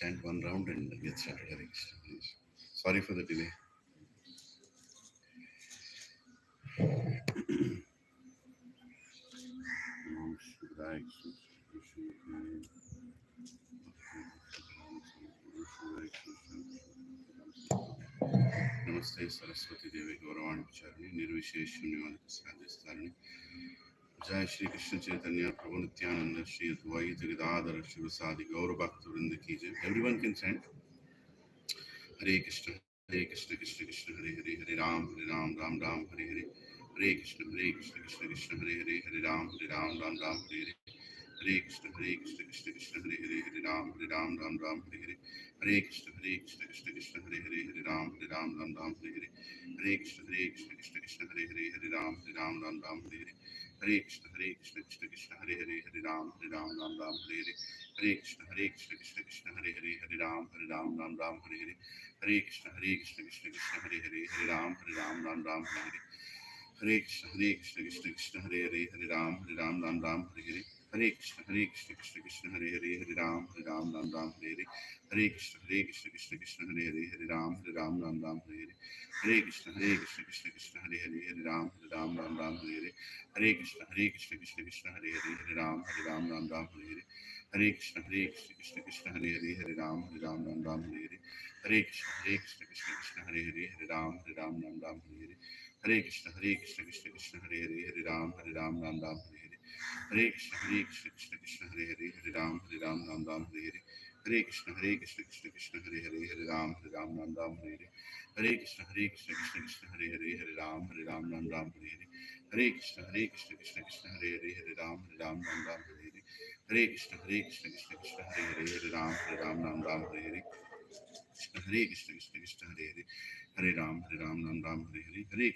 chant one round and get started. Hare Krishna, please. Sorry for the delay. Namaste Saraswati Devi Gauravani Pacharani Nirvishesh Shunyavadi Sadhistarani Jai Shri Krishna Chaitanya Prabhu Nityananda Shri Advaita Gadadhara Shivasadi Gaura Bhakta Vrinda Ki Jai. Everyone can chant Hare Krishna Hare Krishna Krishna Krishna Hare Hare Hare Ram Ram Ram Hare Hare Hare Krishna Krishna Krishna Hare Hare Hare Ram Ram Hare Hare Hare Krishna Krishna Krishna Krishna Hare Hare Hare Ram Hare Hare Hare Krishna Krishna Krishna Krishna Hare Hare Hare Ram Hare Hare Hare Krishna Krishna Krishna Krishna Hare Hare Hare Ram Hare Hare Hare Krishna Krishna Krishna Krishna Hare Hare Hare Ram Hare Hare Hare Krishna Krishna Krishna Krishna Hare Hare Hare Ram Hare Hare Hare Krishna Krishna Krishna Krishna Hare Hare Hare Ram Hare Hare Hare Krishna Krishna Krishna Hare Hare Hare Ram Hare Hare Hare Krishna Krishna Krishna Krishna Hare Hare Hare Ram Hare Hare Hare Krishna Krishna Krishna Krishna Hare Hare Hare Ram Hare Hare Hare Krishna Krishna Krishna Krishna Hare Hare Hare Ram Hare Hare Hare Krishna Krishna Krishna Krishna Hare Hare Hare Ram Hare Hare Hare Krishna Krishna Krishna Krishna Hare Hare Hare Ram Hare Hare Hare Krishna Krishna Krishna Krishna Hare Hare Hare Ram Hare Hare Hare Krishna Krishna Krishna Hare Hare Hare Ram Hare Hare Hare Krishna Krishna Krishna Hare Hare Hare Ram Hare Hare Hare Krishna Krishna Krishna Hare Hare Hare Ram Hare Hare Hare Krishna Krishna Krishna Hare Hare Hare Ram Hare Hare Hare Krishna Krishna Krishna Krishna Hare Hare Hare Ram Hare Hare Hare Krishna Krishna Krishna Krishna Hare Hare Hare Ram Hare Hare Hare Krishna Krishna Krishna Hare Hare Hare Ram Hare Hare Hare Krishna Krishna Krishna Krishna Hare Hare Hare Ram Hare Hare Hare Krishna Krishna Krishna Krishna Hare Hare Hare Ram Hare Hare Hare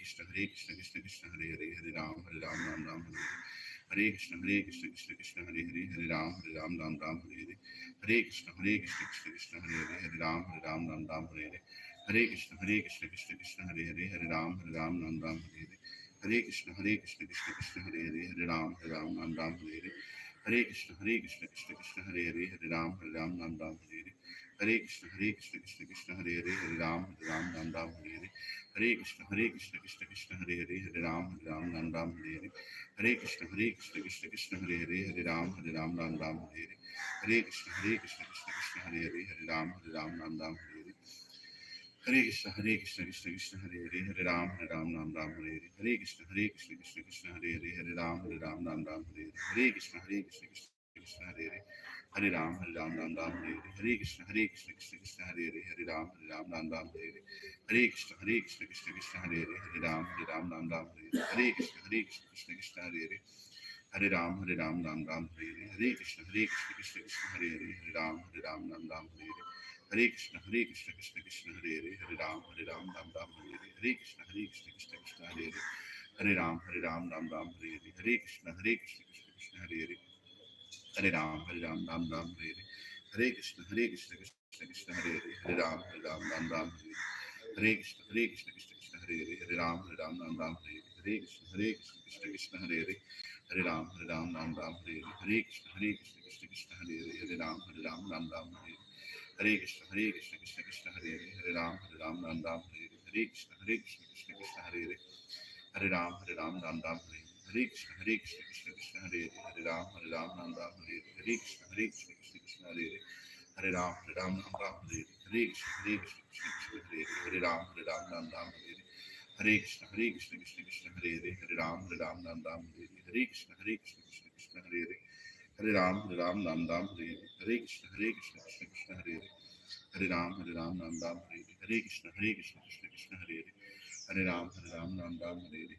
Krishna Krishna Krishna Krishna Hare Hare Hare Ram Hare Hare Hare Krishna Krishna Krishna Krishna Hare Hare Hare Ram Hare Hare Hare Krishna Krishna Krishna Krishna Hare Hare Hare Ram Hare Hare Hare Krishna Krishna Krishna Krishna Hare Hare Hare Ram Hare Hare Hare Krishna Krishna Krishna Krishna Hare Hare Hare Ram Hare Hare Hare Krishna Krishna Krishna Krishna Hare Hare Hare Ram Hare Hare Hare Krishna Krishna Krishna Krishna Hare Hare Hare Ram Hare Hare Hare Krishna Krishna Krishna Krishna Hare Hare Hare Ram Hare Hare Hare Krishna Krishna Krishna Hare Hare Hare Ram Hare Hare Hare Krishna Krishna Krishna Krishna Hare Hare Hare Ram Hare Hare Hare Krishna Krishna Krishna Krishna Hare Hare Hare Ram Hare Hare Krishna Krishna Krishna Krishna Hare Hare Hare Ram Hare Hare Hare Krishna Krishna Krishna Krishna Hare Hare Hare Ram Hare Krishna Krishna Krishna Krishna Hare Hare Hare Ram Hare Hare Krishna Krishna Krishna Krishna Hare Hare Hare Ram Hare Hare Hare Krishna Krishna Krishna Krishna Hare Hare Hare Ram Hare Hare Hare Krishna Krishna Krishna Krishna Hare Hare Hare Ram Hare Hare Hare Krishna Krishna Krishna Hare Hare Hare Ram Hare Hare Hare Krishna Krishna Krishna Krishna Hare Hare Hare Ram Hare Hare Hare Krishna Krishna Krishna Hare Hare Hare Ram Hare Hare Hare Krishna Krishna Krishna Hare Hare Hare Ram Hare Hare Hare Krishna Krishna Krishna Hare Hare Hare Ram Hare Hare Krishna Krishna Krishna Hare Hare Hare Ram Hare Hare Hare Krishna Krishna Krishna Hare Hare Hare Ram Hare Hare Krishna Krishna Krishna Hare Hare Hare Ram Hare Hare Hare Krishna Krishna Krishna Hare Hare Hare Ram Hare Hare Krishna Krishna Krishna Hare Hare Hare Ram Hare Krishna Krishna Krishna Krishna Hare Hare Hare Ram Hare Krishna Krishna Krishna Krishna Hare Hare Hare Ram Hare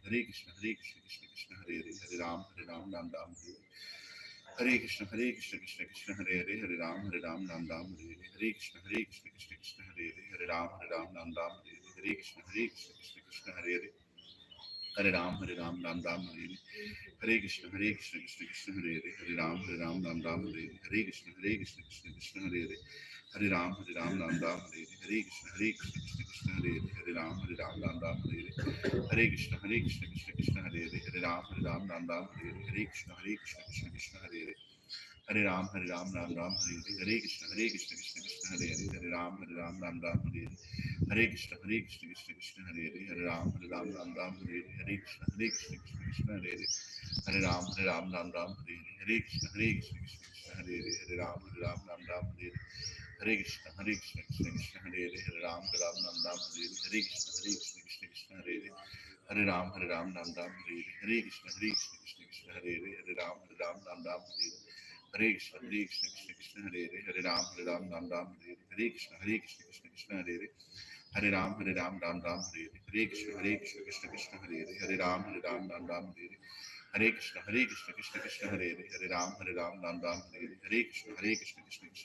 Hare Krishna Krishna Krishna Krishna Hare Hare Hare Ram Hare Krishna Krishna Krishna Hare Hare Hare Ram Hare Hare Krishna Krishna Krishna Hare Hare Hare Ram Hare Hare Krishna Krishna Krishna Hare Hare Hare Ram Hare Hare Krishna Krishna Krishna Hare Hare Hare Ram Hare Krishna Krishna Krishna Hare Hare Hare Ram Hare Hare Krishna Krishna Krishna Hare Hare Hare Ram Hare Hare Krishna Krishna Krishna Hare Hare Hare Ram Hare Hare Krishna Krishna Krishna Hare Hare Hare Ram Hare Hare Krishna Krishna Krishna Hare Hare Hare Ram Hare Hare Hare Krishna Krishna Krishna Hare Hare Hare Ram, Ram Ram, Hare Hare, Hare Krishna, Krishna Krishna, Hare Hare, Hare Ram, Ram Ram, Hare Hare, Hare Krishna, Krishna Krishna, Hare Hare, Hare Ram, Ram Ram, Hare Hare, Hare Krishna, Krishna Krishna, Hare Hare, Hare Ram, Ram Ram, Hare Hare, Hare Krishna, Krishna, Hare Hare, Hare Ram, Ram Ram, Hare Hare, Hare Krishna, Krishna Krishna, Hare Hare, Hare Ram, Ram Ram, Hare Hare, Hare Krishna, Krishna, Hare Hare, Hare Ram, Ram Ram, Hare Hare, Hare Krishna, Krishna, Hare Hare, Hare Ram, Ram Ram, Hare Hare, Hare Krishna, Krishna, Hare Hare, Hare Ram, Ram Ram, Hare Hare, Hare Krishna, Krishna, Hare Hare, Hare Ram, Ram Ram, Hare Hare, Hare Krishna, Krishna, Hare Hare, Hare Ram, Ram Ram, Hare Hare, Hare Krishna, Krishna, Hare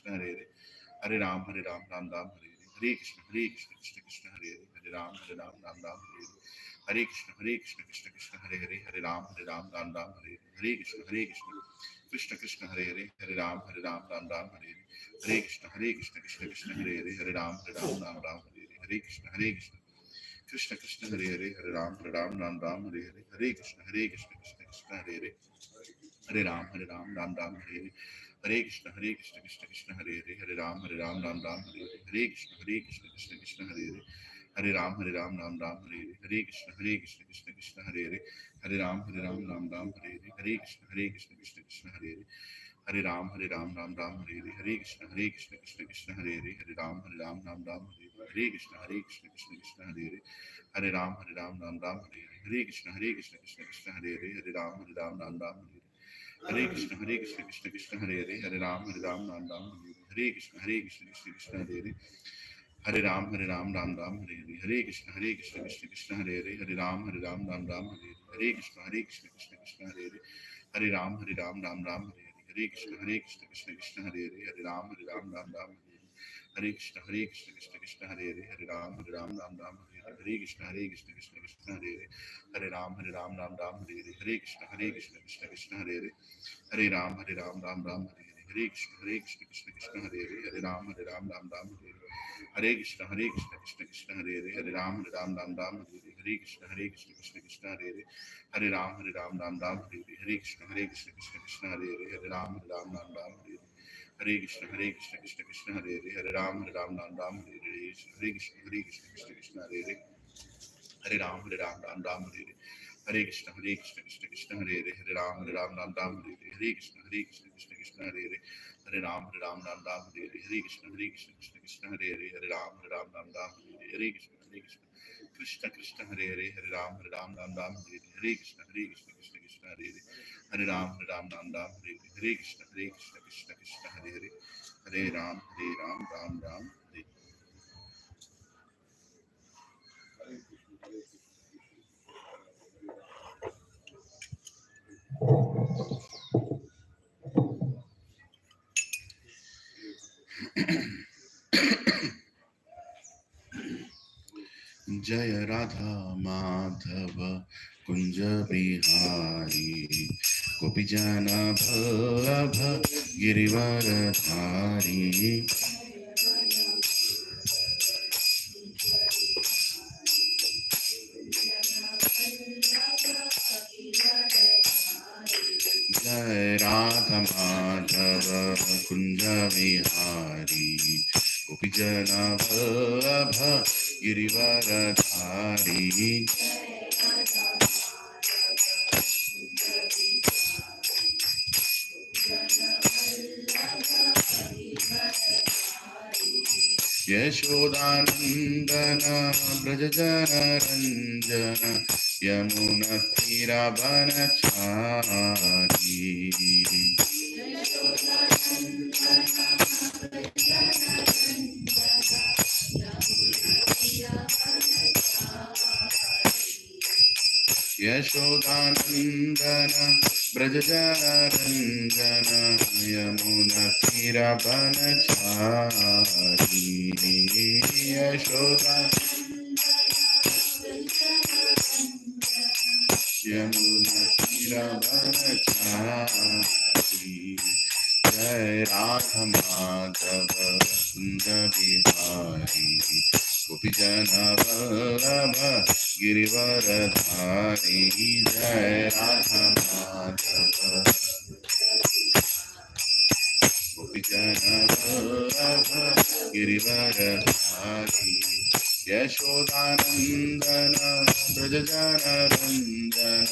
Hare, Hare Ram, Ram Ram, Hare Hare, Hare Krishna, Krishna, Hare Hare, Hare Ram, Ram Ram, Hare Hare, Hare Krishna, Krishna, Hare Hare, Hare Ram, Ram Ram, Hare Hare, Hare Krishna, Krishna, Hare Hare, Hare Ram, Ram Ram, Hare Hare, Hare Krishna, Krishna Krishna, Hare Hare, Hare Ram, Ram Ram, Hare Hare, Hare Krishna, Krishna, Hare Hare, Hare Ram, Ram Ram, Hare Hare, Hare Krishna, Krishna Krishna, Hare Hare, Hare Ram, Ram, Hare Hare, Hare Krishna, Krishna, Hare Hare, Hare Ram, Ram Ram, Hare Hare, Hare Krishna, Krishna, Hare Hare, Hare Ram, Ram Ram, Hare Hare, Hare Krishna, Krishna, Hare Hare, Hare Ram, Ram Ram, Hare Hare, Hare Krishna, Krishna, Hare Hare, Hare Ram, Ram Ram, Hare Hare, Hare Krishna, Krishna, Hare Hare, Hare Ram, Ram Ram, Hare Hare, Hare Krishna, Krishna, Hare Hare, Hare Ram, Ram Ram, Hare Hare, Hare Krishna, Krishna, Hare Hare, Hare Ram, Ram Ram, Hare Hare, Hare Krishna, Krishna, Hare Hare, Hare Ram, Ram Ram, Hare Hare, Hare Krishna, Krishna, Hare Hare, Hare Ram, Ram Ram, Hare Krishna, Krishna, Hare Hare, Hare Ram, Ram Ram, Hare Hare, Hare Krishna, Krishna, Hare Hare, Hare Ram, Ram Ram, Hare Hare, Hare Krishna, Krishna, Hare Hare, Hare Ram, Ram Ram, Hare Hare, Hare Krishna, Krishna, Hare Hare, Hare Ram, Ram Ram, Hare Hare, Hare Krishna, Krishna, Hare Hare, Hare Ram, Ram, Hare Hare, Hare Krishna, Krishna, Hare Hare, Hare Ram, Ram, Hare Hare, Hare Krishna, Krishna, Hare Hare, Hare Ram, Ram Ram, Hare Hare, Hare Krishna, Krishna, Hare Hare, Hare Ram, Ram Ram, Hare Hare, Hare Krishna, Krishna, Hare Hare, Hare Ram, Ram, Hare Hare, Hare Krishna, Krishna, Hare Hare, Hare Ram, Ram, Hare Hare, Hare Krishna, Krishna, Hare Hare, Hare Ram, Ram, Hare Hare, Hare Krishna, Krishna, Hare Hare, Hare Ram, Ram, Hare Hare, Hare Krishna, Krishna, Hare Hare, Hare Ram, Ram, Hare Hare, Hare Krishna, Krishna, Hare Hare, Hare Ram, Ram, Hare Hare, Hare Krishna, Krishna, Hare Hare, Hare Ram, Ram, Hare Hare, Hare Krishna, Krishna, Hare Hare, Hare Ram, Ram, Hare Hare, Hare Krishna, Krishna, Hare Hare, Hare Ram, Ram, Hare Hare, Hare Krishna, Krishna, Hare Hare, Hare Ram, Ram, Hare Hare, Hare Krishna, Krishna, Hare Hare, Hare Ram, Ram, Hare जय राधा माधव कुंज बिहारी गोपी जन वल्लभ गिरिवरधारी जय राधा माधव कुंज बिहारी गोपी जन वल्लभ गिरिवरधारी यशोदानंदन ब्रज जन रंजन यमुना तीरावनचारी यशोदानंदन ब्रज जन रंजन यमुना तीरावनचारी यशोदा यमुना तीरावनचारी जय राधा माधव कुंज बिहारी गोपी जन वल्लभ गिरिवरधारी जय राधा माधव जनवल्लभ गिरिवरधारी यशोदानन्दन व्रजजनरञ्जन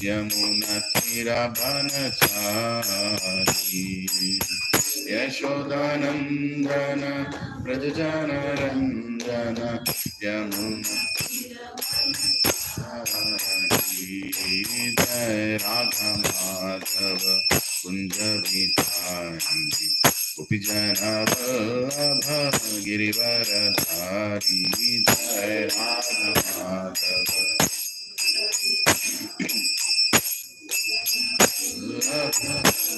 यमुनतीरवनचारी यशोदानन्दन व्रजजनरञ्जन जय राधा माधव कुंज विहारी गोपी जनवल्लभ गिरिवरधारी जय राधा माधव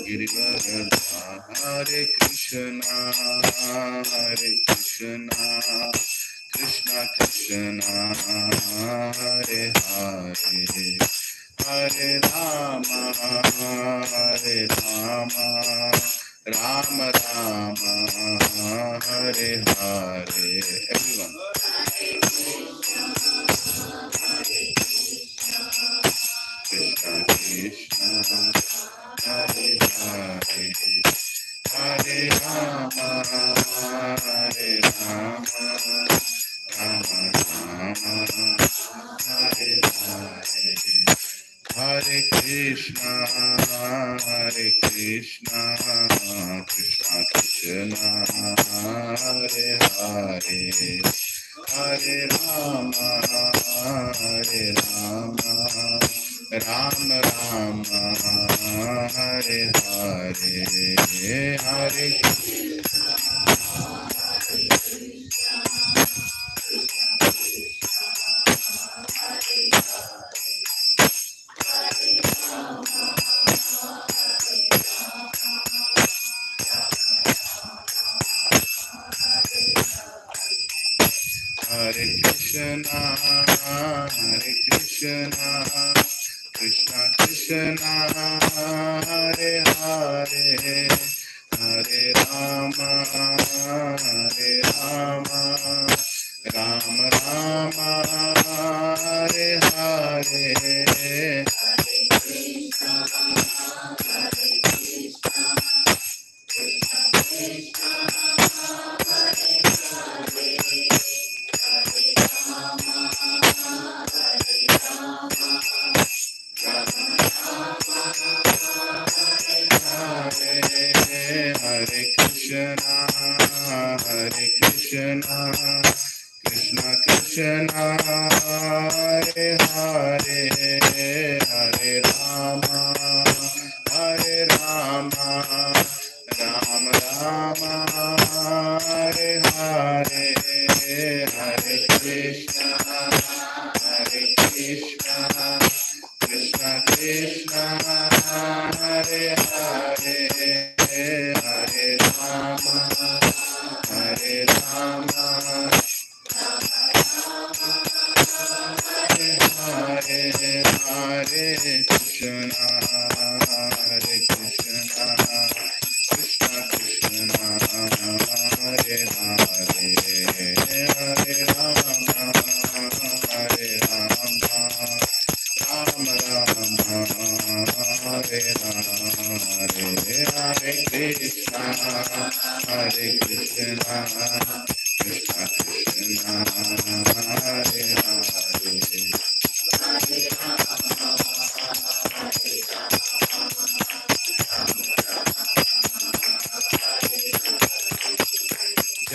गिरिवरधारी हरे Krishna Krishna Krishna Hare Hare Hare Ram Ram Ram Hare Hare everyone Krishna Krishna Hare Hare Hare Rama Rama Rama Hare Hare Hare Krishna Krishna Krishna Hare Hare Hare Rama Rama Rama Hare Hare Hare Hare Krishna Krishna Krishna Hare Hare Hare Rama Rama Rama Hare Hare Hare Krishna Krishna Krishna Hare Hare Hare Rama Rama Rama Hare Hare Hare Krishna Krishna Krishna Hare Hare Hare Rama Hare Hare Hare Krishna Krishna Krishna Hare Hare Hare Rama Hare Rama Rama Rama Hare Hare Hare Krishna Krishna Krishna Hare Hare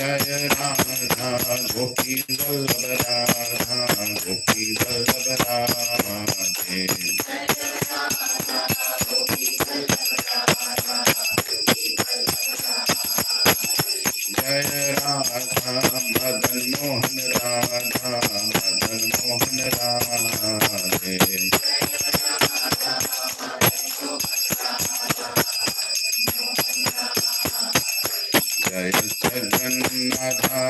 Jaya Radha Gopi Vallabha Radha Gopi Vallabha Radhe Jaya Radha Madan Mohan Radha Madan Mohan Radhe Jaya Jagannatha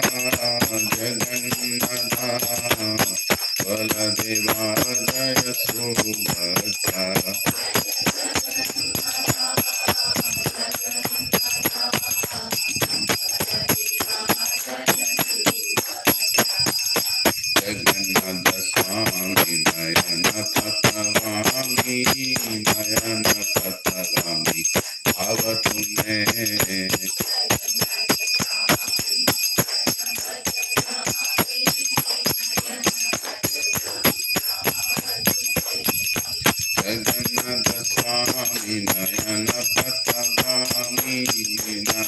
Jagannatha Baladeva Jaya Subhadra Jagannatha Swami Nayana Patavami Nayana Patavami Avatu me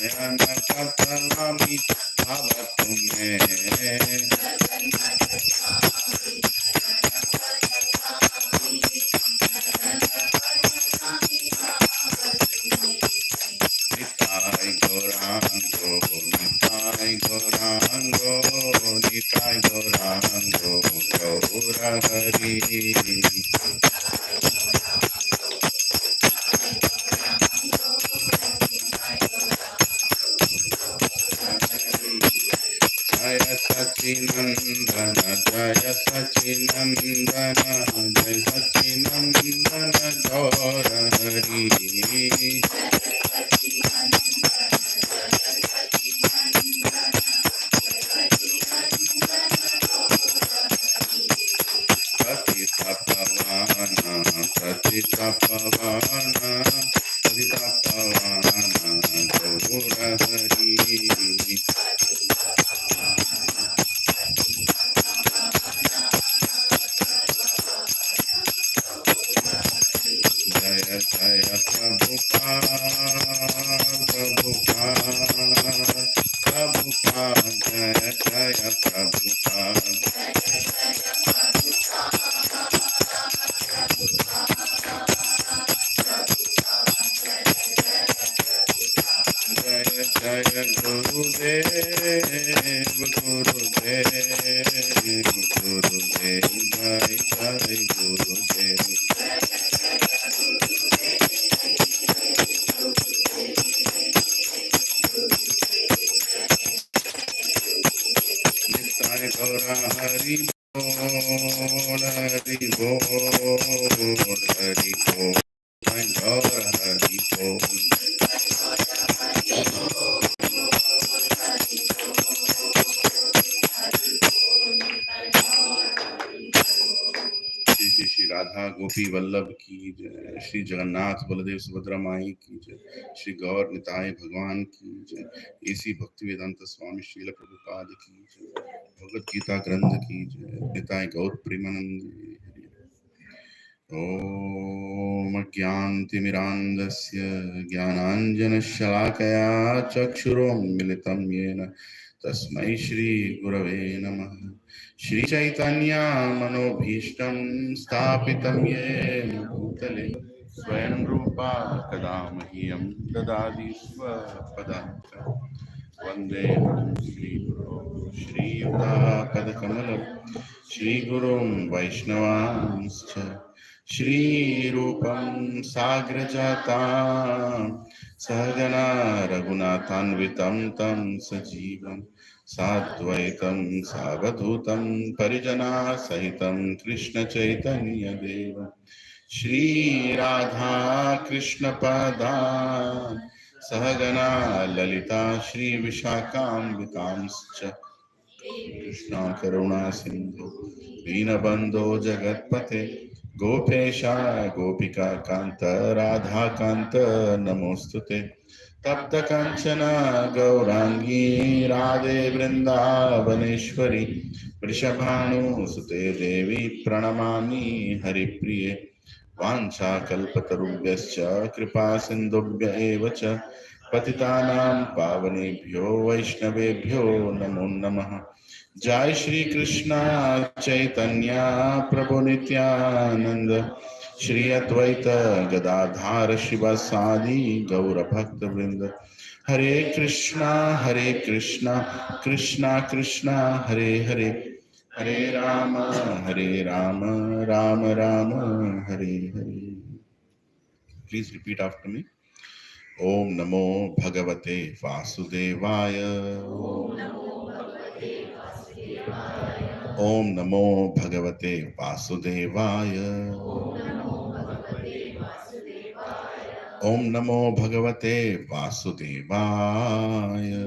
नयन कतलामि भाव तुम्हें। Nitai Gorango, Nitai Gorango, Nitai Gorango, Gaura Hari. Jaya Sachinandana, Jaya Sachinandana, Jaya Sachinandana, Gaura Hari. Patita Pavana, Patita Pavana, Gaura Hari. Jaya Jaya Prabhupada, Prabhupada, Prabhupada, Jaya Jaya Prabhupada. Jaya Jaya Gurudev, Gurudev, Gurudev, Jai Jai Gurudev. Nitai Gaura Hari Bol, Hari Bol, Hari Bol. Nitai Gaura Hari Bol. Shri Shri Shri Radha गोपी वल्लभ की जय, श्री जगन्नाथ बलदेव सुभद्रा माई की जय, श्री गौर निताय भगवान की जय, इसी भक्ति वेदांत स्वामी श्रील प्रभुपाद की जय, भगवद गीता ग्रंथ की जय, निताय गौर प्रेमानंद। ॐ अज्ञानतिमिरान्धस्य ज्ञानाञ्जनशलाकया चक्षुरुन्मिलितं येन तस्मै श्रीगुरवे नमः। श्रीचैतन्यमनोभीष्टं स्थापितं येन भूतले स्वयं रूपा कदा मह्यं ददाति स्वपदान्तं। वन्देऽहं श्रीगुरो श्रीयुतापदकमलं श्रीगुरुं वैष्णवांश्च श्रीरूपं साग्रजातां सहगना रघुनाथान्वितं तं सजीवं साद्वैतं सावधूतं परिजनासहितं कृष्णचैतन्यदेवं श्रीराधा कृष्णपदान् सहगना ललिता श्रीविशाखान्वितांश्च कृष्णा करुणा सिंधु दीनबंधो जगत्पते गोपेशा गोपिका कांत राधा कांत नमोस्तुते तप्त कंचन गौरांगी राधे वृंदावनेश्वरी वृषभानुसुते देवी प्रणमामि हरिप्रिये वाञ्छाकल्पतरुभ्यश्च कृपा सिन्धुभ्य एव च पतितानां पावनेभ्यो वैष्णवेभ्यो नमो नमः। जय श्री कृष्ण चैतन्य प्रभु नित्यानंद श्री अद्वैत गदाधार शिवासादि गौर भक्त वृंद हरे Krishna Krishna Krishna Hare Hare Hare Ram Ram Ram Hare Hare. Please repeat after me. Om Namo Bhagavate Vasudevaya. Om Namo Bhagavate Vasudevaya. Om Namo Bhagavate Vasudevaya.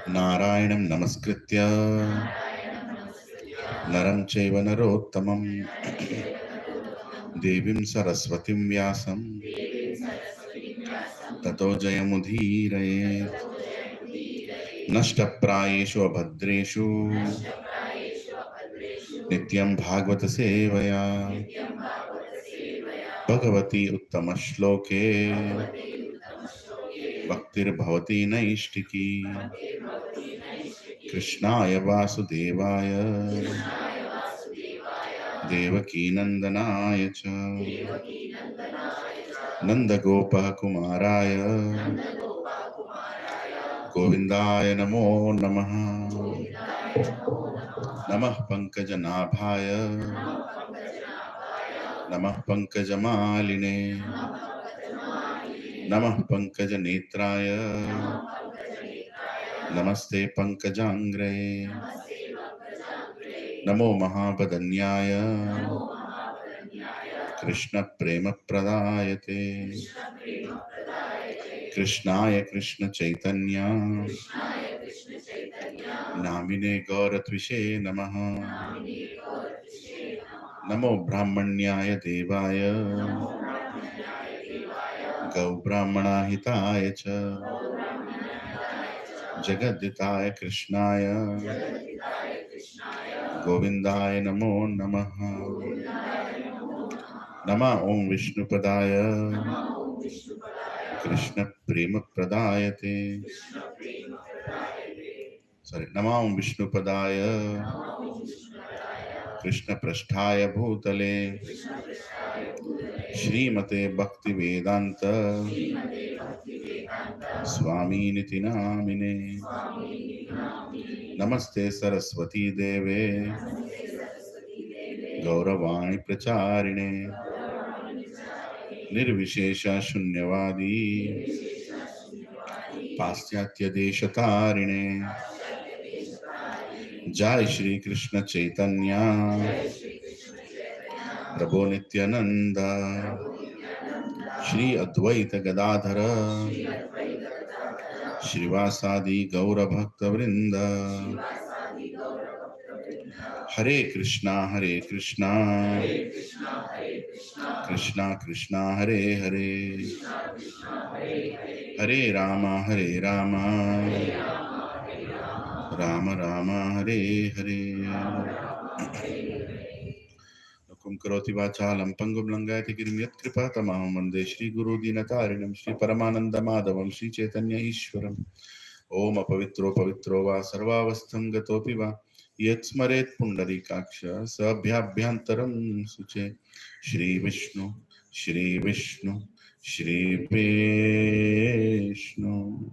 Narayanam Namaskritya Naram Chaiva Narottamam Devim Saraswatim Vyasam Tato Jayamudhirayet Nashtaprayeshu Abhadreshu Nityam Bhagavata Sevaya Bhagavati Uttama Shloke Bhaktir Naishtiki Krishnaya Vasudevaya Devaki Nandanaya Cha Nanda Gopa Kumaraya Govindaya Namo Namaha Namah Pankajanabhaya Namah Pankajamaline Namah Pankajanetraya Namaste Pankajangre Namo Mahabadanyaya Krishna Prema Pradayate Krishnaya Krishna Chaitanya Namine Gauratvishe Namaha Namo Brahmanyaya Devaya Gau Brahmana Hitaya Cha Jagaditaya Krishnaya Govindaya Namo Namaha Nama Om Vishnu Padaya Krishna Prema Pradayate Sorry, Nama Om Vishnu Padaya Krishna Prasthaya Bhutale Shrimate Bhakti Vedanta Swami Niti Namine Namaste Saraswati Deve Gauravani Pracharine Nirvishesha Shunyavadi Pastyatya Deshatarine Jai Shri Krishna Chaitanya Prabhu Nityananda Shri Advaita Gadadhara Shrivasadi Gaura Bhakta Vrinda Hare Krishna Krishna Krishna Hare Hare Hare Rama Rama Rama Hare Hare Kum karoti vachalam pangum langayati girimyat kripa tamaham vande Shri Guru Dinatarinam Shri Paramananda Madhavam Shri Chaitanya Ishwaram Om apavitro pavitro va sarvavastham gatopi va yat smaret pundarikaksha sabhyabhyantaram suche Shri Vishnu Shri Vishnu Shri Vishnu.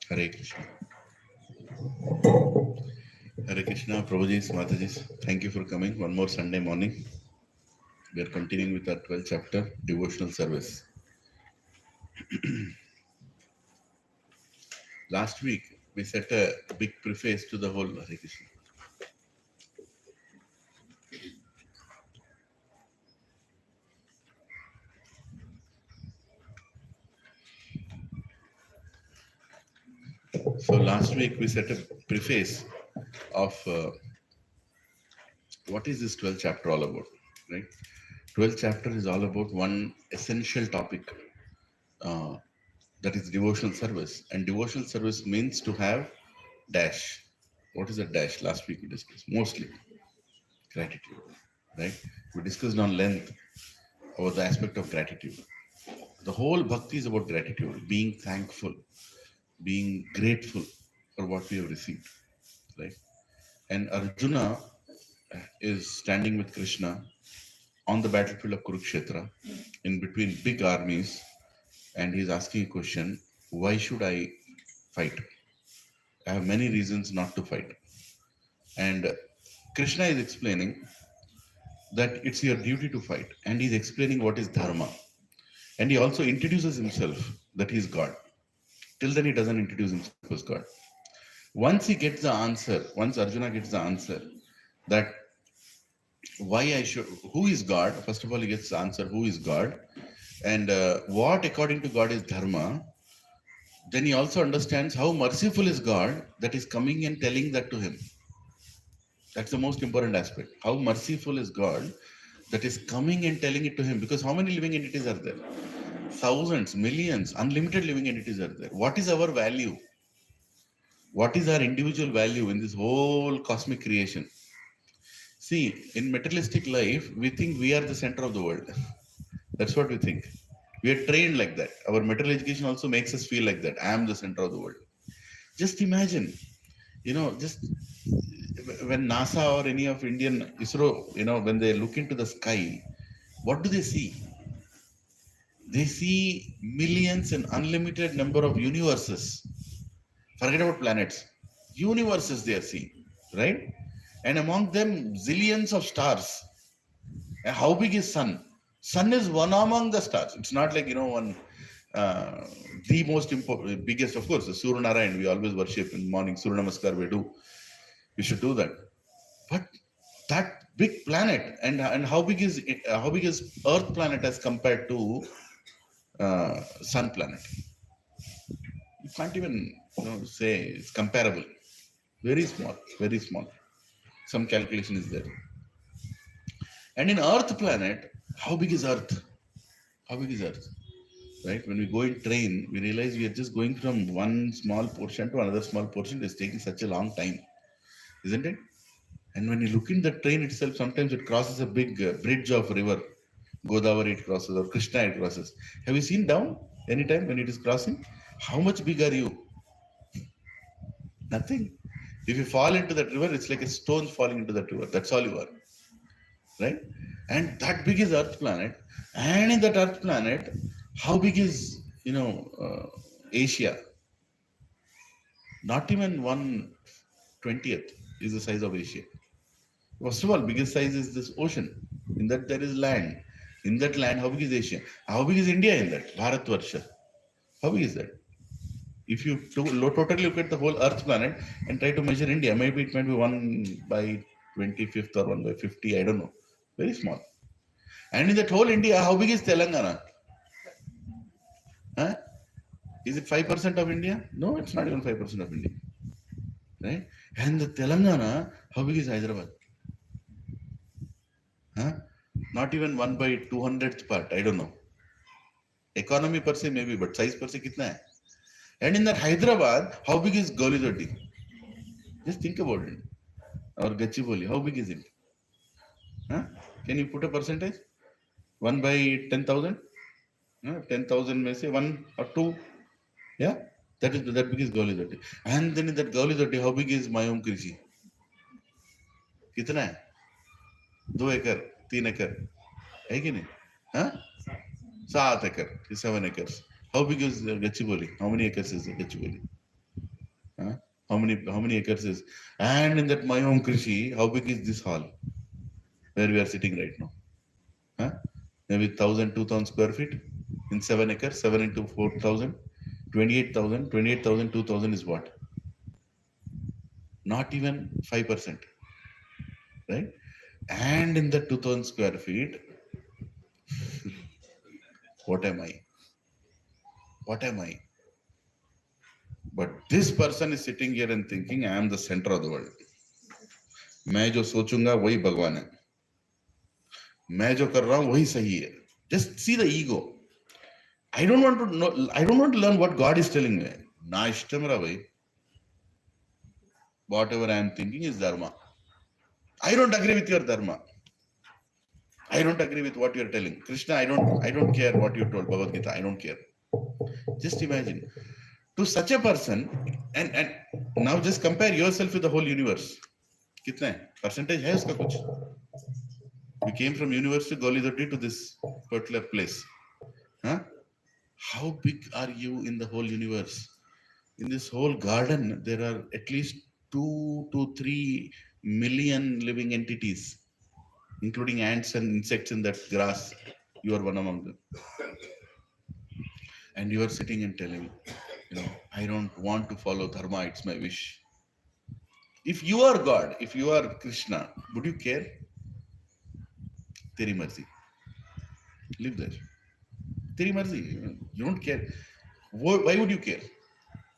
Hare Krishna. Hare Krishna, Prabhujis, Matajis, thank you for coming. One more Sunday morning. We are continuing with our 12th chapter, devotional service. Last week, we set a big preface to the whole Hare Krishna. So last week, we set a preface of what is this 12th chapter all about, right? 12th chapter is all about one essential topic, that is devotional service. And devotional service means to have dash. What is a dash? Last week we discussed mostly gratitude, right? We discussed on length about the aspect of gratitude. The whole bhakti is about gratitude, being thankful, being grateful for what we have received, right? And Arjuna is standing with Krishna on the battlefield of Kurukshetra in between big armies, and he's asking a question: why should I fight? I have many reasons not to fight. And Krishna is explaining that it's your duty to fight, and he's explaining what is dharma. And he also introduces himself that he is God. Till then, he doesn't introduce himself as God. Once he gets the answer, once Arjuna gets the answer that why I should, who is God? First of all, he gets the answer who is God, and what according to God is dharma. Then he also understands how merciful is God that is coming and telling that to him. That's the most important aspect. How merciful is God that is coming and telling it to him. Because how many living entities are there? Thousands, millions, unlimited living entities are there. What is our value? What is our individual value in this whole cosmic creation? See, in materialistic life, we think we are the center of the world. That's what we think. We are trained like that. Our material education also makes us feel like that. I am the center of the world. Just imagine, just when NASA or any of Indian ISRO, when they look into the sky, what do they see? They see millions and unlimited number of universes. Forget about planets. Universes they are seeing, right? And among them, zillions of stars. And how big is sun? Sun is one among the stars. It's not like, one, the most important, biggest, of course, the Surya Narayan, we always worship in the morning, Surya Namaskar, we should do that. But that big planet, and how big is Earth planet as compared to Sun planet? You can't even say it's comparable. Very small, very small. Some calculation is there. And in Earth planet, how big is Earth? How big is Earth? Right? When we go in train, we realize we are just going from one small portion to another small portion. It's taking such a long time, isn't it? And when you look in the train itself, sometimes it crosses a big bridge of river. Godavari it crosses, or Krishna it crosses. Have you seen down anytime when it is crossing? How much big are you? Nothing. If you fall into that river, it's like a stone falling into that river. That's all you are. Right? And that big is Earth planet. And in that Earth planet, how big is, Asia? Not even 1/20th is the size of Asia. First of all, biggest size is this ocean. In that there is land. In that land, how big is Asia? How big is India in that? Bharatvarsha. How big is that? If you totally look at the whole Earth planet and try to measure India, maybe it might be 1/25th or 1/50, I don't know. Very small. And in that whole India, how big is Telangana? Huh? Is it 5% of India? No, it's not even 5% of India. Right? And the Telangana, how big is Hyderabad? Huh? Not even 1/200th part, I don't know. Economy per se maybe, but size per se kitna hai? And in that Hyderabad, how big is Gaulidoti? Just think about it. Or Gachibowli, how big is it? Huh? Can you put a percentage? 1/10,000? 10,000 may say 1 or 2. Yeah? That big is Gaulidoti. And then in that Gaulidoti, how big is my own Krishe? Kitna hai? 2 acre, 3 acre. है कि नहीं? Huh? 7 acre, 7 acres. How big is Gachibowli? How many acres is Gachibowli? Huh? How many acres is? And in that my home Krishe, how big is this hall where we are sitting right now? Huh? Maybe 1,000, 2,000 square feet in 7 acres. 7 into 4,000, 28,000. 28,000, 2,000 is what? Not even 5%, right? And in that 2,000 square feet, what am I? What am I? But this person is sitting here and thinking, I am the center of the world. मैं जो सोचूंगा वही भगवान है. मैं जो कर रहा हूं वही सही है. Just see the ego. I don't want to know. I don't want to learn what God is telling me. Na ishtamra bhai. Whatever I am thinking is dharma. I don't agree with your dharma. I don't agree with what you are telling. Krishna, I don't care what you told Bhagavad Gita. I don't care. Just imagine. To such a person, and now just compare yourself with the whole universe. कितना है? Percentage है उसका कुछ? We came from universe to Golidoti to this particular place. Huh? How big are you in the whole universe? In this whole garden, there are at least 2 to 3 million living entities, including ants and insects in that grass. You are one among them. And you are sitting and telling, I don't want to follow dharma, it's my wish. If you are God, if you are Krishna, would you care? Teri marzi. Live there. Teri marzi. You don't care. Why would you care?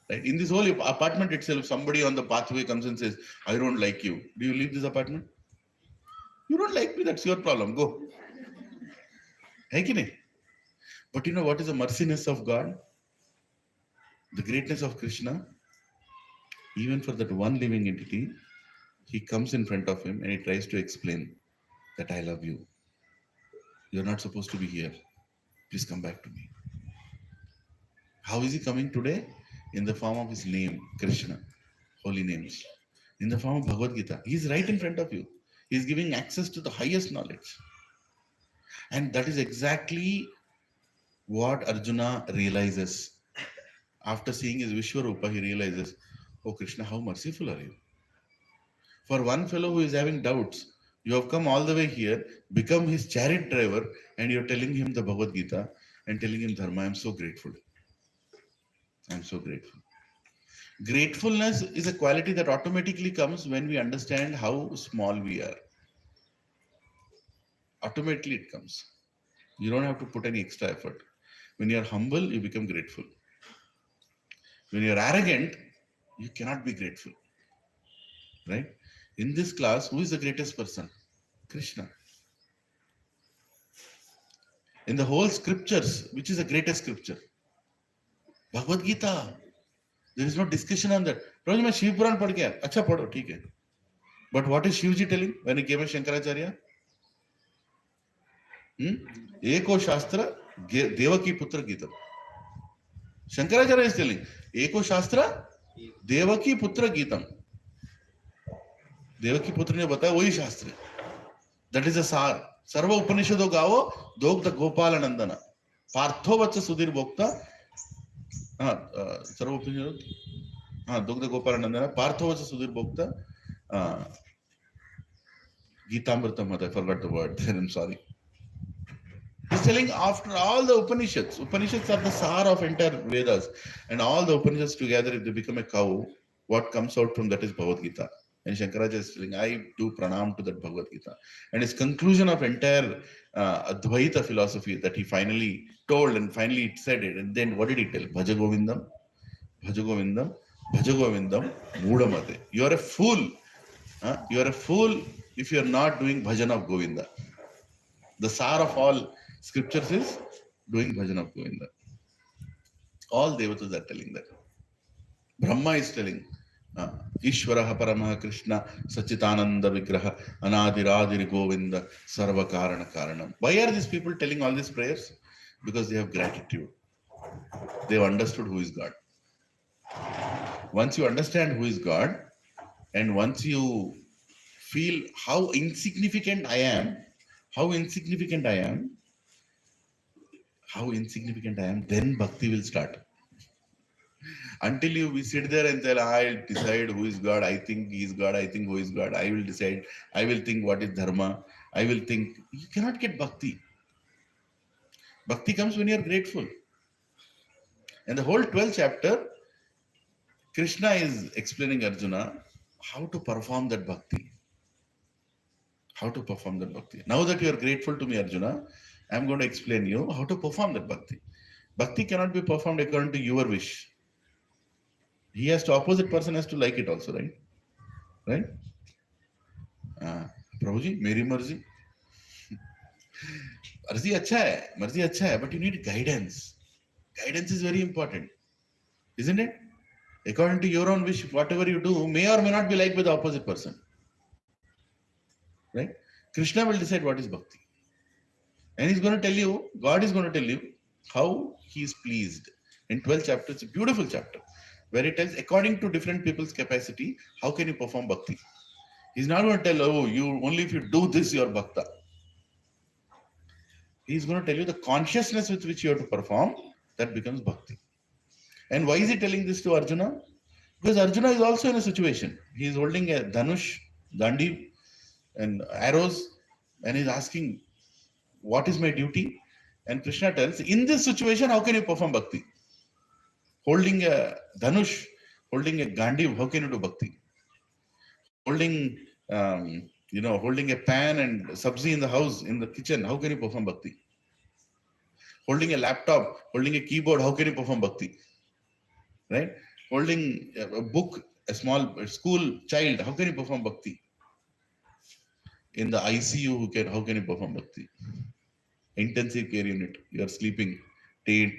Right? In this whole apartment itself, somebody on the pathway comes and says, I don't like you. Do you leave this apartment? You don't like me, that's your problem. Go. है कि नहीं? But you know what is the merciness of God? The greatness of Krishna? Even for that one living entity, he comes in front of him and he tries to explain that I love you. You're not supposed to be here. Please come back to me. How is he coming today? In the form of his name, Krishna, holy names. In the form of Bhagavad Gita. He's right in front of you. He's giving access to the highest knowledge. And that is exactly what Arjuna realizes. After seeing his Vishwarupa, he realizes, oh Krishna, how merciful are you? For one fellow who is having doubts, you have come all the way here, become his chariot driver, and you're telling him the Bhagavad Gita and telling him Dharma. I'm so grateful. I'm so grateful. Gratefulness is a quality that automatically comes when we understand how small we are. Automatically it comes. You don't have to put any extra effort. When you are humble, you become grateful. When you are arrogant, you cannot be grateful. Right? In this class, who is the greatest person? Krishna. In the whole scriptures, which is the greatest scripture? Bhagavad Gita. There is no discussion on that. रोज मैं शिव पुराण पढ़ के आया. अच्छा पढ़ो, ठीक है. But what is Shivji telling when he came as Shankaracharya? Eko Shastra Devaki Putra Gita. Shankaracharya is telling Eko Shastra Devaki Putra Gita. Devaki Putra ने बताया वही शास्त्र. That is a sar. Sarva Upanishado Gavo Dogda Gopala Nandana. Partho Vacha Sudhir Bhokta. Sarva Upanishado. Dogda Gopala Nandana. Partho Vacha Sudhir Bhokta. Gitamritam, I forgot the word. I'm sorry. He's telling after all the Upanishads are the sar of entire Vedas, and all the Upanishads together, if they become a cow, what comes out from that is Bhagavad Gita. And Shankaracharya is telling, I do pranam to that Bhagavad Gita. And his conclusion of entire Advaita philosophy that he finally told and finally said it. And then what did he tell? Bhaja Govindam, Bhaja Govindam, Bhaja Govindam, Mudamate. You are a fool. You are a fool if you are not doing bhajan of Govinda. The sar of all scriptures is doing bhajan of Govinda. All devatas are telling that. Brahma is telling, Ishvaraha Paramaha Krishna Sachitananda Vigraha Anadiradir Govinda Sarva Karana Karanam. Why are these people telling all these prayers? Because they have gratitude. They have understood who is God. Once you understand who is God, and once you feel how insignificant I am, then bhakti will start. Until you sit there and tell, I'll decide who is God, I think he is God, I think who is God, I will decide, I will think what is dharma, I will think, you cannot get bhakti. Bhakti comes when you are grateful. And the whole 12th chapter, Krishna is explaining Arjuna how to perform that bhakti. How to perform that bhakti. Now that you are grateful to me, Arjuna, I am going to explain you how to perform that bhakti. Bhakti cannot be performed according to your wish. He has to, opposite person has to like it also, right? Right? Prabhuji, meri marzi. Marzi acha hai, but you need guidance. Guidance is very important. Isn't it? According to your own wish, whatever you do may or may not be liked by the opposite person. Right? Krishna will decide what is bhakti. And he's going to tell you, God is going to tell you how he is pleased. In 12th chapter, it's a beautiful chapter, where it tells, according to different people's capacity, how can you perform bhakti? He's not going to tell, oh, you only if you do this, you're bhakta. He's going to tell you the consciousness with which you have to perform, that becomes bhakti. And why is he telling this to Arjuna? Because Arjuna is also in a situation. He is holding a dhanush, dandi, and arrows, and he's asking, what is my duty? And Krishna tells, in this situation, how can you perform bhakti? Holding a dhanush, holding a gandiv, how can you do bhakti? Holding, holding a pan and sabzi in the house, in the kitchen, how can you perform bhakti? Holding a laptop, holding a keyboard, how can you perform bhakti? Right? Holding a book, a small school child, how can you perform bhakti? In the ICU, how can you perform bhakti? Intensive care unit. You are sleeping. Tate,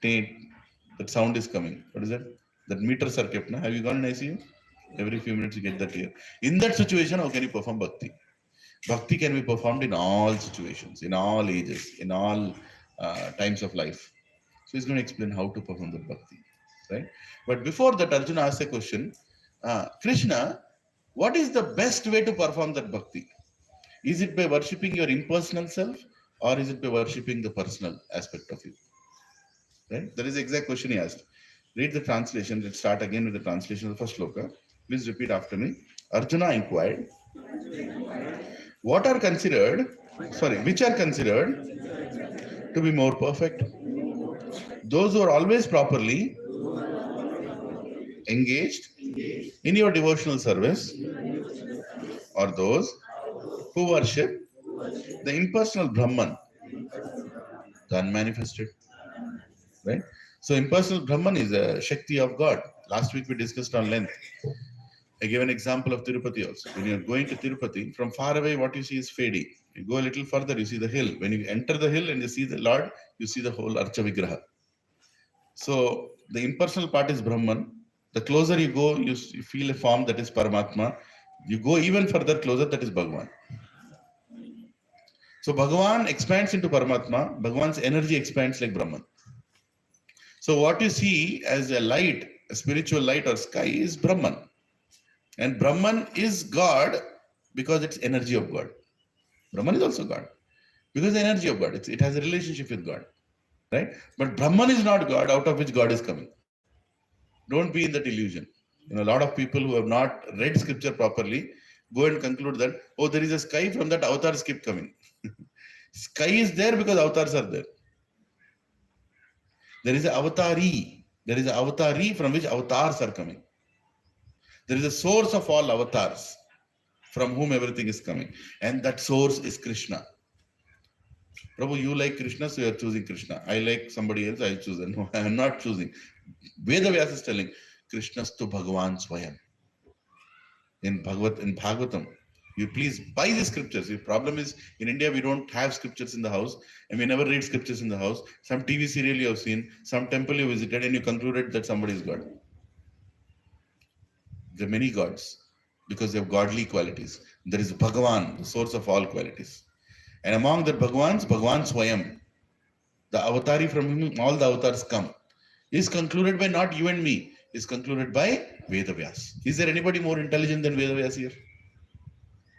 tate. That sound is coming. What is that? That meters are kept. Na? Have you gone in ICU? Every few minutes you get that here. In that situation, how can you perform bhakti? Bhakti can be performed in all situations, in all ages, in all times of life. So he's going to explain how to perform the bhakti, right? But before that, Arjuna asked a question, Krishna, what is the best way to perform that bhakti? Is it by worshipping your impersonal self, or is it by worshipping the personal aspect of you? Right? That is the exact question he asked. Read the translation. Let's start again with the translation of the first sloka. Please repeat after me. Arjuna inquired, what are considered, which are considered to be more perfect? Those who are always properly engaged in your devotional service, or those who worship the impersonal Brahman, the unmanifested, right? So impersonal Brahman is a Shakti of God. Last week we discussed on length. I gave an example of Tirupati also. When you're going to Tirupati, from far away what you see is fading. You go a little further, you see the hill. When you enter the hill and you see the Lord, you see the whole Archa Vigraha. So the impersonal part is Brahman. The closer you go, you feel a form that is Paramatma. You go even further closer, that is Bhagavan. So Bhagavan expands into Paramatma. Bhagavan's energy expands like Brahman. So what you see as a light, a spiritual light or sky is Brahman. And Brahman is God because it's energy of God. Brahman is also God because the energy of God. It has a relationship with God. Right? But Brahman is not God, out of which God is coming. Don't be in that illusion. A lot of people who have not read scripture properly go and conclude that, oh, there is a sky, from that avatars keep coming. Sky is there because avatars are there. There is an avatari. There is an avatari from which avatars are coming. There is a source of all avatars from whom everything is coming. And that source is Krishna. Prabhu, you like Krishna, so you are choosing Krishna. I like somebody else, I choose. No, I am not choosing. Vedavyas is telling, Krishnastu Bhagavan Swayam. In Bhagavatam, you please buy the scriptures. The problem is, in India, we don't have scriptures in the house, and we never read scriptures in the house. Some TV serial you have seen, some temple you visited, and you concluded that somebody is God. There are many gods because they have godly qualities. There is Bhagavan, the source of all qualities. And among the Bhagavans, Bhagavan Swayam, the avatari from whom all the avatars come, is concluded by not you and me, is concluded by Vedavyas. Is there anybody more intelligent than Vedavyas here?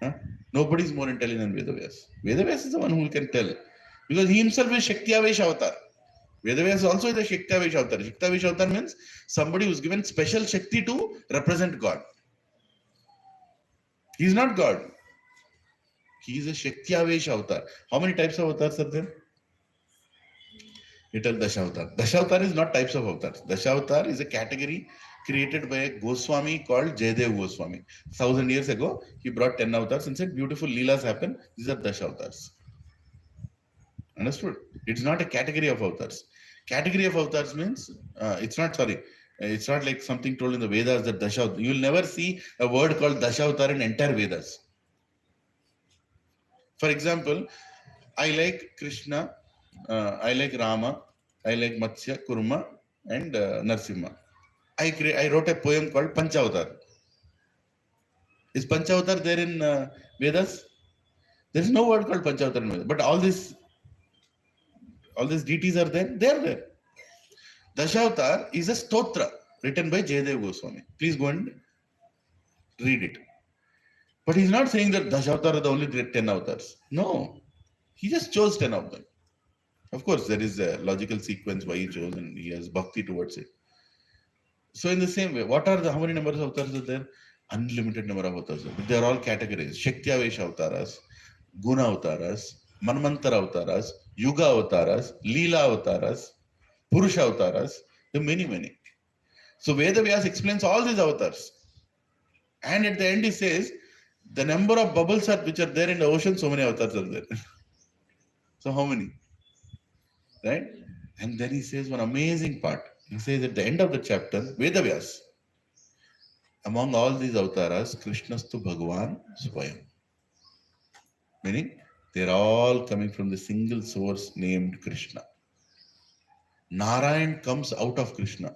Huh? Nobody is more intelligent than Vedavyas. Vedavyas is the one who can tell. Because he himself is Shakti-Avesh avatar. Vedavyas also is a Shakti-Avesh avatar. Shakti-Avesh avatar means somebody who is given special Shakti to represent God. He is not God. He is a Shakti-Avesh avatar. How many types of avatars are there? You tell Dashavatar. Dashavatar is not types of avatars. Dashavatar is a category created by a Goswami called Jayadev Goswami. 1,000 years ago, he brought 10 avatars and said, beautiful leelas happen. These are Dashavatars. Understood? It's not a category of avatars. Category of avatars means, it's not like something told in the Vedas that Dashavatar. You will never see a word called Dashavatar in entire Vedas. For example, I like Krishna, I like Rama, I like Matsya, Kurma, and Narsimha. I wrote a poem called Panchavatar. Is Panchavatar there in Vedas? There is no word called Panchavatar in Vedas. But all these deities are there? They are there. Dashavatar is a stotra written by Jayadev Goswami. Please go and read it. But he's not saying that Dashavatar are the only 10 avatars. No. He just chose 10 of them. Of course, there is a logical sequence why he chose, and he has bhakti towards it. So in the same way, how many numbers of avatars are there? Unlimited number of avatars. But they are all categories. Shakti-Avesh avataras, Guna avataras, Manmantara avataras, Yuga avataras, Leela avataras, Purusha avataras. There are many, many. So Vedavyas explains all these avatars. And at the end he says, the number of bubbles which are there in the ocean, so many avatars are there. So how many? Right? And then he says one amazing part. He says at the end of the chapter, Vedavyas, among all these avatars, Krishnastu Bhagavan Swayam. Meaning, They're all coming from the single source named Krishna. Narayan comes out of Krishna.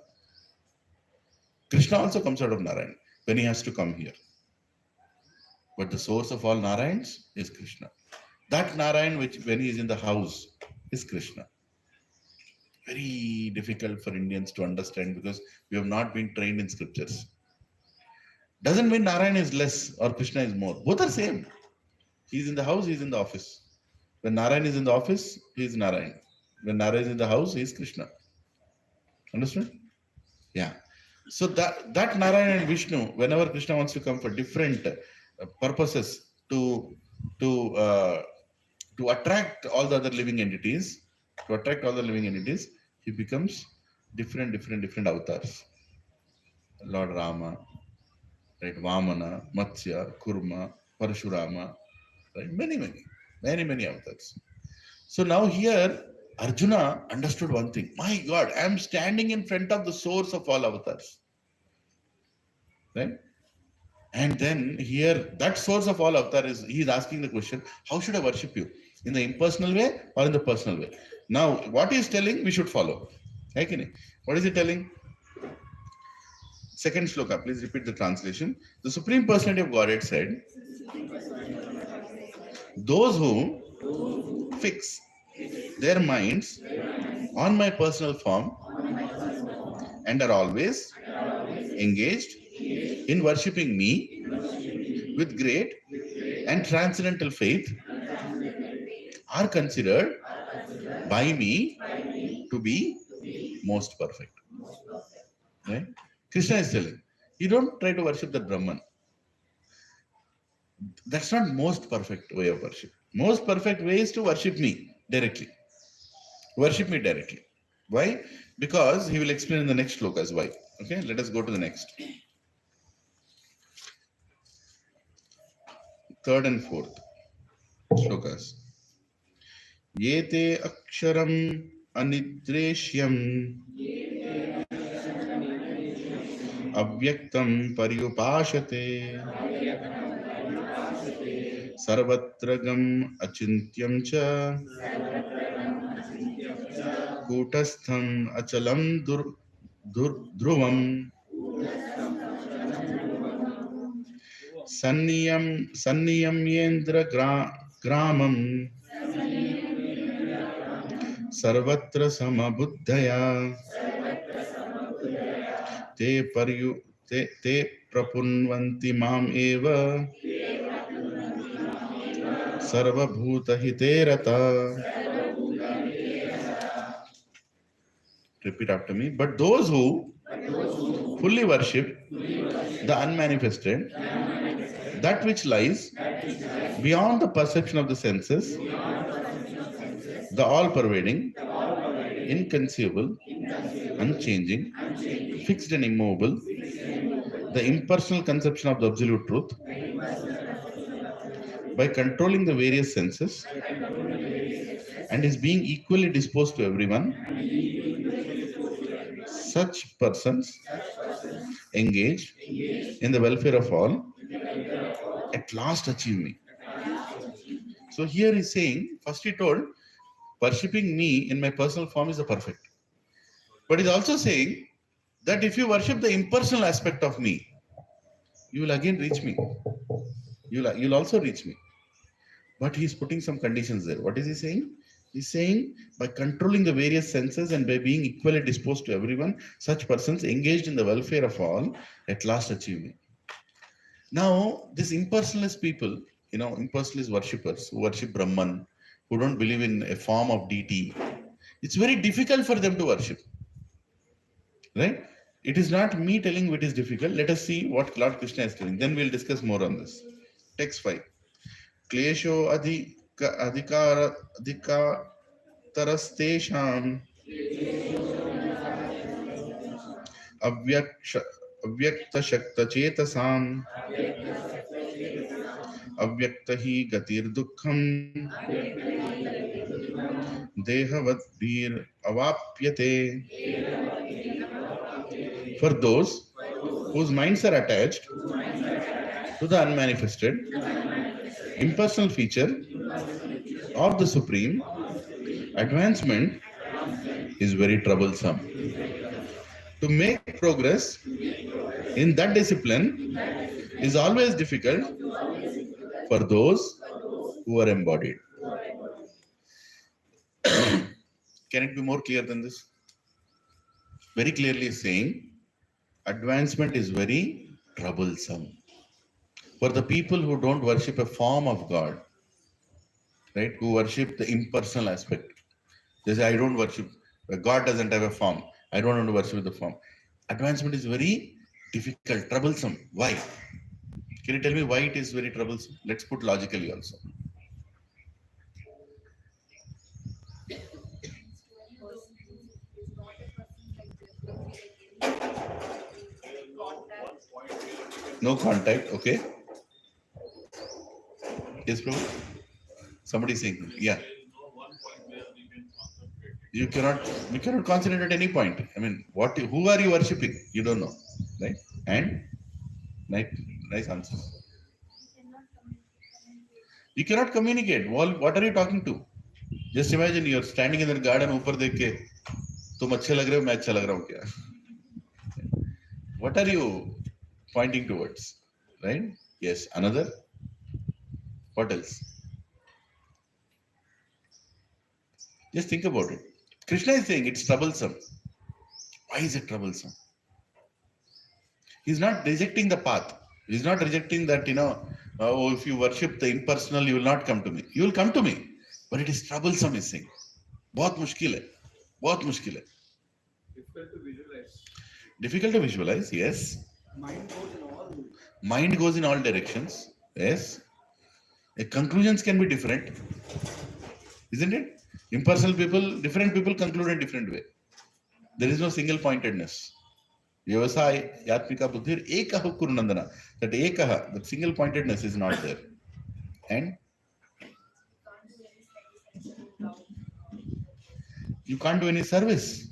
Krishna also comes out of Narayan when he has to come here. But the source of all Narayans is Krishna. That Narayan, which when he is in the house, is Krishna. Very difficult for Indians to understand because we have not been trained in scriptures. Doesn't mean Narayan is less or Krishna is more. Both are same. He's in the house, he's in the office. When Narayan is in the office, he is Narayan. When Narayan is in the house, he is Krishna. Understood? Yeah. So that Narayan and Vishnu, whenever Krishna wants to come for different purposes to attract all the other living entities, he becomes different avatars. Lord Rama, right? Vamana, Matsya, Kurma, Parashurama, right? Many avatars. So now here, Arjuna understood one thing. My God, I am standing in front of the source of all avatars. Right? And then here, that source of all avatars he is asking the question, how should I worship you? In the impersonal way or in the personal way? Now, what he is telling, we should follow. Okay? What is he telling? Second shloka, please repeat the translation. The Supreme Personality of Godhead said, those who fix their minds on my personal form and are always engaged in worshipping me with great and transcendental faith are considered by me to be most perfect. Right? Krishna is telling, you don't try to worship the Brahman. That's not most perfect way of worship. Most perfect way is to worship me directly. Worship me directly. Why? Because he will explain in the next shlokas why. Okay, let us go to the next. Third and fourth shlokas. Yete aksharam anidreshyam avyaktam paryupashate sarvatragam achintyam cha kutastham achalam dhruvam sanniyamyendra gramam sarvatra samabuddhaya te prapunvanti mam eva sarvabhuta hiterata. Repeat after me. But those who fully worship the unmanifested, that which lies beyond the perception of the senses, the all-pervading, inconceivable, unchanging, fixed and immovable, the impersonal conception of the absolute truth, by controlling the various senses and is being equally disposed to everyone, such persons engaged in the welfare of all at last achieve me. So here he's saying, first he told, worshipping me in my personal form is the perfect. But he's also saying that if you worship the impersonal aspect of me, you will again reach me. You'll also reach me. But he's putting some conditions there. What is he saying? He's saying by controlling the various senses and by being equally disposed to everyone, such persons engaged in the welfare of all at last achieve me. Now, these impersonalist people, impersonalist worshippers who worship Brahman, who don't believe in a form of deity, it's very difficult for them to worship. Right? It is not me telling what is difficult. Let us see what Lord Krishna is telling. Then we'll discuss more on this. Text 5. Klesho adhikatarastesham avyakta shakta chetasam avyakta hi gatir dukkham dehavat vir avapyate. For those whose minds are attached to the unmanifested, impersonal feature of the Supreme, advancement is very troublesome. To make progress in that discipline is always difficult for those who are embodied. Can it be more clear than this? Very clearly saying, advancement is very troublesome. For the people who don't worship a form of God, right, who worship the impersonal aspect, they say, I don't worship, God doesn't have a form. I don't want to worship the form. Advancement is very difficult, troublesome. Why? Can you tell me why it is very troublesome? Let's put logically also. No contact, okay. Yes, bro. Somebody saying, yeah. You cannot concentrate at any point. I mean, who are you worshipping? You don't know, right? And nice answer. You cannot communicate. Well, what are you talking to? Just imagine you're standing in the garden, ऊपर देख के तुम अच्छे लग रहे हो, मैं अच्छा लग रहा हूँ क्या? What are you pointing towards? Right? Yes. Another. What else? Just think about it. Krishna is saying it's troublesome. Why is it troublesome? He's not rejecting the path. He's not rejecting that, oh, if you worship the impersonal, you will not come to me. You will come to me. But it is troublesome, he's saying. बहुत मुश्किल है. बहुत मुश्किल है. Difficult to visualize. Difficult to visualize, yes. Mind goes in all directions, yes. The conclusions can be different, isn't it? Impersonal people, different people conclude in different way. There is no single pointedness. Vyavasai yatmika buddhir ekaha kurunandana. That ekaha, that single pointedness is not there. And you can't do any service.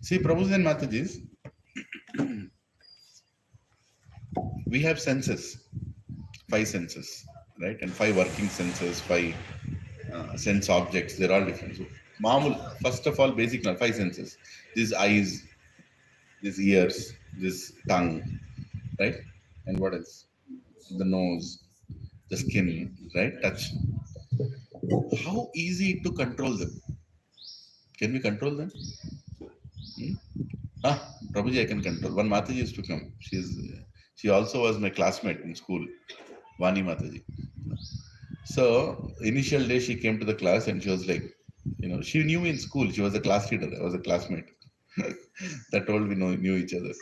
See, Prabhu's and Mataji's, we have senses, 5 senses, right? And 5 working senses, 5 sense objects, they're all different. So, Mamul, first of all, basic 5 senses. These eyes, these ears, this tongue, right? And what else? The nose, the skin, right? Touch. How easy to control them? Can we control them? Prabhuji, I can control. One Mataji used to come. She also was my classmate in school, Vani Mataji. So, initial day she came to the class and she was like, she knew me in school. She was a class leader. I was a classmate. That told we knew each other.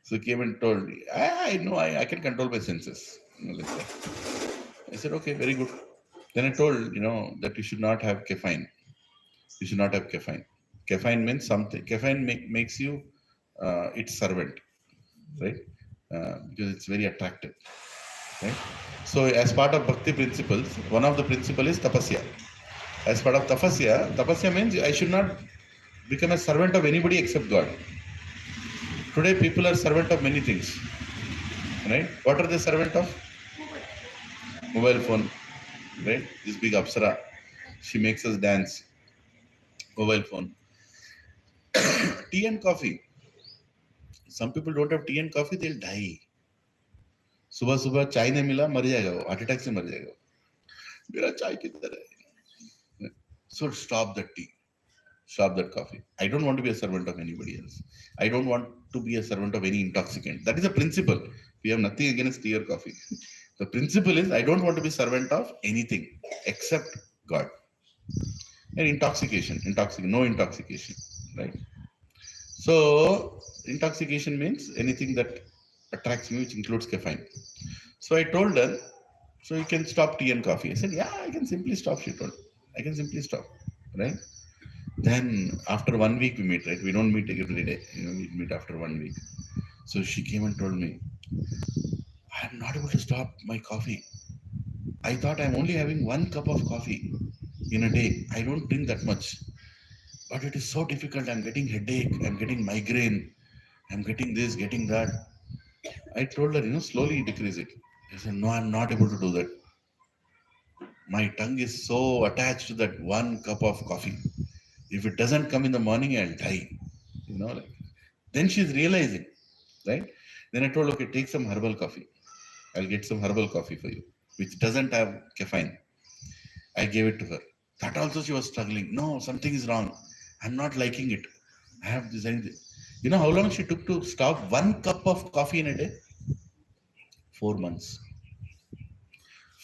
So came and told me, I know I can control my senses. Like that. I said, okay, very good. Then I told, that you should not have caffeine. You should not have caffeine. Caffeine means something. Caffeine makes you its servant, right? Because it's very attractive, right? So as part of bhakti principles, one of the principle is tapasya. As part of tapasya means I should not become a servant of anybody except God. Today people are servant of many things, right? What are they servant of? Mobile phone, right? This big Apsara, she makes us dance. Mobile phone. Tea and coffee. Some people don't have tea and coffee, they'll die. सुबह सुबह चाय नहीं मिला मर जाएगा वो, heart attack से मर जाएगा मेरा चाय किधर है? So stop that tea, stop that coffee. I don't want to be a servant of anybody else. I don't want to be a servant of any intoxicant. That is a principle. We have nothing against tea or coffee. The principle is I don't want to be servant of anything except God. And intoxication, no intoxication, right? So intoxication means anything that attracts me, which includes caffeine. So I told her, so you can stop tea and coffee. I said, yeah, I can simply stop. She told, I can simply stop, right? Then after 1 week we meet, right? We don't meet every day, we meet after 1 week. So she came and told me, I'm not able to stop my coffee. I thought I'm only having 1 cup of coffee in a day. I don't drink that much. But it is so difficult. I'm getting headache, I'm getting migraine, I'm getting this, getting that. I told her, slowly decrease it. I said, no, I'm not able to do that. My tongue is so attached to that one cup of coffee. If it doesn't come in the morning, I'll die. Like, then she's realizing, right? Then I told, okay, take some herbal coffee. I'll get some herbal coffee for you, which doesn't have caffeine. I gave it to her. That also she was struggling. No, something is wrong. I'm not liking it. I have designed it. You know how long she took to stop one cup of coffee in a day? 4 months.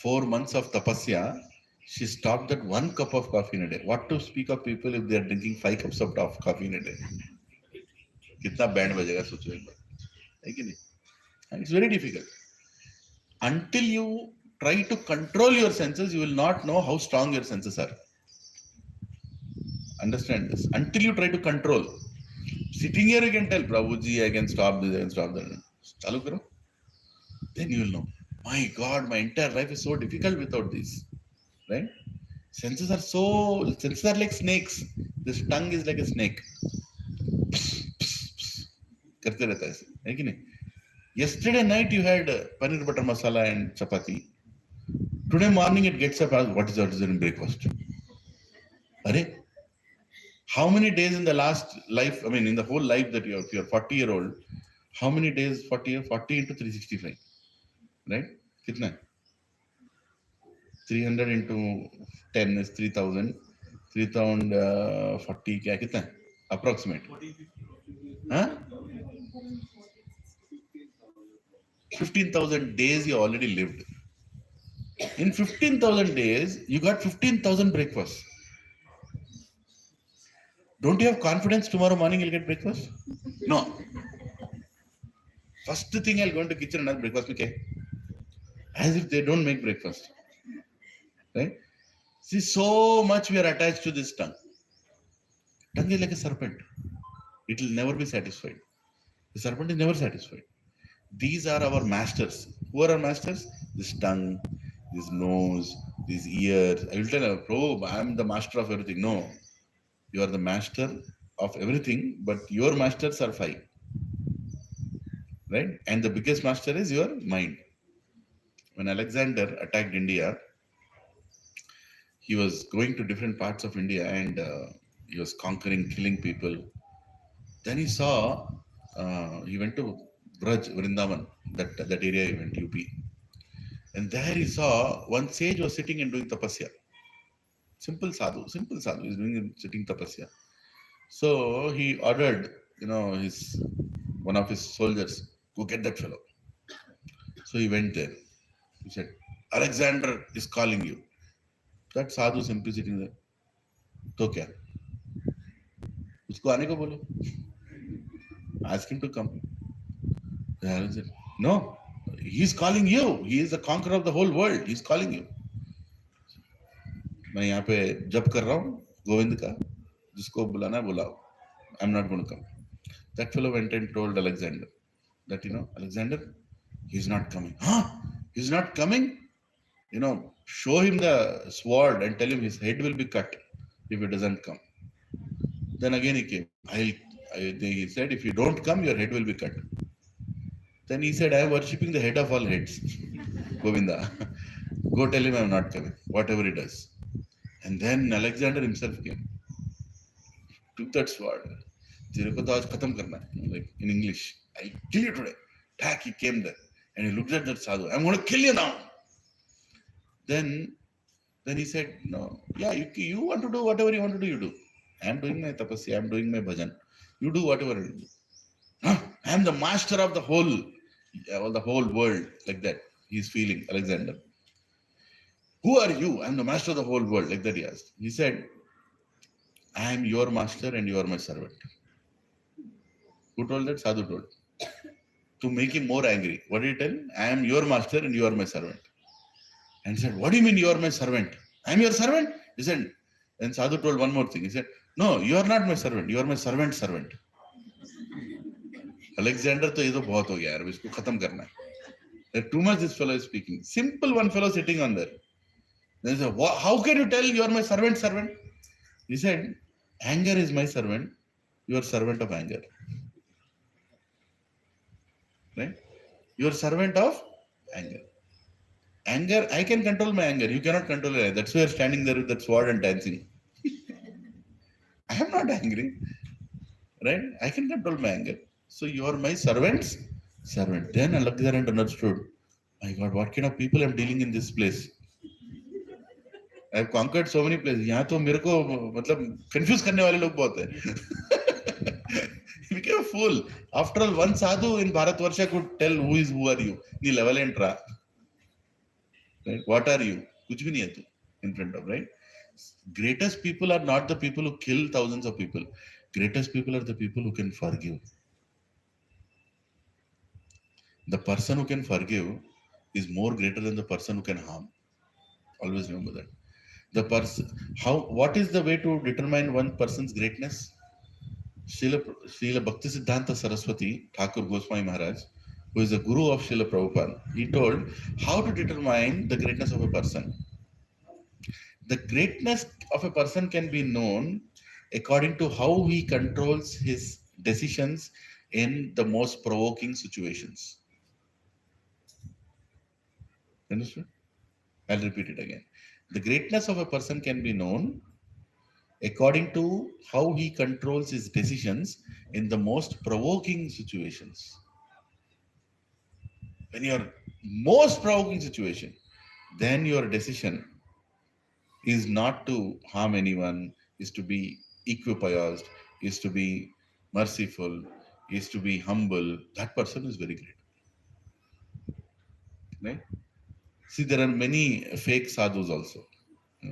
4 months of tapasya, she stopped that one cup of coffee in a day. What to speak of people if they are drinking 5 cups of coffee in a day? कितना band बजेगा सोचो एक बार, है कि नहीं? And it's very difficult. Until you try to control your senses, you will not know how strong your senses are. Understand this. Until you try to control. Sitting here, you can tell, Prabhuji, I can stop this, I can stop that. Chalu karo. Then you will know. My God, my entire life is so difficult without this. Right? Senses are like snakes. This tongue is like a snake. करते रहता है ऐसे, है कि नहीं? Yesterday night you had paneer butter masala and chapati. Today morning it gets up as what is in breakfast? Are how many days in the last life, I mean in the whole life that if you're 40-year-old, how many days 40 into 365, right? Kitna? 300 into 10 is 3000. 3040 kya kitna? Approximate. Huh? 15,000 days you already lived. In 15,000 days, you got 15,000 breakfasts. Don't you have confidence tomorrow morning you'll get breakfast? No. First thing I'll go into kitchen and have breakfast. Okay. As if they don't make breakfast. Right? See, so much we are attached to this tongue. Tongue is like a serpent. It will never be satisfied. The serpent is never satisfied. These are our masters. Who are our masters? This tongue, this nose, these ears. I will tell you, probe, I am the master of everything. No. You are the master of everything, but your masters are 5. Right? And the biggest master is your mind. When Alexander attacked India, he was going to different parts of India and he was conquering, killing people. Then he saw, he went to Braj, Vrindavan, that area he went, UP. And there he saw one sage was sitting and doing tapasya. Simple sadhu, he's doing sitting tapasya. So he ordered, one of his soldiers, go get that fellow. So he went there. He said, Alexander is calling you. That sadhu simply sitting there. तो क्या? उसको आने को बोलो. Ask him to come. Said, no, he's calling you. He is the conqueror of the whole world. He's calling you. मैं यहाँ पे जप कर रहा हूँ गोविंद का, जिसको बुलाना है बुलाओ. I'm not going to come. That fellow went and told Alexander that, Alexander, he's not coming. Huh? He's not coming? Show him the sword and tell him his head will be cut if he doesn't come. Then again he came. He said, if you don't come, your head will be cut. Then he said, I am worshipping the head of all heads. Govinda. Go tell him I am not coming, whatever he does. And then Alexander himself came. Took that sword. Like in English, I'll kill you today. Tack, he came there. And he looked at that sadhu. I'm going to kill you now. Then he said, no, yeah, you want to do whatever you want to do, you do. I'm doing my tapasya, I'm doing my bhajan. You do whatever you do. Huh? I'm the master of the whole world, like that. He's feeling, Alexander. Who are you? I'm the master of the whole world, like that he asked. He said, I am your master and you are my servant. Who told that? Sadhu told. To make him more angry. What did he tell? I am your master and you are my servant. And he said, what do you mean you are my servant? I am your servant? He said, and Sadhu told one more thing. He said, no, you are not my servant. You are my servant's servant. Alexander, to ye to bahut ho gaya yaar, isko khatam karna hai. Too much this fellow is speaking. Simple one fellow sitting on there. Then he said, how can you tell you are my servant's servant? He said, anger is my servant. You are servant of anger. Right? You are servant of anger. Anger, I can control my anger. You cannot control it. That's why you're standing there with that sword and dancing. I am not angry, right? I can control my anger. So you are my servant's servant. Then Alexander understood, my God, what kind of people I'm dealing in this place? I've conquered so many places. यहाँ तो मेरे को मतलब confuse करने वाले लोग बहुत हैं. He became a fool. After all, one sadhu in Bharatvarsha could tell who are you. Nee level entra. Right? What are you? कुछ भी नहीं है तू in front of, right? Greatest people are not the people who kill thousands of people. Greatest people are the people who can forgive. The person who can forgive is more greater than the person who can harm. Always remember that. The person, what is the way to determine one person's greatness? Srila Bhaktisiddhanta Saraswati, Thakur Goswami Maharaj, who is the guru of Srila Prabhupada, he told how to determine the greatness of a person. The greatness of a person can be known according to how he controls his decisions in the most provoking situations. Understood? I'll repeat it again. The greatness of a person can be known according to how he controls his decisions in the most provoking situations. When you're most provoking situation, then your decision is not to harm anyone, is to be equipoised, is to be merciful, is to be humble. That person is very great. Right? See, there are many fake sadhus also.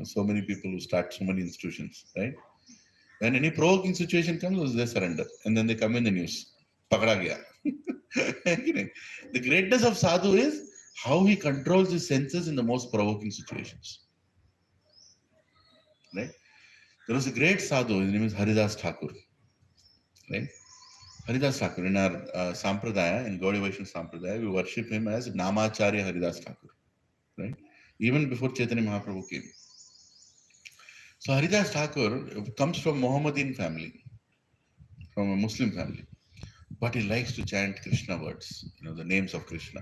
So many people who start so many institutions, right? When any provoking situation comes, they surrender. And then they come in the news. Pakda gaya. The greatness of sadhu is how he controls his senses in the most provoking situations. Right? There was a great sadhu, his name is Haridas Thakur. Right? Haridas Thakur, in our Sampradaya, in Gaudiya Vaishnava Sampradaya, we worship him as Namacharya Haridas Thakur. Right? Even before Chaitanya Mahaprabhu came. So Haridas Thakur comes from Mohammedan family, from a Muslim family. But he likes to chant Krishna words, the names of Krishna.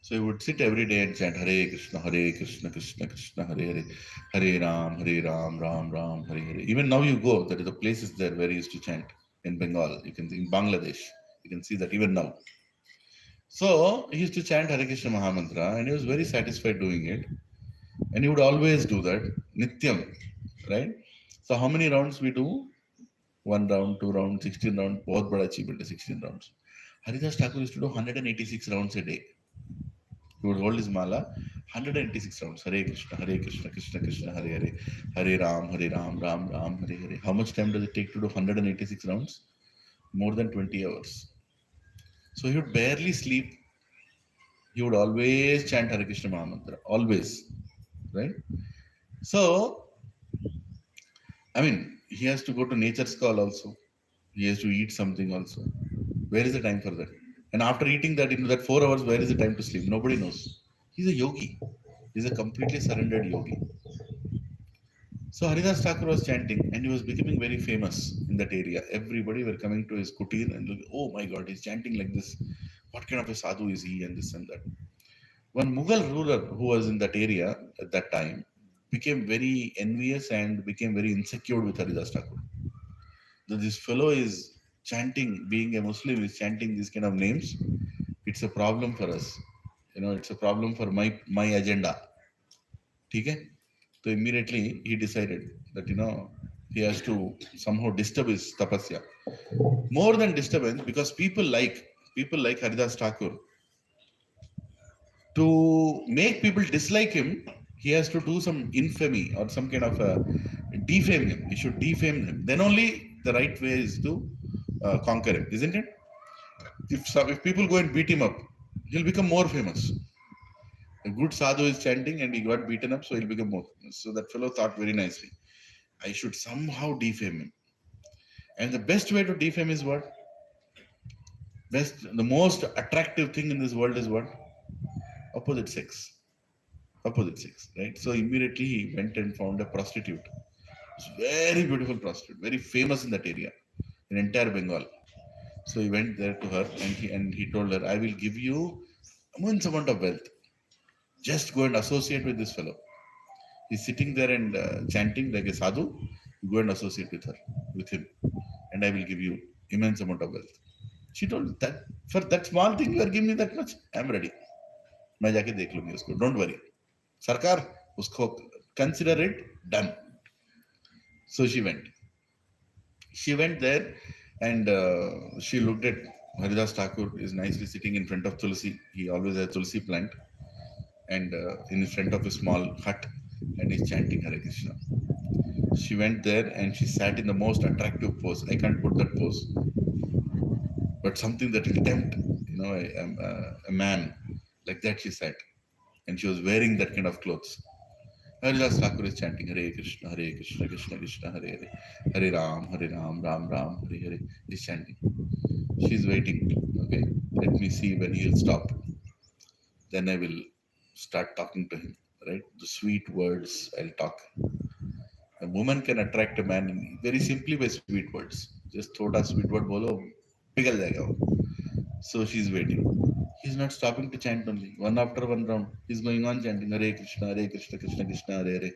So he would sit every day and chant Hare Krishna, Krishna Krishna, Hare Hare, Hare Ram, Ram Ram, Hare Hare. Even now you go, there is a places there where he used to chant in Bengal. You can see in Bangladesh. You can see that even now. So he used to chant Hare Krishna Mahamantra and he was very satisfied doing it. And he would always do that, Nityam, right? So how many rounds we do? 1 round, 2 rounds, 16 rounds, बहुत बड़ा achievement है 16 rounds. Haridas Thakur used to do 186 rounds a day. He would hold his mala, 186 rounds. Hare Krishna, Krishna Krishna, Hare Hare, Hare Ram, Ram Ram, Hare Hare. How much time does it take to do 186 rounds? More than 20 hours. So he would barely sleep. He would always chant Hare Krishna Mahamantra. Always. Right? So, I mean, he has to go to nature's call also. He has to eat something also. Where is the time for that? And after eating that, in that 4 hours, where is the time to sleep? Nobody knows. He's a yogi. He's a completely surrendered yogi. So Haridas Thakur was chanting and he was becoming very famous in that area. Everybody were coming to his kutir and look, oh my God, he's chanting like this. What kind of a sadhu is he and this and that. One Mughal ruler who was in that area at that time became very envious and became very insecure with Haridas Thakur. That this fellow is chanting, being a Muslim, is chanting these kind of names. It's a problem for us. It's a problem for my agenda. Okay? So immediately he decided that, he has to somehow disturb his tapasya. More than disturbance, because people like Haridas Thakur. To make people dislike him, he has to do some infamy or some kind of defame him. He should defame him. Then only the right way is to conquer him, isn't it? If people go and beat him up, he'll become more famous. A good sadhu is chanting and he got beaten up, so he'll become more famous. So that fellow thought very nicely, I should somehow defame him. And the best way to defame is what? The most attractive thing in this world is what? Opposite sex, right? So immediately he went and found a prostitute. It's very beautiful prostitute, very famous in that area, in entire Bengal. So he went there to her and he told her, I will give you immense amount of wealth. Just go and associate with this fellow. He's sitting there and chanting like a sadhu. You go and associate with him, and I will give you immense amount of wealth. She told that for that small thing you are giving me that much. I'm ready. मैं जाके देख लूंगी उसको. Don't worry. सरकार उसको consider it done. So she went. She went there and she looked at Haridas Thakur is nicely sitting in front of Tulsi. He always has Tulsi plant and in front of a small hut and he's chanting Hare Krishna. She went there and she sat in the most attractive pose. I can't put that pose, but something that will tempt, a man like that. She sat and she was wearing that kind of clothes. Haridas Thakur is chanting Hare Krishna, Krishna Krishna, Hare Hare, Hare Ram, Ram Ram, Hare Hare. He's chanting. She's waiting. Okay, let me see when he'll stop. Then I will start talking to him. Right, the sweet words I'll talk. A woman can attract a man very simply by sweet words. Just thoda sweet word bolo, pighal jayega wo. So she's waiting. He's not stopping to chant only. One after one round, he's going on chanting Hare Krishna, Krishna Krishna, Hare Hare,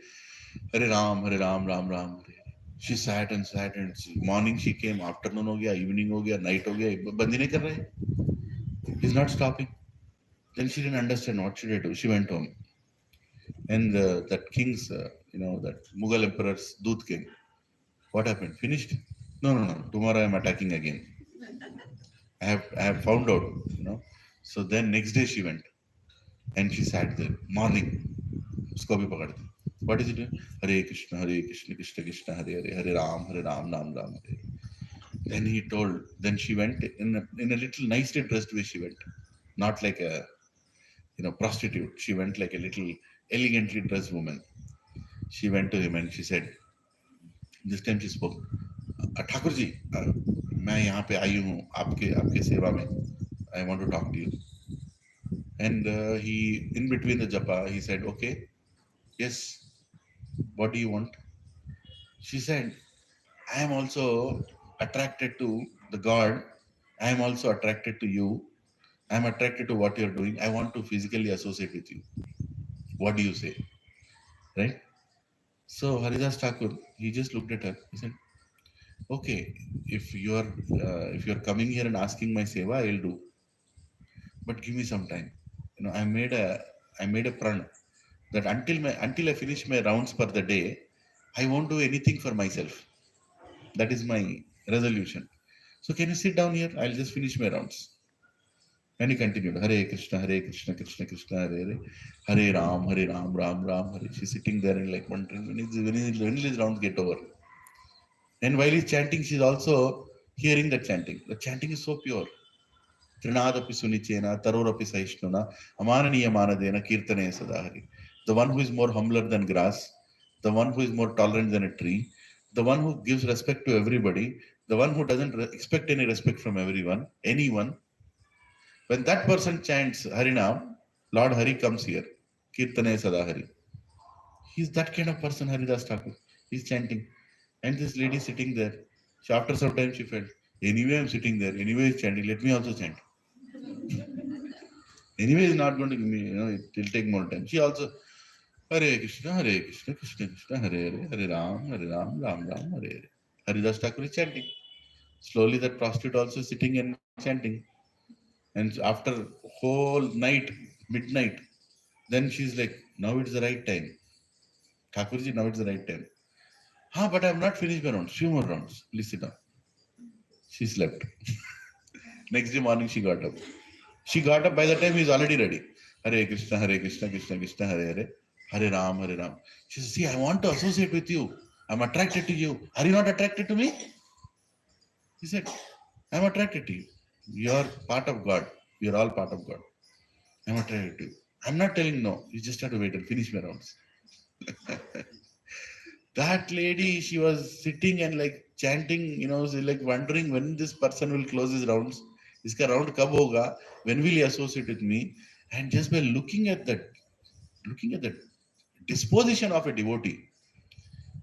Hare Ram, Ram Ram, Hare Hare. She sat and morning she came, afternoon ho gaya, evening ho gaya, night ho gaya, bandi nahi kar rahe. He's not stopping. Then she didn't understand what should I do. She went home. And that king's, that Mughal emperor's Doot came. What happened? Finished? No. Tomorrow I'm attacking again. I have found out, So then next day she went and she sat there. Morning. Usko bhi pakad di. What is it doing? Hare Krishna, Krishna Krishna, Hare Hare, Hare Ram, Ram Ram, Hare. Then she went in a little nicely dressed way she went. Not like a, prostitute. She went like a little elegantly dressed woman. She went to him and she said, this time she spoke, Thakur ji, मैं यहाँ पे आई हूँ आपके सेवा में. I want to talk to you. And he, in between the japa, he said, okay, yes, what do you want? She said, I am also attracted to the God. I am also attracted to you. I am attracted to what you're doing. I want to physically associate with you. What do you say? Right? So Haridas Thakur, he just looked at her. He said, okay, if you're coming here and asking my seva, I'll do. But give me some time. I made a pran that until I finish my rounds per the day, I won't do anything for myself. That is my resolution. So can you sit down here? I'll just finish my rounds. And he continued, Hare Krishna, Krishna Krishna, Hare Hare, Hare Ram, Ram Ram, Hare. She's sitting there and like wondering when his rounds get over. And while he's chanting, she's also hearing the chanting. The chanting is so pure. Trinadapi Sunichena, Tarorapi Saishnuna, Amananiya Manadena, Kirtane Sadahari. The one who is more humbler than grass, the one who is more tolerant than a tree, the one who gives respect to everybody, the one who doesn't expect any respect from anyone. When that person chants Harinam, Lord Hari comes here. Kirtane Sadahari. He's that kind of person, Haridas Thakur. He's chanting. And this lady sitting there. So after some time she felt, anyway I'm sitting there, anyway he's chanting, let me also chant. Anyway he's not going to give me, it will take more time. She also, Hare Krishna, Krishna Krishna, Hare Hare, Hare Ram, Ram Ram, Hare Hare. Haridas Thakur is chanting. Slowly that prostitute also sitting and chanting. And after whole night, midnight, then she's like, now it's the right time. Thakurji, now it's the right time. But I have not finished my rounds. Few more rounds. Please sit down. She slept. Next day morning, she got up. She got up by the time he's already ready. Hare Krishna, Krishna Krishna, Hare Hare, Hare Ram, Hare Ram. She says, see, I want to associate with you. I'm attracted to you. Are you not attracted to me? He said, I'm attracted to you. You're part of God. You're all part of God. I'm attracted to you. I'm not telling no. You just have to wait and finish my rounds. That lady, she was sitting and like chanting, like wondering when this person will close his rounds. Iska round kab hoga? When will he associate with me? And just by looking at the disposition of a devotee,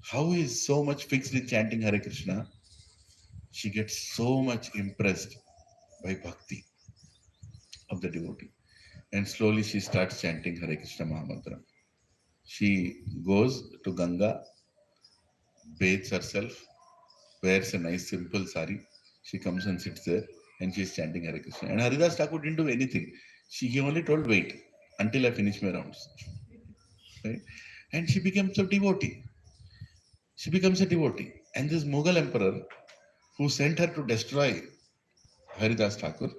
how he is so much fixed in chanting Hare Krishna, she gets so much impressed by bhakti of the devotee. And slowly she starts chanting Hare Krishna Mahamantra. She goes to Ganga, bathes herself, wears a nice simple sari. She comes and sits there and she's chanting Hare Krishna. And Haridas Thakur didn't do anything. He only told, wait until I finish my rounds. Right? And she becomes a devotee. She becomes a devotee. And this Mughal emperor who sent her to destroy Haridas Thakur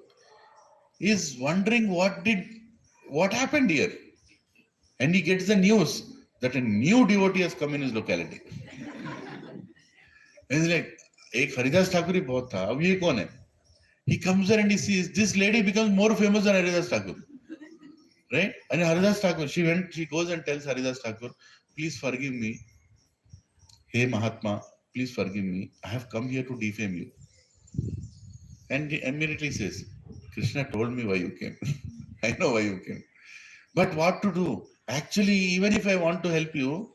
is wondering what happened here. And he gets the news that a new devotee has come in his locality. And he's like, एक हरिदास ठाकुर ही बहुत था, अब ये कौन है? He comes there and he sees this lady becomes more famous than Haridas Thakur. Right? And Haridas Thakur, she goes and tells Haridas Thakur, please forgive me. Hey Mahatma, please forgive me. I have come here to defame you. And he immediately says, Krishna told me why you came. I know why you came. But what to do? Actually, even if I want to help you,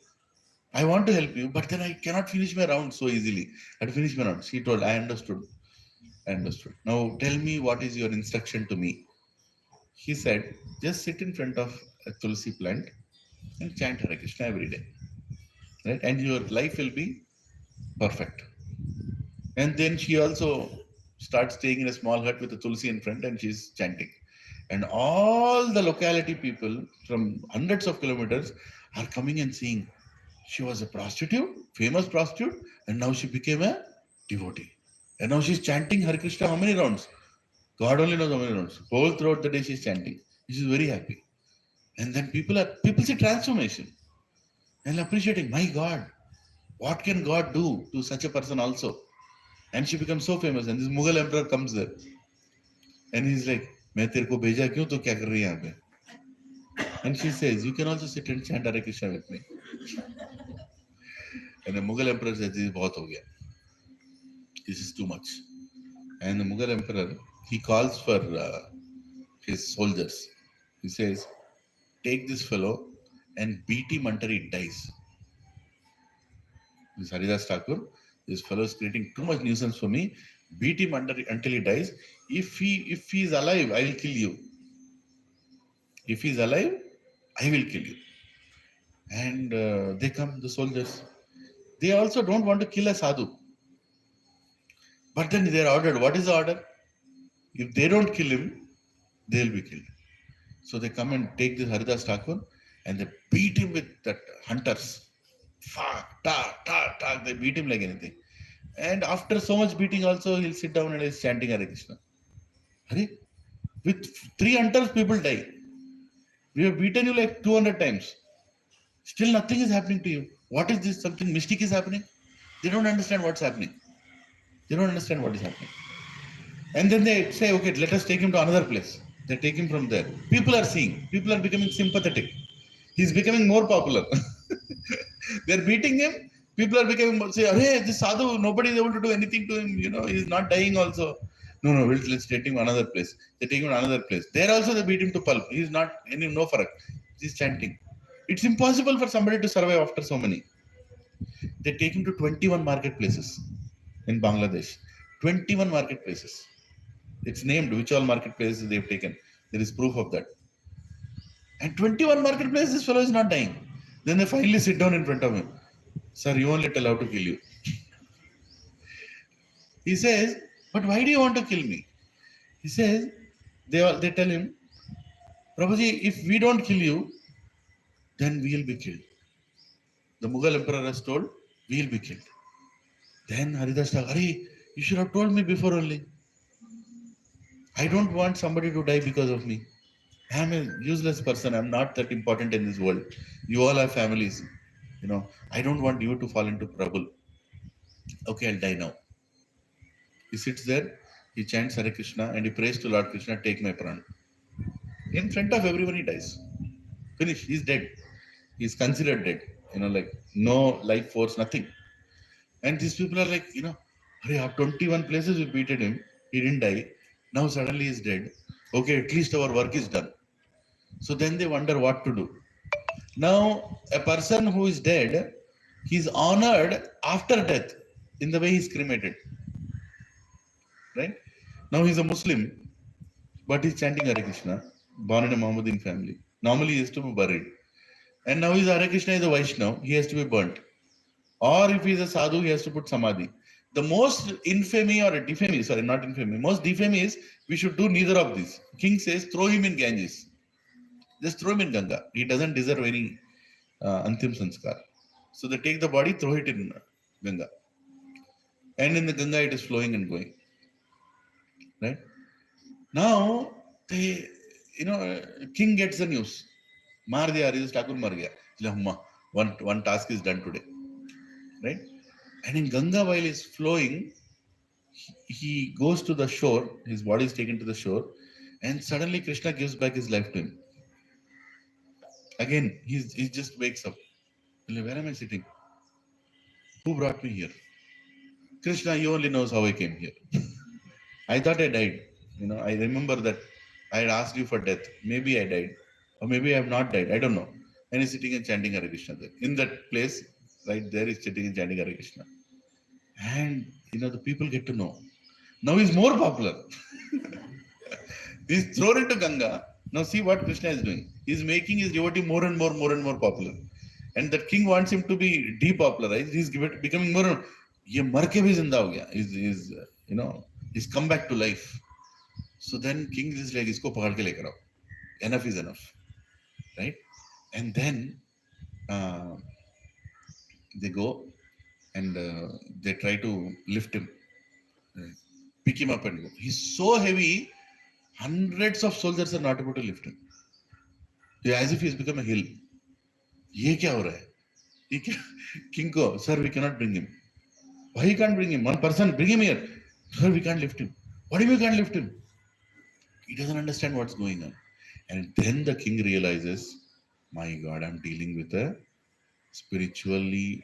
but then I cannot finish my round so easily. I had to finish my round. She told, I understood. Now tell me what is your instruction to me. He said, just sit in front of a tulsi plant and chant Hare Krishna every day. Right? And your life will be perfect. And then she also starts staying in a small hut with a tulsi in front and she's chanting. And all the locality people from hundreds of kilometers are coming and seeing. She was a prostitute, famous prostitute, and now she became a devotee. And now she's chanting Hare Krishna how many rounds? God only knows how many rounds. Whole throughout the day she's chanting. She's very happy. And then people see transformation and appreciating, my God, what can God do to such a person also? And she becomes so famous. And this Mughal emperor comes there. And he's like, मैं तेरे को भेजा क्यों तो क्या कर रही है यहाँ पे? And she says, you can also sit and chant Hare Krishna with me. And the Mughal emperor says, this is बहुत हो गया. This is too much. And the Mughal emperor, he calls for his soldiers. He says, take this fellow and beat him until he dies. This Haridas Thakur, this fellow is creating too much nuisance for me. Beat him until he dies. If he is alive, I will kill you. If he is alive, I will kill you. And they come, the soldiers. They also don't want to kill a sadhu. But then they are ordered. What is the order? If they don't kill him, they will be killed. So they come and take this Haridas Thakur and they beat him with that hunters. They beat him like anything. And after so much beating also, he'll sit down and he's chanting Hare Krishna. Hare? With 3 hunters, people die. We have beaten you like 200 times. Still nothing is happening to you. What is this? Something mystic is happening? They don't understand what's happening. They don't understand what is happening. And then they say, okay, let us take him to another place. They take him from there. People are seeing. People are becoming sympathetic. He's becoming more popular. They're beating him. People are becoming, say, hey, this sadhu, nobody is able to do anything to him. He's not dying also. No, let's take him to another place. They take him to another place. There also they beat him to pulp. He's not, no farak. He's chanting. It's impossible for somebody to survive after so many. They take him to 21 marketplaces in Bangladesh. 21 marketplaces. It's named which all marketplaces they've taken. There is proof of that. And 21 marketplaces, this fellow is not dying. Then they finally sit down in front of him. Sir, you won't let allowed to kill you. He says, but why do you want to kill me? He says, they tell him, Prabhuji, if we don't kill you, then we will be killed. The Mughal emperor has told, we will be killed. Then Haridas Thakur, you should have told me before only. I don't want somebody to die because of me. I am a useless person. I am not that important in this world. You all have families. I don't want you to fall into trouble. Okay, I'll die now. He sits there, he chants Hare Krishna and he prays to Lord Krishna, take my pran. In front of everyone he dies. Finish, he's dead. He's considered dead. Like no life force, nothing. And these people are like, hurry, 21 places we beated him. He didn't die. Now suddenly he's dead. Okay, at least our work is done. So then they wonder what to do. Now, a person who is dead, he's honored after death in the way he's cremated. Right? Now he's a Muslim, but he's chanting Hare Krishna. born in a Mohammedan family. Normally he is to be buried. And now he's Hare Krishna is a Vaishnav, he has to be burnt. Or if he's a sadhu, he has to put samadhi. The most infamy or defamy, sorry, not infamy, most defamy is we should do neither of these. King says, throw him in Ganges. Just throw him in Ganga. He doesn't deserve any Antim Sanskar. So they take the body, throw it in Ganga. And in the Ganga, it is flowing and going. Right? Now, they, king gets the news. Mar diya, Haridas Thakur mar gaya. One task is done today. Right? And in Ganga, while he's flowing, he goes to the shore, his body is taken to the shore, and suddenly Krishna gives back his life to him. Again, he just wakes up. Where am I sitting? Who brought me here? Krishna, he only knows how I came here. I thought I died. I remember that I had asked you for death. Maybe I died. Or maybe I have not died. I don't know. And he's sitting and chanting Hare Krishna there. In that place, right there, he's sitting and chanting Hare Krishna. And, the people get to know. Now he's more popular. He's thrown into Ganga. Now see what Krishna is doing. He's making his devotee more and more popular. And that king wants him to be depopularized. He's becoming more and more. ये मर के भी जिंदा हो गया. He's come back to life. So then king is like, इसको पकड़ के लेकर आओ. Enough is enough. Right? And then they go and they try to lift him. Pick him up and go. He's so heavy, hundreds of soldiers are not able to lift him. As if he's become a hill. ये क्या हो रहा है? King को, sir, we cannot bring him. Why you can't bring him? One person, bring him here. Sir, we can't lift him. What do you mean we can't lift him? He doesn't understand what's going on. And then the king realizes, my God, I'm dealing with a spiritually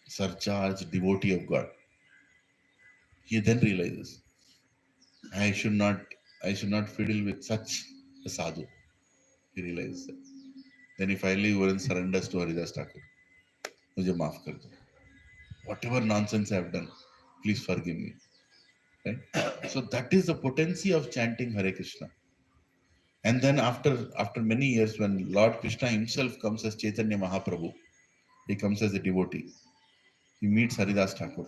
surcharged devotee of God. He then realizes, I should not fiddle with such a sadhu. He realizes that. Then he finally surrenders to Haridas Thakur. Mujhe maaf kar do. Whatever nonsense I have done, please forgive me. Right? So that is the potency of chanting Hare Krishna. And then after many years, when Lord Krishna himself comes as Chaitanya Mahaprabhu, he comes as a devotee. He meets Haridas Thakur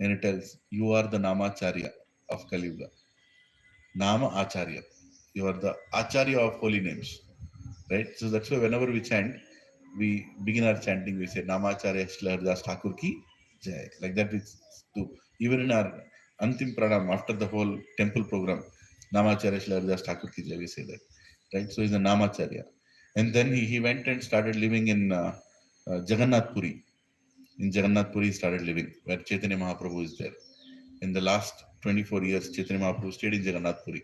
and he tells, you are the Namacharya of Kali Yuga. Nama Acharya. You are the Acharya of holy names. Right? So that's why whenever we chant, we begin our chanting, we say Namacharya Shri Haridas Thakur ki Jai. Like that we do. Even in our Antim Pranam, after the whole temple program, Namacharya Shri Haridas Thakur ki Jai, we say that. Right? So he's a Namacharya. And then he went and started living in Jagannath Puri. In Jagannath Puri he started living, where Chaitanya Mahaprabhu is there. In the last 24 years, Chaitanya Mahaprabhu stayed in Jagannath Puri.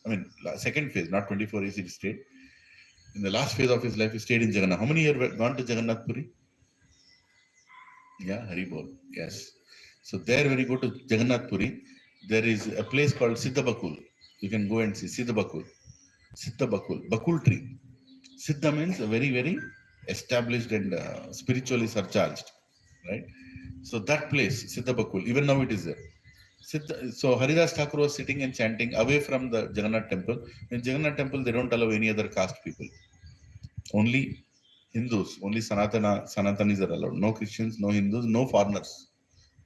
I mean, second phase, not 24 years he stayed. In the last phase of his life, he stayed in Jagannath. How many years have gone to Jagannath Puri? Yeah, Haribol. Yes. So there, when you go to Jagannath Puri, there is a place called Siddha Bakul. You can go and see Siddha Bakul. Siddha Bakul. Bakul tree. Siddha means a very, very established and spiritually surcharged. Right? So that place, Siddha Bakul, even now it is there. So Haridas Thakur was sitting and chanting away from the Jagannath temple. In Jagannath temple, they don't allow any other caste people. Only Hindus, only Sanatanis are allowed. No Christians, no Hindus, no foreigners.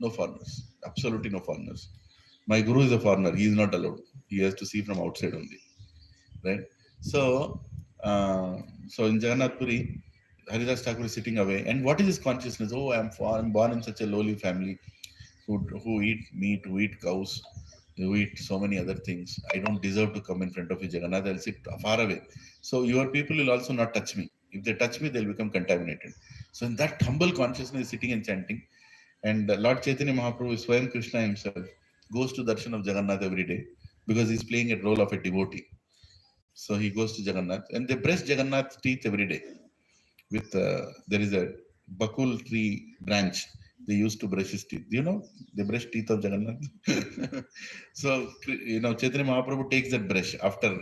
No foreigners. Absolutely no foreigners. My guru is a foreigner. He is not allowed. He has to see from outside only. Right? So in Jagannath Puri, Haridas Thakur is sitting away. And what is his consciousness? Oh, I'm born in such a lowly family. Who eat meat, who eat cows, who eat so many other things. I don't deserve to come in front of you, Jagannath. I'll sit far away. So your people will also not touch me. If they touch me, they'll become contaminated. So in that humble consciousness, sitting and chanting, and Lord Chaitanya Mahaprabhu, Swayam Krishna himself, goes to darshan of Jagannath every day because he's playing a role of a devotee. So he goes to Jagannath and they brush Jagannath's teeth every day. With there is a bakul tree branch. They used to brush his teeth. Do you know? They brush teeth of Jagannath. So, Chaitanya Mahaprabhu takes that brush after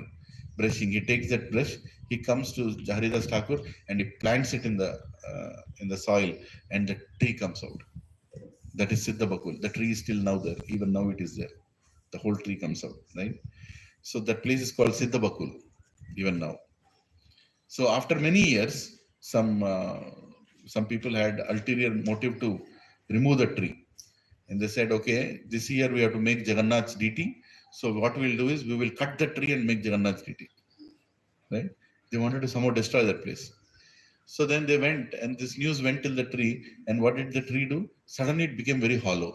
brushing. He takes that brush. He comes to Haridas Thakur and he plants it in the soil, and the tree comes out. That is Siddha Bakul. The tree is still now there. Even now it is there. The whole tree comes out, right? So that place is called Siddha Bakul, even now. So after many years, some people had ulterior motive to remove the tree. And they said, okay, this year we have to make Jagannath's deity. So what we'll do is we will cut the tree and make Jagannath's deity. Right? They wanted to somehow destroy that place. So then they went, and this news went till the tree. And what did the tree do? Suddenly it became very hollow.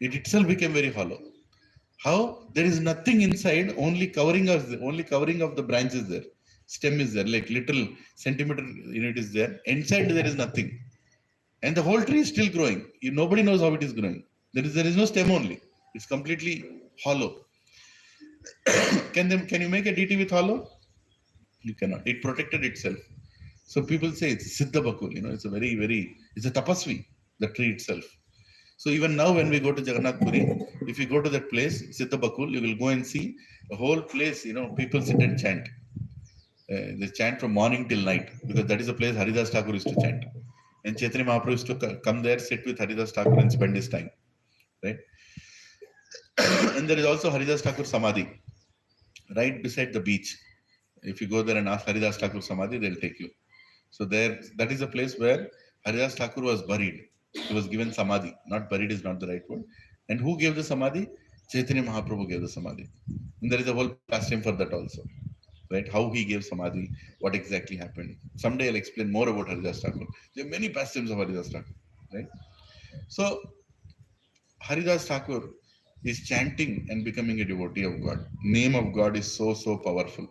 It itself became very hollow. How? There is nothing inside, only covering of the branch is there. Stem is there, like little centimeter unit is there. Inside there is nothing. And the whole tree is still growing. Nobody knows how it is growing. There is no stem only. It's completely hollow. Can you make a deity with hollow? You cannot. It protected itself. So people say it's Siddha Bakul. It's it's a tapasvi, the tree itself. So even now when we go to Jagannath Puri, if you go to that place, Siddha Bakul, you will go and see the whole place, people sit and chant. They chant from morning till night, because that is the place Haridas Thakur used to chant. And Chaitanya Mahaprabhu used to come there, sit with Haridas Thakur and spend his time. Right? And there is also Haridas Thakur Samadhi, right beside the beach. If you go there and ask Haridas Thakur Samadhi, they'll take you. So that is a place where Haridas Thakur was buried. He was given Samadhi. Not buried is not the right word. And who gave the Samadhi? Chaitanya Mahaprabhu gave the Samadhi. And there is a whole pastime for that also. Right? How he gave Samadhi, what exactly happened. Someday I'll explain more about Haridas Thakur. There are many pastimes of Haridas Thakur. Right? So Haridas Thakur is chanting and becoming a devotee of God. Name of God is so powerful.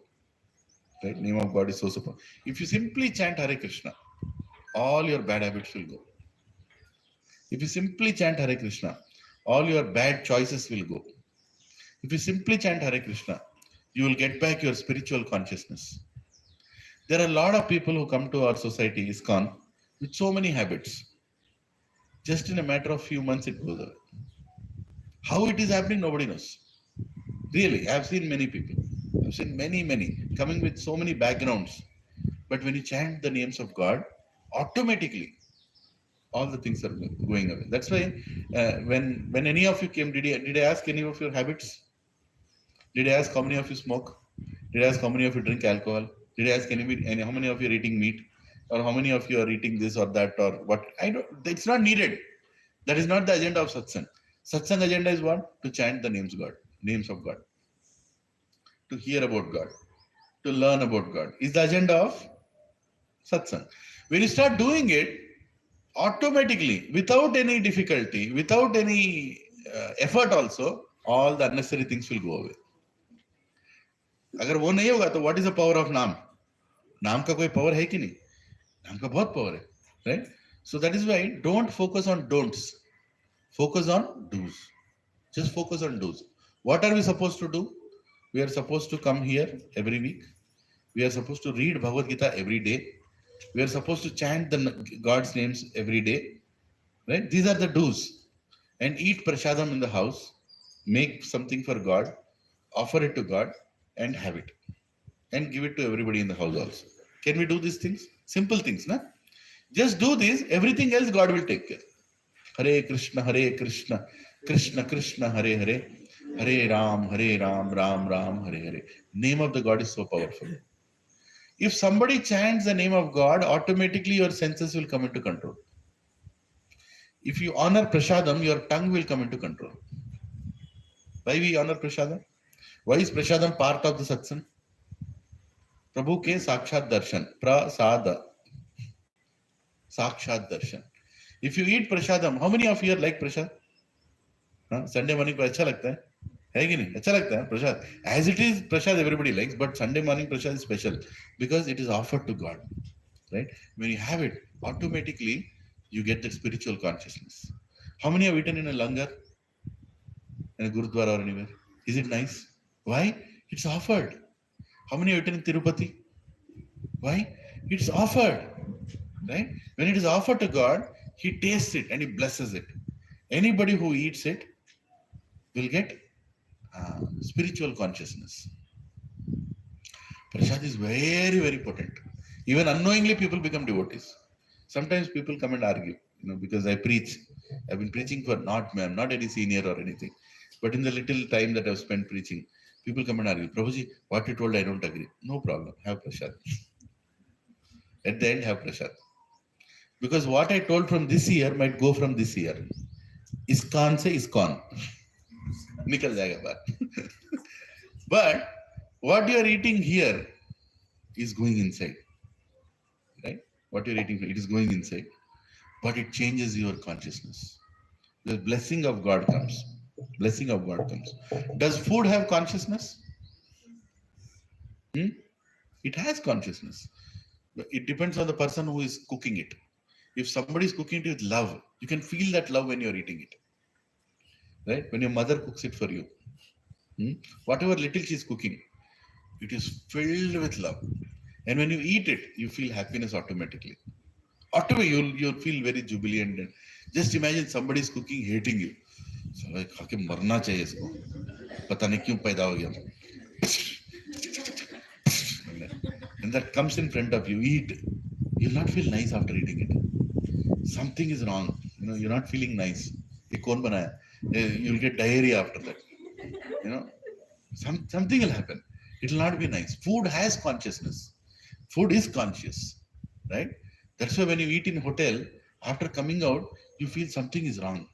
Right? Name of God is so powerful. If you simply chant Hare Krishna, all your bad habits will go. If you simply chant Hare Krishna, all your bad choices will go. If you simply chant Hare Krishna, you will get back your spiritual consciousness. There are a lot of people who come to our society, ISKCON, with so many habits. Just in a matter of few months, it goes away. How it is happening, nobody knows. Really, I have seen many people. I've seen many coming with so many backgrounds. But when you chant the names of God, automatically, all the things are going away. That's why when any of you came, did I ask any of your habits? Did I ask how many of you smoke? Did I ask how many of you drink alcohol? Did I ask how many of you are eating meat? Or how many of you are eating this or that or what? It's not needed. That is not the agenda of Satsang. Satsang agenda is what? To chant the names of God. To hear about God. To learn about God. Is the agenda of Satsang. When you start doing it, automatically, without any difficulty, without any effort also, all the unnecessary things will go away. अगर वो नहीं होगा तो what is the power of नाम? नाम का कोई power है कि नहीं? नाम का बहुत power है, right? So that is why don't focus on don'ts. Focus on do's. Just focus on do's. What are we supposed to do? We are supposed to come here every week. We are supposed to read Bhagavad Gita every day. We are supposed to chant God's names every day. Right? These are the do's. And eat prasadam in the house. Make something for God. Offer it to God. And have it. And give it to everybody in the house also. Can we do these things? Simple things, na? Just do this. Everything else God will take care. Hare Krishna, Krishna Krishna, Hare Hare, Hare Ram, Ram Ram, Hare Hare. Name of the God is so powerful. If somebody chants the name of God, automatically your senses will come into control. If you honor prasadam, your tongue will come into control. Why we honor prasadam? Why is prasadam part of the satsang? Prabhu ke sakshat darshan. Prasada. Sakshat darshan. If you eat prasadam, how many of you like prasad? Sunday morning को अच्छा लगता है कि नहीं? अच्छा लगता है prasad. As it is, prasad everybody likes, but Sunday morning prasad is special because it is offered to God. Right? When you have it, automatically you get the spiritual consciousness. How many have eaten in a langar, in a gurudwara or anywhere? Is it nice? Why? It's offered. How many have eaten in Tirupati? Why? It's offered. Right? When it is offered to God, He tastes it and He blesses it. Anybody who eats it will get spiritual consciousness. Prasad is very potent. Even unknowingly, people become devotees. Sometimes people come and argue, because I preach. I've been preaching for I'm not any senior or anything. But in the little time that I've spent preaching, People come and argue, Prabhuji, what you told, I don't agree. No problem. Have prasad. At the end, have prasad. Because what I told from this year might go from this year. ISKCON se ISKCON. Nikal jayega baat. But what you are eating here is going inside. Right? What you're eating, it is going inside. But it changes your consciousness. The blessing of God comes. Blessing of God comes. Does food have consciousness? It has consciousness. It depends on the person who is cooking it. If somebody is cooking it with love, you can feel that love when you're eating it. Right? When your mother cooks it for you. Whatever little she is cooking, it is filled with love. And when you eat it, you feel happiness automatically. Automatically, you'll feel very jubilant. And just imagine somebody is cooking, hating you. So like, खाके मरना चाहिए इसको. पता नहीं क्यों पैदा हो गया. And that comes in front of you, eat. You'll not feel nice after eating it. Something is wrong. You're not feeling nice. ये कौन बनाया? You'll get diarrhea after that. Something will happen. It will not be nice. Food has consciousness. Food is conscious, right? That's why when you eat in a hotel, after coming out, you feel something is wrong.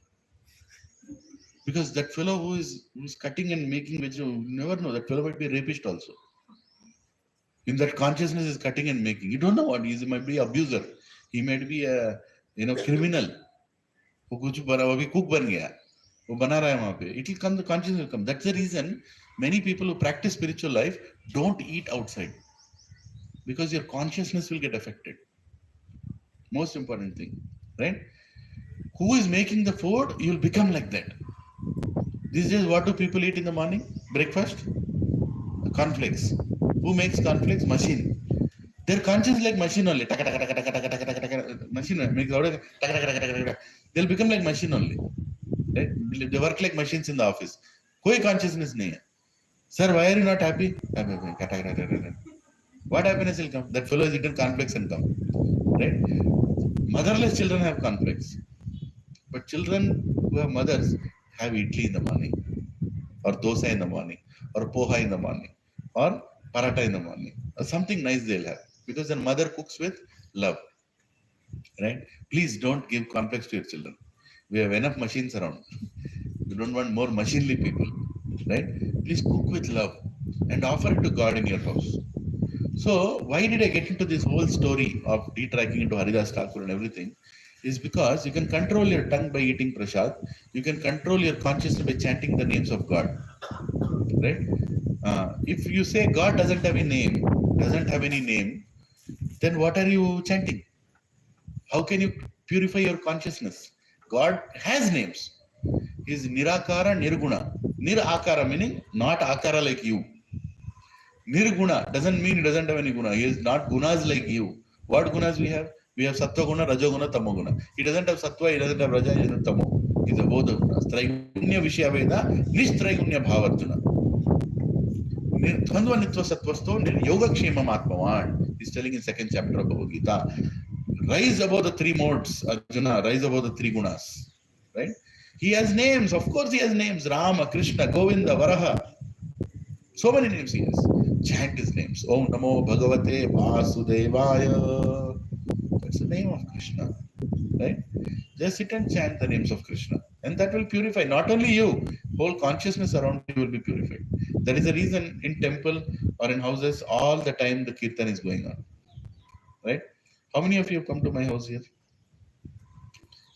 Because that fellow who is cutting and making vegetable, you never know, that fellow might be a rapist also. In that consciousness is cutting and making. You don't know what he is. He might be an abuser. He might be a criminal. वो कुछ बना, वो भी cook बन गया. वो बना रहा है वहाँ पे. It will come, the consciousness will come. That's the reason many people who practice spiritual life don't eat outside. Because your consciousness will get affected. Most important thing, right? Who is making the food, you will become like that. These days, what do people eat in the morning? Breakfast? Cornflakes. Who makes cornflakes? Machine. Their conscience like machine only. Machine makes out. They'll become like machine only. Right? They work like machines in the office. कोई consciousness नहीं है. Sir, why are you not happy? What happiness will come? That fellow has eaten cornflakes and come. Right? Motherless children have cornflakes. But children who have mothers have idli in the morning, or dosa in the morning, or poha in the morning, or paratha in the morning, or something nice they'll have. Because their mother cooks with love. Right? Please don't give cornflakes to your children. We have enough machines around. We don't want more machinely people. Right? Please cook with love and offer it to God in your house. So, why did I get into this whole story of detracking into Haridas Thakur and everything? Is because you can control your tongue by eating prasad. You can control your consciousness by chanting the names of God. Right? If you say God doesn't have any name, then what are you chanting? How can you purify your consciousness? God has names. He is Nirakara, Nirguna. Nirakara meaning not Akara like you. Nirguna doesn't mean he doesn't have any guna. He is not gunas like you. What gunas we have? We have Sattva guna, Rajo guna, Tamo guna. He doesn't have Sattva, he doesn't have Raja, he doesn't have Tamo. He is a both of gunas. Traigunya Vishayaveda, Nishtraigunya Bhavarjuna. Nirdhandva Nitva Sattvasto, Yoga Kshema Atmavan. He is telling in second chapter of Bhagavad Gita. Rise above the three modes, Arjuna, rise above the three gunas. Right? He has names, of course he has names. Rama, Krishna, Govinda, Varaha. So many names he has. Chant his names. Om Namo Bhagavate Vasudevaya. That's the name of Krishna. Right? Just sit and chant the names of Krishna. And that will purify not only you, whole consciousness around you will be purified. That is the reason in temple or in houses, all the time the kirtan is going on. Right? How many of you have come to my house here?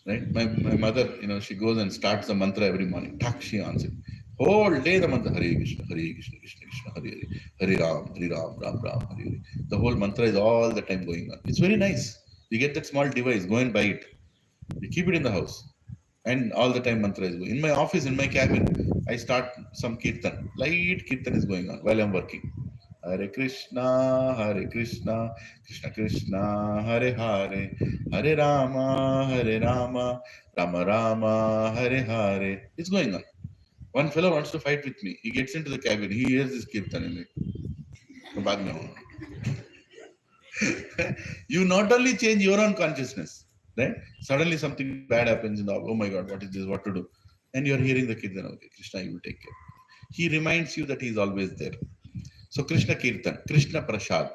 Right? My mother, she goes and starts the mantra every morning. Tak, she answers. Whole day the mantra Hare Krishna, Hare Krishna, Krishna Krishna, Hare Hare, Hare Ram, Ram Ram, Hare Hare. The whole mantra is all the time going on. It's very nice. You get that small device, go and buy it. You keep it in the house. And all the time mantra is going. In my office, in my cabin, I start some kirtan. Light kirtan is going on while I'm working. Hare Krishna, Krishna Krishna, Hare Hare, Hare Rama, Rama Rama, Hare Hare. It's going on. One fellow wants to fight with me. He gets into the cabin. He hears this kirtan in it. You not only change your own consciousness, right? Suddenly something bad happens in the, oh my God, what is this? What to do? And you're hearing the kirtan. Okay, Krishna, you will take care. he reminds you that he is always there. So Krishna Kirtan, Krishna Prasad,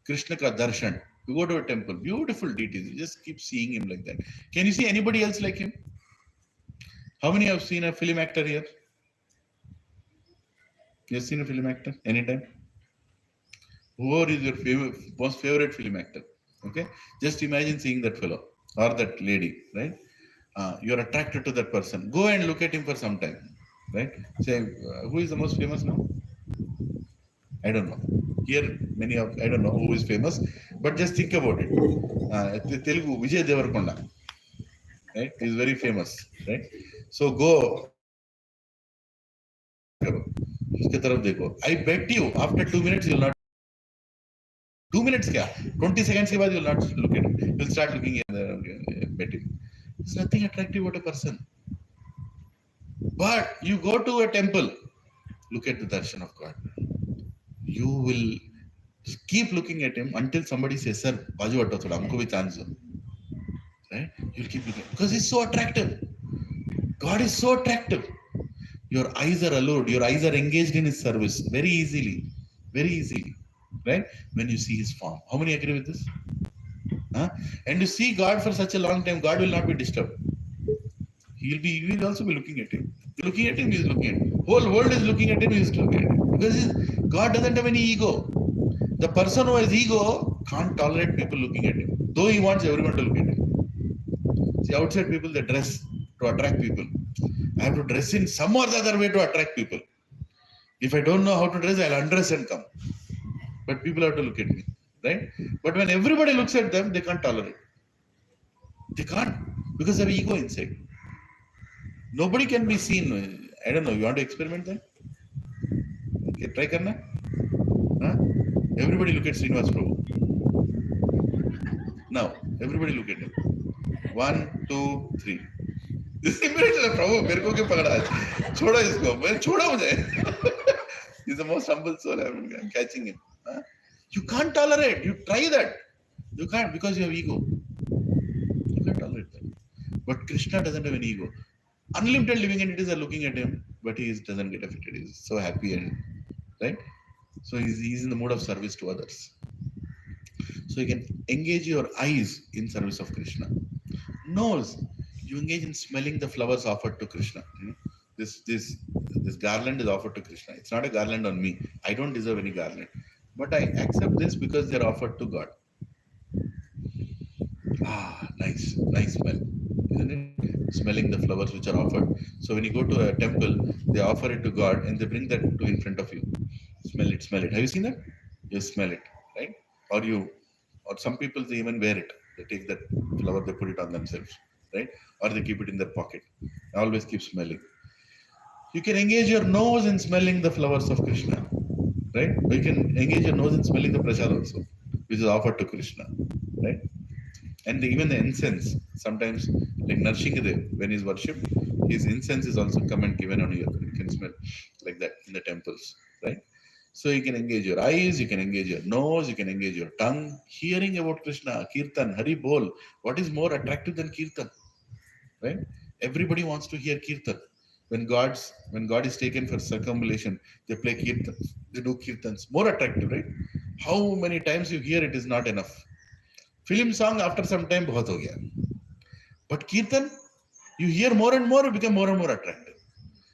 Krishna Ka Darshan. You go to a temple, beautiful deities. You just keep seeing him like that. Can you see anybody else like him? How many have seen a film actor here? You have seen a film actor anytime? Whoever is your most favorite film actor? Okay, just imagine seeing that fellow or that lady, right? You are attracted to that person. Go and look at him for some time, right? Say, who is the most famous now? I don't know. Here, many of I don't know who is famous, but just think about it. Telugu Vijay Devarkonda, right? He is very famous, right? So go. उसके तरफ देखो. I bet you after 2 minutes you'll not. 2 minutes क्या? 20 seconds के बाद you'll not look at him. You'll start looking at him. There's nothing attractive about a person. But you go to a temple, look at the darshan of God. You will keep looking at him until somebody says, "Sir, baaju hatto thoda, humko bhi chance do." Right? You'll keep looking because he's so attractive. God is so attractive. Your eyes are allured. Your eyes are engaged in his service very easily, right? When you see his form. How many agree with this? Huh? And you see God for such a long time, God will not be disturbed. He will also be looking at him. You're looking at him, he's looking at him. Whole world is looking at him, he's looking at him. Because God doesn't have any ego. The person who has ego can't tolerate people looking at him. Though he wants everyone to look at him. See, outside people, they dress to attract people. I have to dress in some or the other way to attract people. If I don't know how to dress, I'll undress and come. But people have to look at me, right? But when everybody looks at them, they can't tolerate. They can't because they have ego inside. Nobody can be seen. I don't know. You want to experiment that? Okay, try karna. Huh? Everybody look at Srinivas Prabhu. Now, everybody look at him. 1, 2, 3. Prabhu, मेरे को क्यों पकड़ा? छोड़ो इसको. मैं छोड़ो मुझे. He's the most humble soul. I'm catching him. Huh? You can't tolerate. You try that. You can't because you have ego. You can't tolerate that. But Krishna doesn't have any ego. Unlimited living entities are looking at him, but he doesn't get affected. He's so happy and right. So he's in the mood of service to others. So you can engage your eyes in service of Krishna. Nose, you engage in smelling the flowers offered to Krishna. You know, this garland is offered to Krishna. It's not a garland on me. I don't deserve any garland, but I accept this because they're offered to God. Nice smell, isn't it? Smelling the flowers which are offered. So when you go to a temple, they offer it to God and they bring that to in front of you. Smell it. Have you seen that? You smell it, right? Or some people, they even wear it. They take that flower, they put it on themselves, right? Or they keep it in their pocket. I always keep smelling. You can engage your nose in smelling the flowers of Krishna, right? Or you can engage your nose in smelling the prasad also, which is offered to Krishna, right? And even the incense, sometimes like Narshingadev, when he's worshipped, his incense is also come and given on you. You can smell like that in the temples, right? So you can engage your eyes, you can engage your nose, you can engage your tongue, hearing about Krishna, Kirtan, Hari Bol. What is more attractive than Kirtan, right? Everybody wants to hear Kirtan. When God is taken for circumambulation, they play Kirtans, they do Kirtans. More attractive, right? How many times you hear it is not enough. Film song after some time bahut ho gaya. But Kirtan, you hear more and more, it become more and more attractive.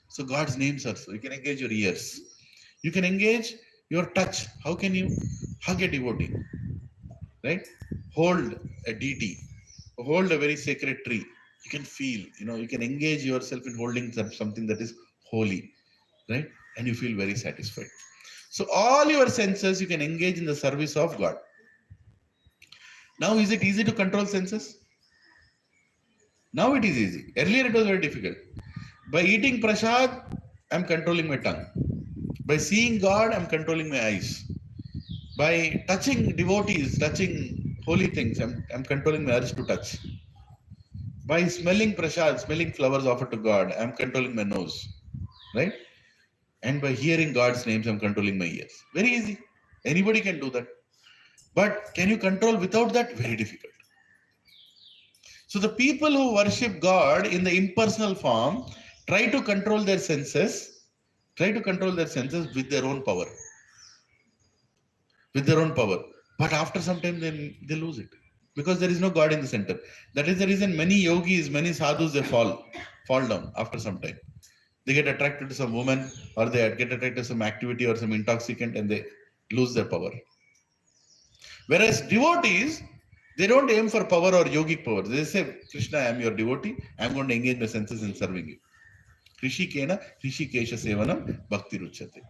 So God's names are so. You can engage your ears. You can engage your touch. How can you hug a devotee? Right? Hold a deity. Hold a very sacred tree. You can feel, you can engage yourself in holding something that is holy. Right? And you feel very satisfied. So all your senses, you can engage in the service of God. Now, is it easy to control senses? Now it is easy. Earlier it was very difficult. By eating prasad, I'm controlling my tongue. By seeing God, I'm controlling my eyes. By touching devotees, touching holy things, I'm controlling my urge to touch. By smelling prasad, smelling flowers offered to God, I'm controlling my nose. Right? And by hearing God's names, I'm controlling my ears. Very easy. Anybody can do that. But can you control without that? Very difficult. So the people who worship God in the impersonal form try to control their senses try to control their senses with their own power. With their own power. But after some time, they lose it. Because there is no God in the center. That is the reason many yogis, many sadhus, they fall down after some time. They get attracted to some woman, or they get attracted to some activity or some intoxicant, and they lose their power. Whereas devotees, they don't aim for power or yogic power. They say, Krishna, I am your devotee. I am going to engage my senses in serving you. Rishikena, Rishikesha Sevanam, Bhakti Ruchate.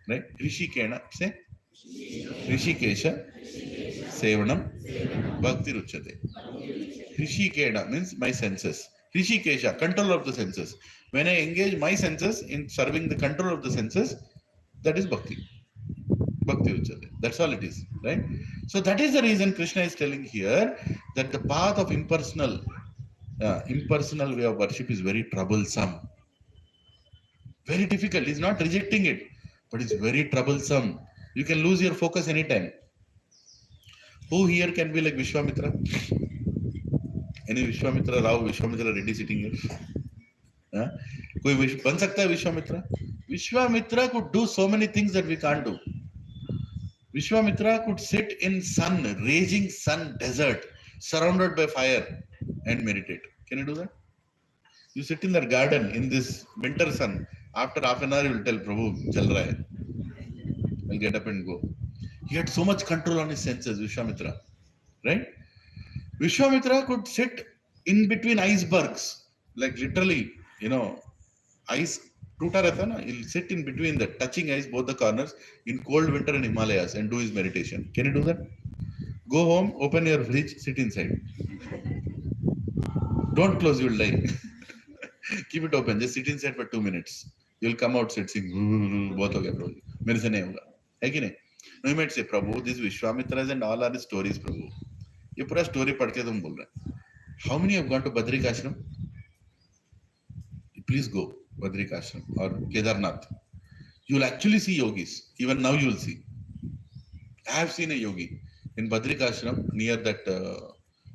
Right? Rishikena, say? Rishikesha Sevanam, Bhakti Ruchate. Rishikena means my senses. Rishikesha, control of the senses. When I engage my senses in serving the control of the senses, that is Bhakti. Bhakti Uchate. That's all it is, right? So that is the reason Krishna is telling here that the path of impersonal way of worship is very troublesome. Very difficult. He's not rejecting it, but it's very troublesome. You can lose your focus anytime. Who here can be like Vishwamitra? Any Vishwamitra Rao, Vishwamitra Reddy sitting here? कोई बन सकता है Vishwamitra? Vishwamitra could do so many things that we can't do. Vishwamitra could sit in sun, raging sun desert, surrounded by fire and meditate. Can you do that? You sit in that garden in this winter sun. After half an hour, you will tell Prabhu, chal raha hai. I'll get up and go. He had so much control on his senses, Vishwamitra. Right? Vishwamitra could sit in between icebergs. Like literally, ice टूटा रहता ना, he'll sit in between the touching ice, both the corners, in cold winter in Himalayas and do his meditation. Can you do that? Go home, open your fridge, sit inside. Don't close, you'll die. Keep it open, just sit inside for 2 minutes. You'll come out, sit, sing, बहुत हो गया प्रभु, मेरे से नहीं होगा, है कि नहीं? No, you might say, Prabhu, these Vishwamitras and all are stories, Prabhu. ये पूरा story पढ़ के तुम बोल रहे. How many have gone to Badrika Ashram? Please go. Badrika Ashram or Kedarnath. You will actually see yogis. Even now you will see. I have seen a yogi in Badrika Ashram near that the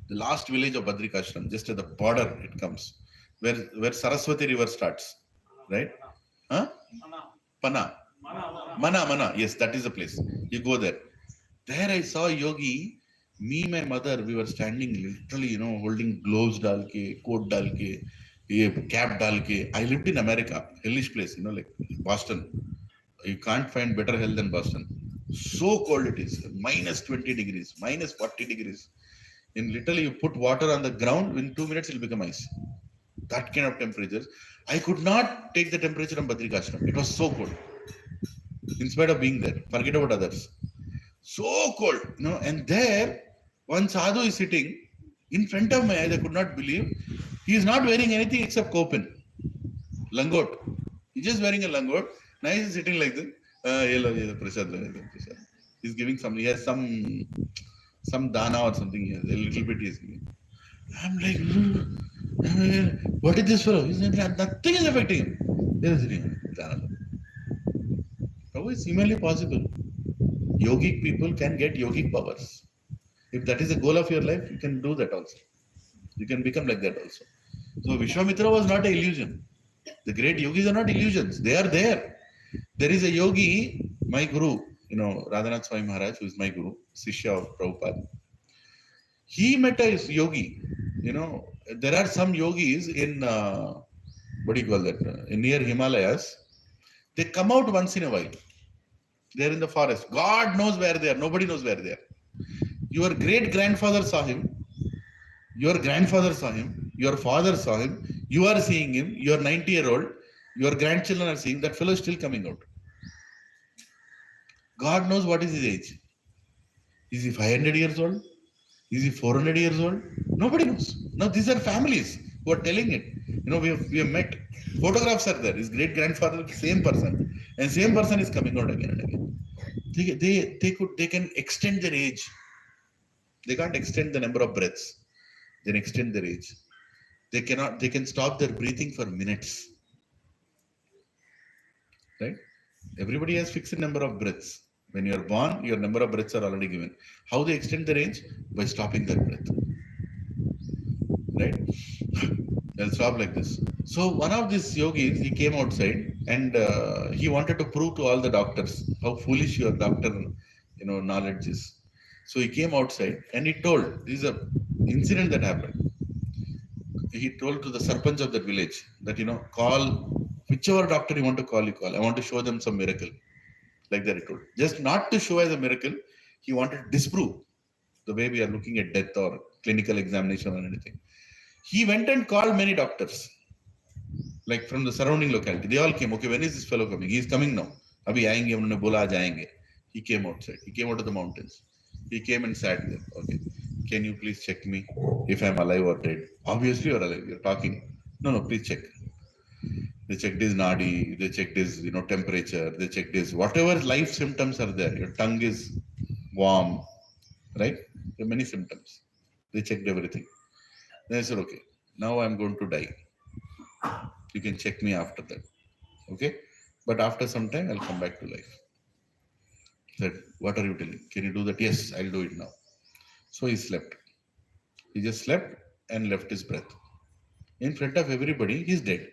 last village of Badrika Ashram, just at the border it comes, where Saraswati river starts, right? Huh? Pana. Mana. Yes, that is the place. You go there. There I saw a yogi. Me, my mother, we were standing literally, holding gloves dal ke, coat dal ke, cap dal ke. I lived in America, hellish place, like Boston. You can't find better hell than Boston. So cold it is, minus 20 degrees, minus 40 degrees. In literally, you put water on the ground, in 2 minutes it will become ice. That kind of temperatures. I could not take the temperature of Badrika Ashram. It was so cold. In spite of being there, forget about others. So cold, and there, one sadhu is sitting in front of my eyes. I could not believe. He is not wearing anything except kopin, langot. He's just wearing a langot. Now he's sitting like this. Prasad. He's giving some. He has some dana or something. He has a little bit. He is giving. I'm like, what is this fellow? Nothing is affecting him. There is dana. How is humanly possible? Yogic people can get yogic powers. If that is the goal of your life, you can do that also. You can become like that also. So Vishwamitra was not an illusion. The great yogis are not illusions. They are there. There is a yogi, my guru, Radhanath Swami Maharaj, who is my guru, Shishya of Prabhupada. He met a yogi. There are some yogis in, in near Himalayas. They come out once in a while. They are in the forest. God knows where they are. Nobody knows where they are. Your great-grandfather saw him. Your grandfather saw him. Your father saw him. You are seeing him. You are 90-year-old. Your grandchildren are seeing. That fellow is still coming out. God knows what is his age. Is he 500 years old? Is he 400 years old? Nobody knows. Now these are families who are telling it. We have met. Photographs are there. His great-grandfather, same person. And same person is coming out again and again. They can extend their age. They can't extend the number of breaths. Then extend their age. They can stop their breathing for minutes. Right? Everybody has fixed number of breaths. When you are born, your number of breaths are already given. How they extend their age? By stopping their breath. Right? I'll stop like this. So one of these yogis, he came outside and he wanted to prove to all the doctors how foolish your doctor, knowledge is. So he came outside and he told, this is a incident that happened. He told to the sarpanch of that village that, call whichever doctor you want to call, you call. I want to show them some miracle. Like that he told. Just not to show as a miracle, he wanted to disprove the way we are looking at death or clinical examination or anything. He went and called many doctors, like from the surrounding locality. They all came. Okay, when is this fellow coming? He is coming now. Abhi aayenge, unhone bola aaj aayenge. He came outside. He came out of the mountains. He came and sat there. Okay, can you please check me if I'm alive or dead? Obviously you're alive. You're talking. No, please check. They checked his nadi. They checked his, temperature. They checked his whatever life symptoms are there. Your tongue is warm, right? There are many symptoms. They checked everything. Then I said, okay, now I'm going to die. You can check me after that. Okay? But after some time, I'll come back to life. Said, what are you telling? Can you do that? Yes, I'll do it now. So he slept. He just slept and left his breath. In front of everybody, he's dead.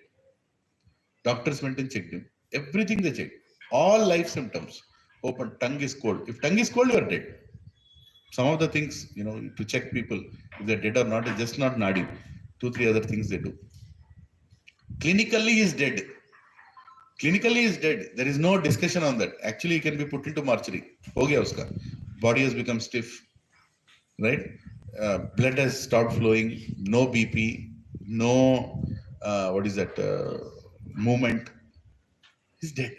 Doctors went and checked him. Everything they checked. All life symptoms. Open, tongue is cold. If tongue is cold, you are dead. Some of the things, to check people, if they're dead or not, is just not nadi. 2-3 other things they do. Clinically, he is dead. Clinically, he is dead. There is no discussion on that. Actually, he can be put into mortuary. Ho gaya uska. Body has become stiff, right? Blood has stopped flowing. No BP. No, movement. He's dead.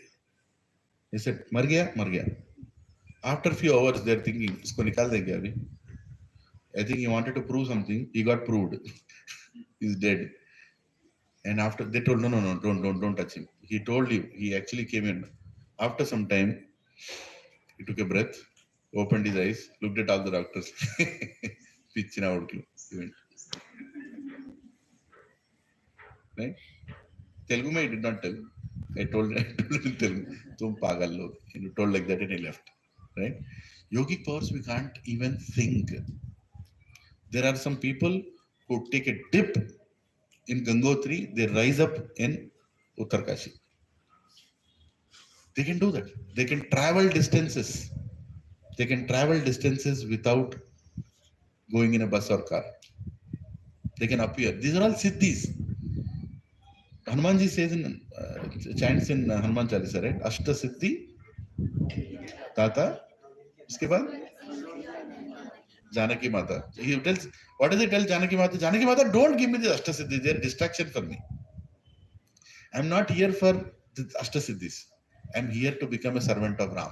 He said, mar gaya. After a few hours, they're thinking, isko nikal denge abhi. I think he wanted to prove something. He got proved. He's dead. And after they told, no, don't touch him. He told you, he actually came in. After some time, he took a breath, opened his eyes, looked at all the doctors. Pitch in our clue. He went. Right? Telugu I did not tell. I told him in Telugu, tum pagal log. He told like that and he left. Right? Yogic powers we can't even think. There are some people who take a dip in Gangotri, they rise up in Uttarkashi. They can do that. They can travel distances. They can travel distances without going in a bus or car. They can appear. These are all siddhis. Hanumanji says in chants in Hanuman Chalisa, right? Ashta Siddhi, Tata, iske baad Janaki Mata. He tells, what does he tell Janaki Mata? Janaki Mata, don't give me the Ashta Siddhis. They are distraction for me. I'm not here for the Ashta Siddhis. I'm here to become a servant of Ram.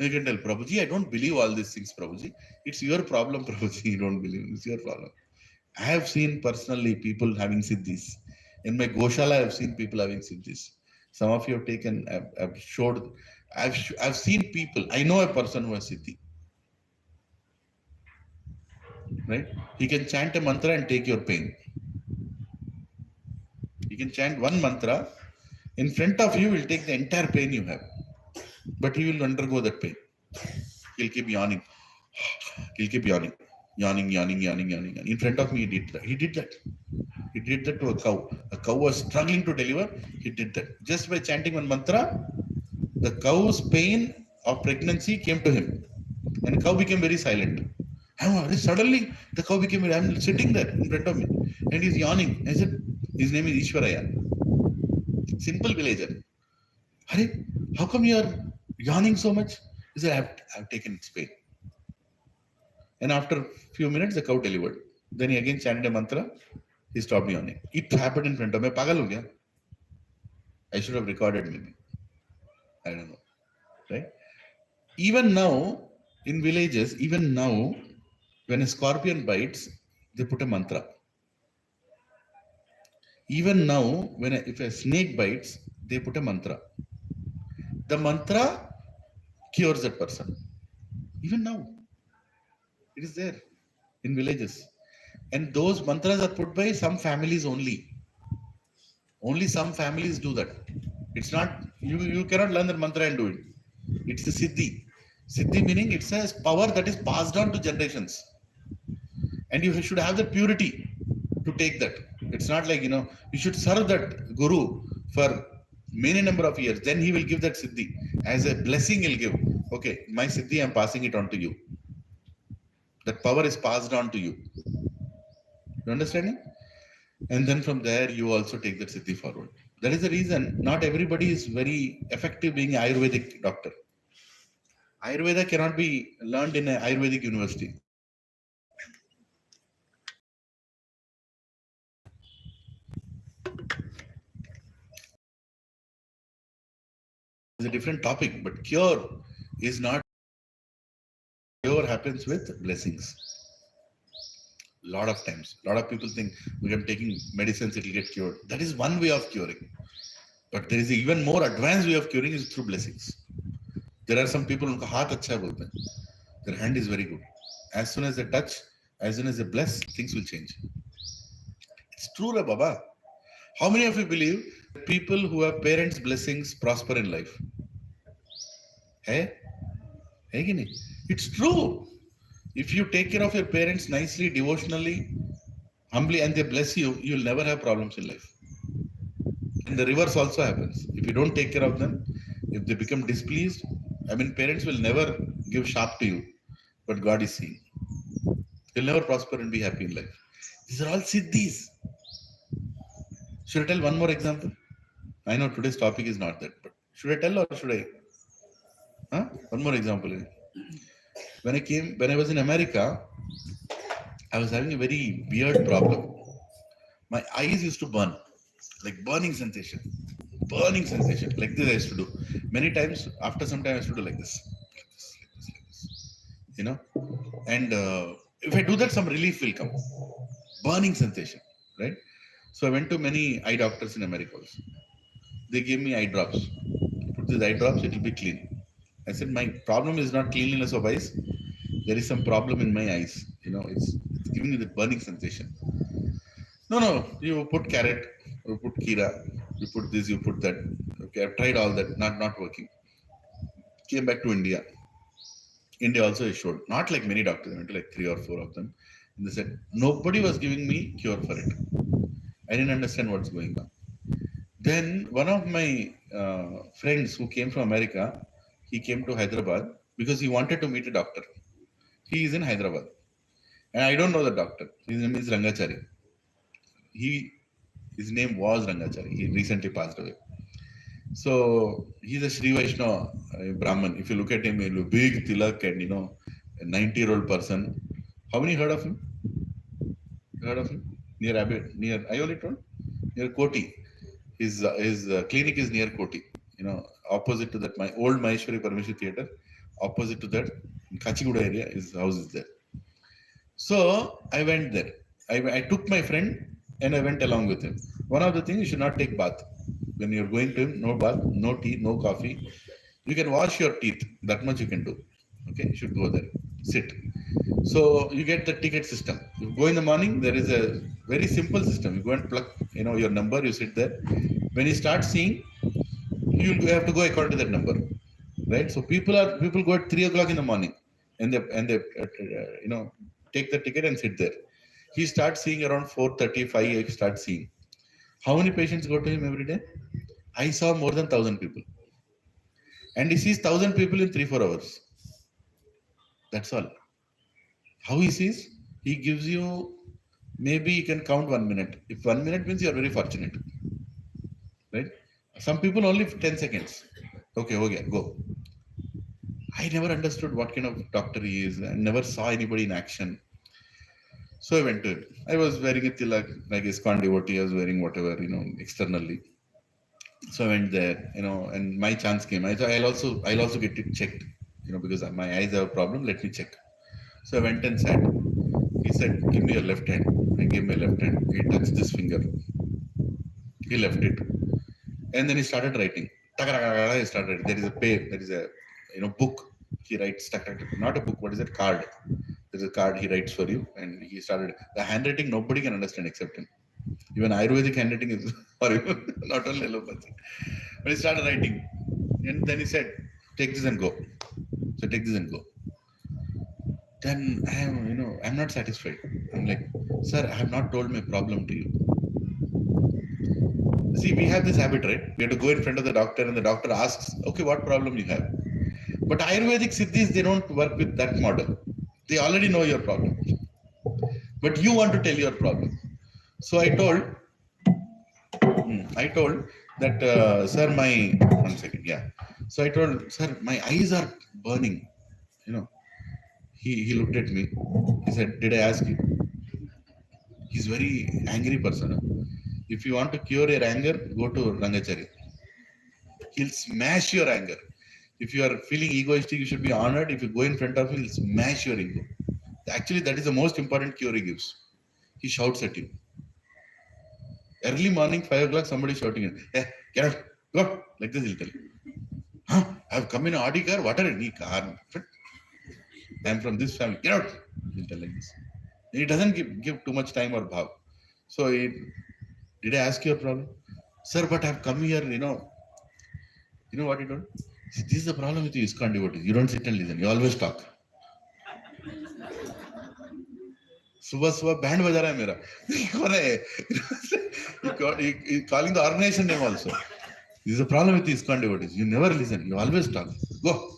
And you can tell, Prabhuji, I don't believe all these things, Prabhuji. It's your problem, Prabhuji. You don't believe. It's your problem. I have seen personally people having siddhis. In my Goshala, I have seen people having siddhis. Some of you have taken, I've showed, I've seen people. I know a person who has siddhi. Right? He can chant a mantra and take your pain. He can chant one mantra. In front of you, will take the entire pain you have. But he will undergo that pain. He'll keep yawning. He'll keep yawning. Yawning. In front of me, he did that. He did that to a cow. A cow was struggling to deliver. He did that. Just by chanting one mantra, the cow's pain of pregnancy came to him. And the cow became very silent. Suddenly, the cow became very, I'm sitting there in front of me. And he's yawning. I said, his name is Ishwaraya. Simple villager. Hare, how come you are yawning so much? He said, I've taken its pain. And after a few minutes, the cow delivered. Then he again chanted a mantra. He stopped yawning. It happened in front of me. Pagal ho gaya. I should have recorded maybe. I don't know. Right? Even now, in villages, even now, when a scorpion bites, they put a mantra. Even now, if a snake bites, they put a mantra. The mantra cures that person. Even now, it is there in villages. And those mantras are put by some families only. Only some families do that. It's not, you cannot learn that mantra and do it. It's the siddhi. Siddhi meaning it's a power that is passed on to generations. And you should have the purity to take that. It's not like, you should serve that guru for many number of years. Then he will give that siddhi. As a blessing, he'll give. Okay, my siddhi, I'm passing it on to you. That power is passed on to you. You understanding? And then from there, you also take that siddhi forward. That is the reason not everybody is very effective being an Ayurvedic doctor. Ayurveda cannot be learned in an Ayurvedic university. It's a different topic, but cure is not. Cure happens with blessings. Lot of times, a lot of people think we are taking medicines, it will get cured. That is one way of curing. But there is an even more advanced way of curing is through blessings. There are some people who हाथ अच्छा बोलते हैं. Their hand is very good. As soon as they touch, as soon as they bless, things will change. It's true, Ra Baba. How many of you believe people who have parents' blessings prosper in life? Hey? Hey, Gini? It's true. If you take care of your parents nicely, devotionally, humbly, and they bless you, you'll never have problems in life. And the reverse also happens. If you don't take care of them, if they become displeased, parents will never give sharp to you, but God is seeing. You'll never prosper and be happy in life. These are all siddhis. Should I tell one more example? I know today's topic is not that, but should I tell or should I? One more example. When I was in America, I was having a very weird problem. My eyes used to burn, like burning sensation. Like this I used to do. Many times, after some time, I used to do like this. And if I do that, some relief will come. Burning sensation, right? So I went to many eye doctors in America also. They gave me eye drops. Put these eye drops, it will be clean. I said, my problem is not cleanliness of eyes. There is some problem in my eyes. It's giving me the burning sensation. No, you put carrot, you put kira, you put this, you put that. Okay, I've tried all that, not working. Came back to India. India also showed, not like many doctors, I went to like 3 or 4 of them. And they said, nobody was giving me cure for it. I didn't understand what's going on. Then one of my friends who came from America, he came to Hyderabad because he wanted to meet a doctor. He is in Hyderabad. And I don't know the doctor. His name is Rangachari. His name was Rangachari. He recently passed away. So he's a Sri Vaishnava Brahman. If you look at him, he'll be big tilak and a 90-year-old person. How many heard of him? Heard of him? Near I only told? Near Koti. His clinic is near Koti. Opposite to that, my old Maheshwari Parameshwari Theatre. Opposite to that, in Kachiguda area, his house is there. So I went there. I took my friend and I went along with him. One of the things, you should not take bath. When you're going to him, no bath, no tea, no coffee. You can wash your teeth. That much you can do. Okay, you should go there. Sit. So you get the ticket system. You go in the morning, there is a very simple system. You go and plug, your number, you sit there. When you start seeing, you have to go according to that number. Right? So people go at 3 o'clock in the morning and they take the ticket and sit there. He starts seeing around 4:30, 5. He starts seeing. How many patients go to him every day? I saw more than 1,000 people. And he sees 1,000 people in 3-4 hours. That's all. How he sees? He gives you, maybe you can count 1 minute. If 1 minute means you are very fortunate. Right? Some people only 10 seconds. Okay, go. I never understood what kind of doctor he is. I never saw anybody in action. So I went to it. I was wearing a tilak, like ISKCON devotee. I was wearing whatever, externally. So I went there, and my chance came. I thought I'll also get it checked, because my eyes have a problem. Let me check. So I went and sat. He said, "Give me your left hand." I gave my left hand. He touched this finger. He left it, and then he started writing. He started. There is a page. There is a book. He writes. Not a book. What is it? Card. There's a card he writes for you, and he started. The handwriting nobody can understand except him. Even Ayurvedic handwriting is horrible, not only allopathy. But he started writing, and then he said, "Take this and go." So take this and go. Then I'm not satisfied. I'm like, "Sir, I have not told my problem to you. See, we have this habit, right? We have to go in front of the doctor and the doctor asks, okay, what problem you have? But Ayurvedic Siddhis, they don't work with that model. They already know your problem. But you want to tell your problem. So I told that, sir, one second, yeah. So I told, sir, my eyes are burning. You know, he looked at me. He said, did I ask you? He's very angry person. Huh? If you want to cure your anger, go to Rangachari. He'll smash your anger. If you are feeling egoistic, you should be honored. If you go in front of him, he'll smash your ego. Actually, that is the most important cure he gives. He shouts at you. Early morning, 5 o'clock, somebody shouting, hey, get out, go, like this he'll tell you. Huh? I've come in an Audi car, what are you car? I'm from this family, get out, he'll tell like this. He doesn't give too much time or bhav. So, did I ask your problem? Sir, but I've come here, you know what he told? See, this is the problem with you ISKCON devotees. You don't sit and listen, you always talk. सुबह band बजा रहा है मेरा कौन है calling the organization name also. This is a problem with these ISKCON devotees. You never listen, you always talk. Go.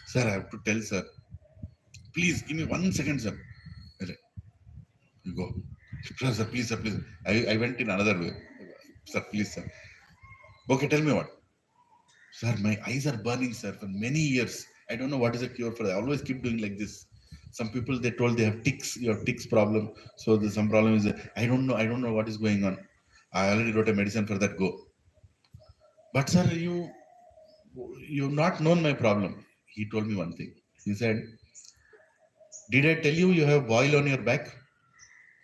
Sir, I have to tell sir. Please give me 1 second, sir. You go. Sir, please, sir, please. I went in another way. Sir, please, sir. Okay, tell me what. Sir, my eyes are burning, sir, for many years. I don't know what is the cure for that. I always keep doing like this. Some people, they told they have tics, your tics problem. So there's some problem is, I don't know what is going on. I already wrote a medicine for that, go. But sir, you've not known my problem. He told me one thing. He said, did I tell you you have boil on your back?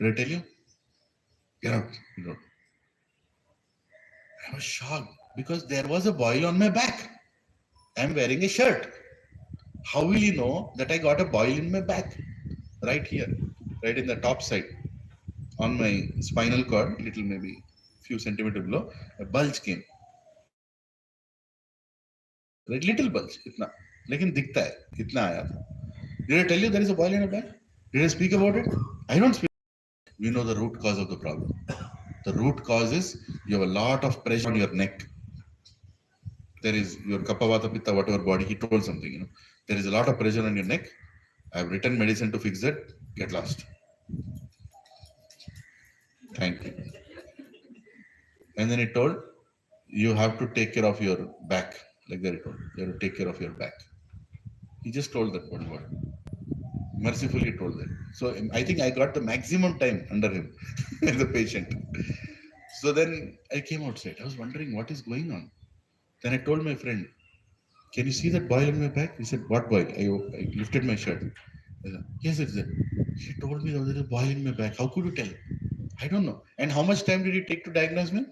Did I tell you? Get out. You know. I was shocked because there was a boil on my back. I'm wearing a shirt. How will you know that I got a boil in my back? Right here, right in the top side, on my spinal cord, little maybe few centimeters below, a bulge came. Right, little bulge, itna. Lekin dikhta hai, itna aaya tha. Did I tell you there is a boil in your back? Did I speak about it? I don't speak. We know the root cause of the problem. The root cause is you have a lot of pressure on your neck. There is your kapavata, pitta, whatever body, he told something, you know. There is a lot of pressure on your neck. I have written medicine to fix that. Get lost. Thank you. And then he told, you have to take care of your back. Like that he told. You have to take care of your back. He just told that one word. Mercifully told that. So I think I got the maximum time under him as a patient. So then I came outside. I was wondering what is going on. Then I told my friend, can you see that boil in my back? He said, what boil? I lifted my shirt. I said, yes, it's there. He told me there was a boil in my back. How could you tell? I don't know. And how much time did it take to diagnose me?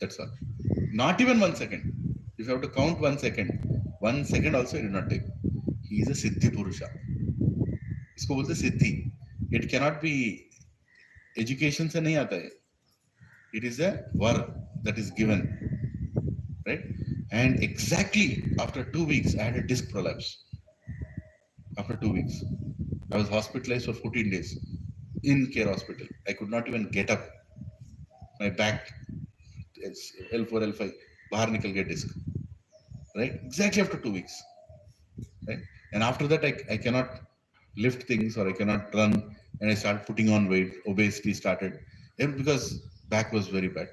That's all. Not even 1 second. If you have to count 1 second, 1 second also it did not take. He is a Siddhi Purusha. इसको बोलते Siddhi. It cannot be education से नहीं आता है. It is a var that is given. Right? And exactly after 2 weeks, I had a disc prolapse. After 2 weeks, I was hospitalized for 14 days in care hospital. I could not even get up. My back, it's L4, L5, bahar nikal gaya disc. Right? Exactly after 2 weeks. Right? And after that, I cannot lift things or I cannot run. And I started putting on weight. Obesity started. And because back was very bad.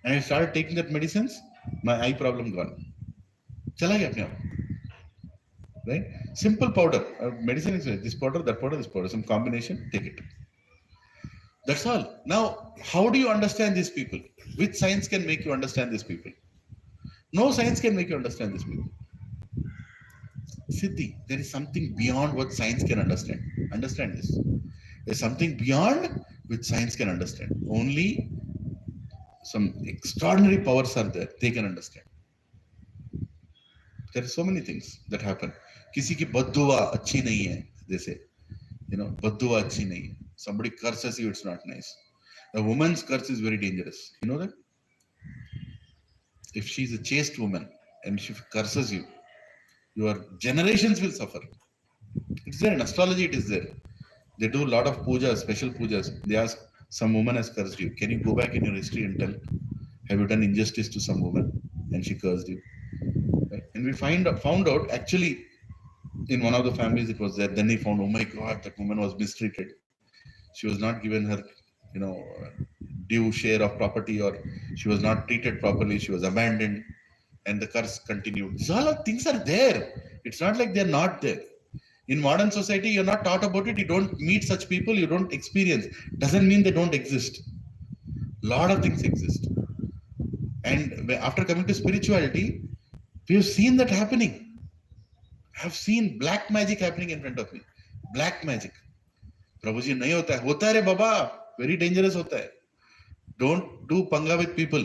And I started taking that medicines. My eye problem gone. Chala gaya apne aap. Right? Simple powder. Medicine is this powder, that powder, this powder. Some combination, take it. That's all. Now, how do you understand these people? Which science can make you understand these people? No science can make you understand these people. Siddhi, there is something beyond what science can understand. Understand this. There's something beyond which science can understand. Only some extraordinary powers are there. They can understand. There are so many things that happen. किसी की बद्दुआ अच्छी नहीं है, they say. You know, बद्दुआ अच्छी नहीं है. Somebody curses you, it's not nice. A woman's curse is very dangerous. You know that? If she's a chaste woman and she curses you, your generations will suffer. It's there in astrology, it is there. They do a lot of pujas, special pujas. They ask, some woman has cursed you. Can you go back in your history and tell, have you done injustice to some woman and she cursed you? Right? And we found out actually in one of the families it was there. Then he found, oh my God, that woman was mistreated. She was not given her, due share of property, or she was not treated properly. She was abandoned, and the curse continued. These all things are there. It's not like they're not there. In modern society, you're not taught about it. You don't meet such people. You don't experience. Doesn't mean they don't exist. Lot of things exist. And after coming to spirituality, we have seen that happening. I have seen black magic happening in front of me. Black magic. प्रभु जी नहीं होता है रे बाबा, very dangerous होता है. Don't do panga with people.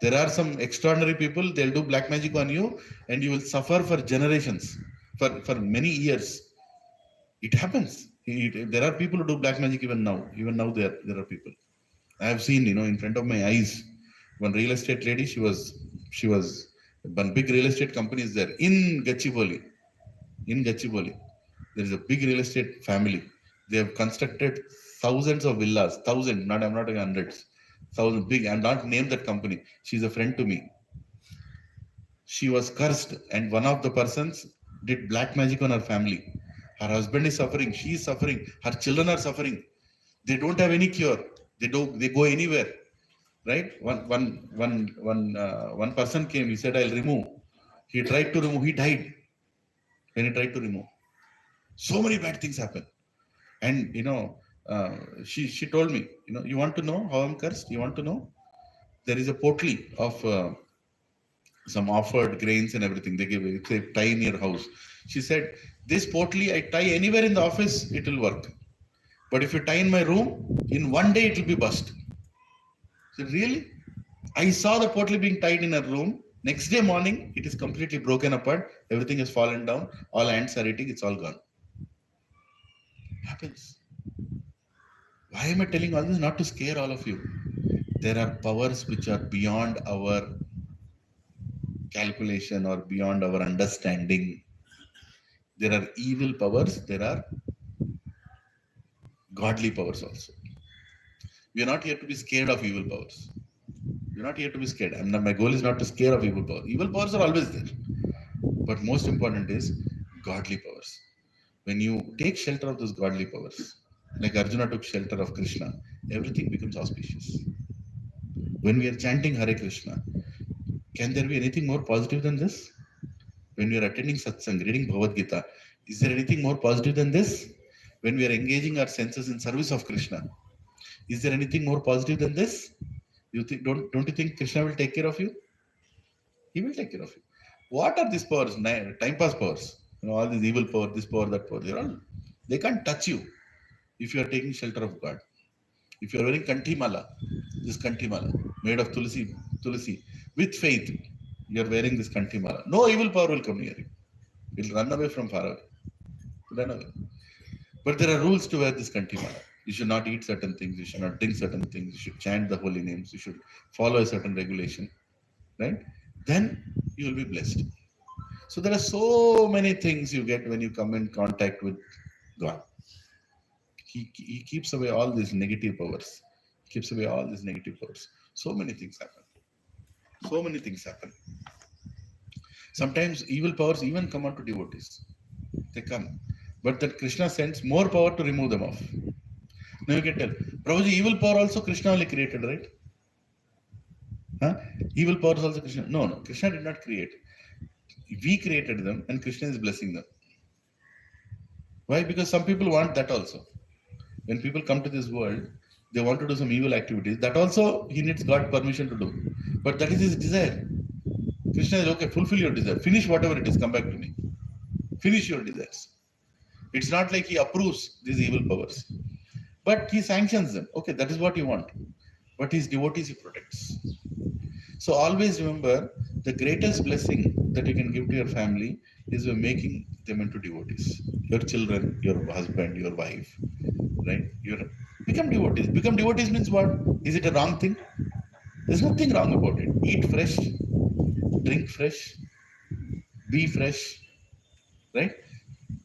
There are some extraordinary people, they'll do black magic on you and you will suffer for generations, for many years. It happens. There are people who do black magic even now. Even now there are people. I have seen, in front of my eyes, one real estate lady, she was one big real estate company is there in Gachibowli. There is a big real estate family. They have constructed thousands of villas, I'm not talking hundreds, thousands big. I'm not named that company. She's a friend to me. She was cursed, and one of the persons did black magic on her family. Her husband is suffering, she is suffering, her children are suffering. They don't have any cure. They go anywhere, right? One person came. He said, "I'll remove." He tried to remove. He died when he tried to remove. So many bad things happen. And she told me, you want to know how I'm cursed? You want to know? There is a potli of some offered grains and everything. They tie in your house. She said, this potli I tie anywhere in the office, it will work. But if you tie in my room, in one day it will be bust. I said, really? I saw the potli being tied in a room. Next day morning, it is completely broken apart. Everything has fallen down. All ants are eating. It's all gone. Happens. Why am I telling all this? Not to scare all of you. There are powers which are beyond our calculation or beyond our understanding. There are evil powers. There are godly powers also. We are not here to be scared of evil powers. We are not here to be scared. My goal is not to scare of evil powers. Evil powers are always there. But most important is godly powers. When you take shelter of those godly powers, like Arjuna took shelter of Krishna, everything becomes auspicious. When we are chanting Hare Krishna, can there be anything more positive than this? When we are attending Satsang, reading Bhagavad Gita, is there anything more positive than this? When we are engaging our senses in service of Krishna, is there anything more positive than this? Don't you think Krishna will take care of you? He will take care of you. What are these powers? Time pass powers. All these evil power, this power, that power. They can't touch you if you are taking shelter of God. If you are wearing kanthi mala, this kanthi mala made of tulsi, with faith, you are wearing this kanthi mala. No evil power will come near you. It will run away from far away. Run away. But there are rules to wear this kanthi mala. You should not eat certain things. You should not drink certain things. You should chant the holy names. You should follow a certain regulation. Right? Then you will be blessed. So there are so many things you get when you come in contact with God. He keeps away all these negative powers. He keeps away all these negative powers. So many things happen. So many things happen. Sometimes evil powers even come onto devotees. They come. But that Krishna sends more power to remove them off. Now you can tell, Prabhuji, evil power also Krishna only created, right? Evil powers also Krishna. No, Krishna did not create. We created them and Krishna is blessing them. Why? Because some people want that also. When people come to this world, they want to do some evil activities. That also he needs God's permission to do. But that is his desire. Krishna is okay, fulfill your desire. Finish whatever it is, come back to me. Finish your desires. It's not like he approves these evil powers. But he sanctions them. Okay, that is what you want. But his devotees he protects. So always remember, the greatest blessing that you can give to your family is by making them into devotees. Your children, your husband, your wife, right? Become devotees. Become devotees means what? Is it a wrong thing? There's nothing wrong about it. Eat fresh, drink fresh, be fresh, right?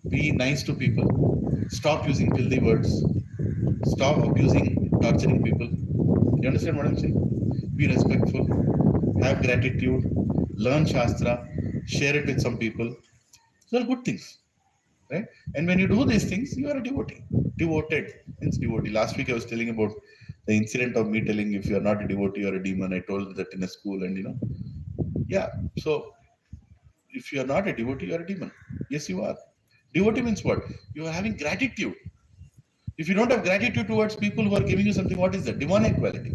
Be nice to people. Stop using filthy words. Stop abusing torturing people. You understand what I'm saying? Be respectful, have gratitude, learn Shastra, share it with some people. These are good things, right? And when you do these things, you are a devotee. Devoted means devotee. Last week I was telling about the incident of me telling if you are not a devotee or a demon. I told that in a school, and yeah. So if you are not a devotee, you are a demon. Yes, you are. Devotee means what? You are having gratitude. If you don't have gratitude towards people who are giving you something, what is that? Demonic quality,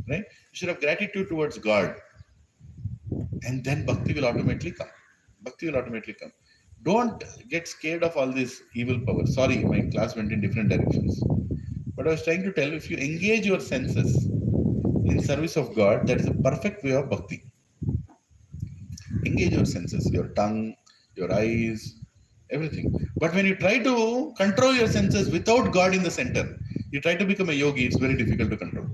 right? You should have gratitude towards God, and then bhakti will automatically come. Bhakti will automatically come. Don't get scared of all this evil power. Sorry, my class went in different directions. But I was trying to tell you, if you engage your senses in service of God, that is a perfect way of bhakti. Engage your senses, your tongue, your eyes, everything. But when you try to control your senses without God in the center, you try to become a yogi, it's very difficult to control.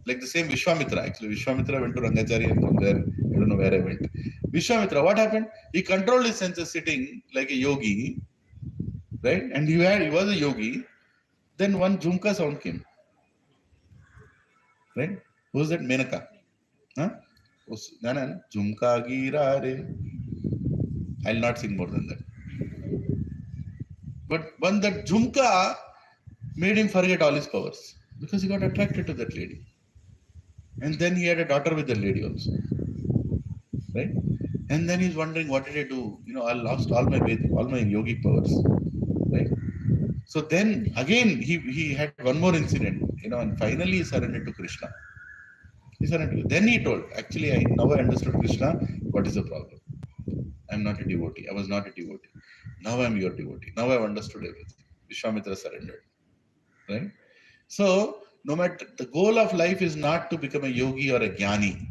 Like the same Vishwamitra. Actually, Vishwamitra went to Rangachari, and from there, I don't know where I went. Vishwamitra, what happened? He controlled his senses sitting like a yogi, right? And he was a yogi. Then one Jhumka sound came, right? Who's that? Menaka. Huh? Jhumka gira re. I'll not sing more than that. But when that Jhumka made him forget all his powers because he got attracted to that lady. And then he had a daughter with that lady also. Right? And then he's wondering, what did I do? I lost all my yogic powers. Right? So then again he had one more incident, and finally he surrendered to Krishna. Then he told, actually, now I understood Krishna, what is the problem? I'm not a devotee. I was not a devotee. Now I'm your devotee. Now I've understood everything. Vishwamitra surrendered. Right? So, no matter, the goal of life is not to become a yogi or a jnani.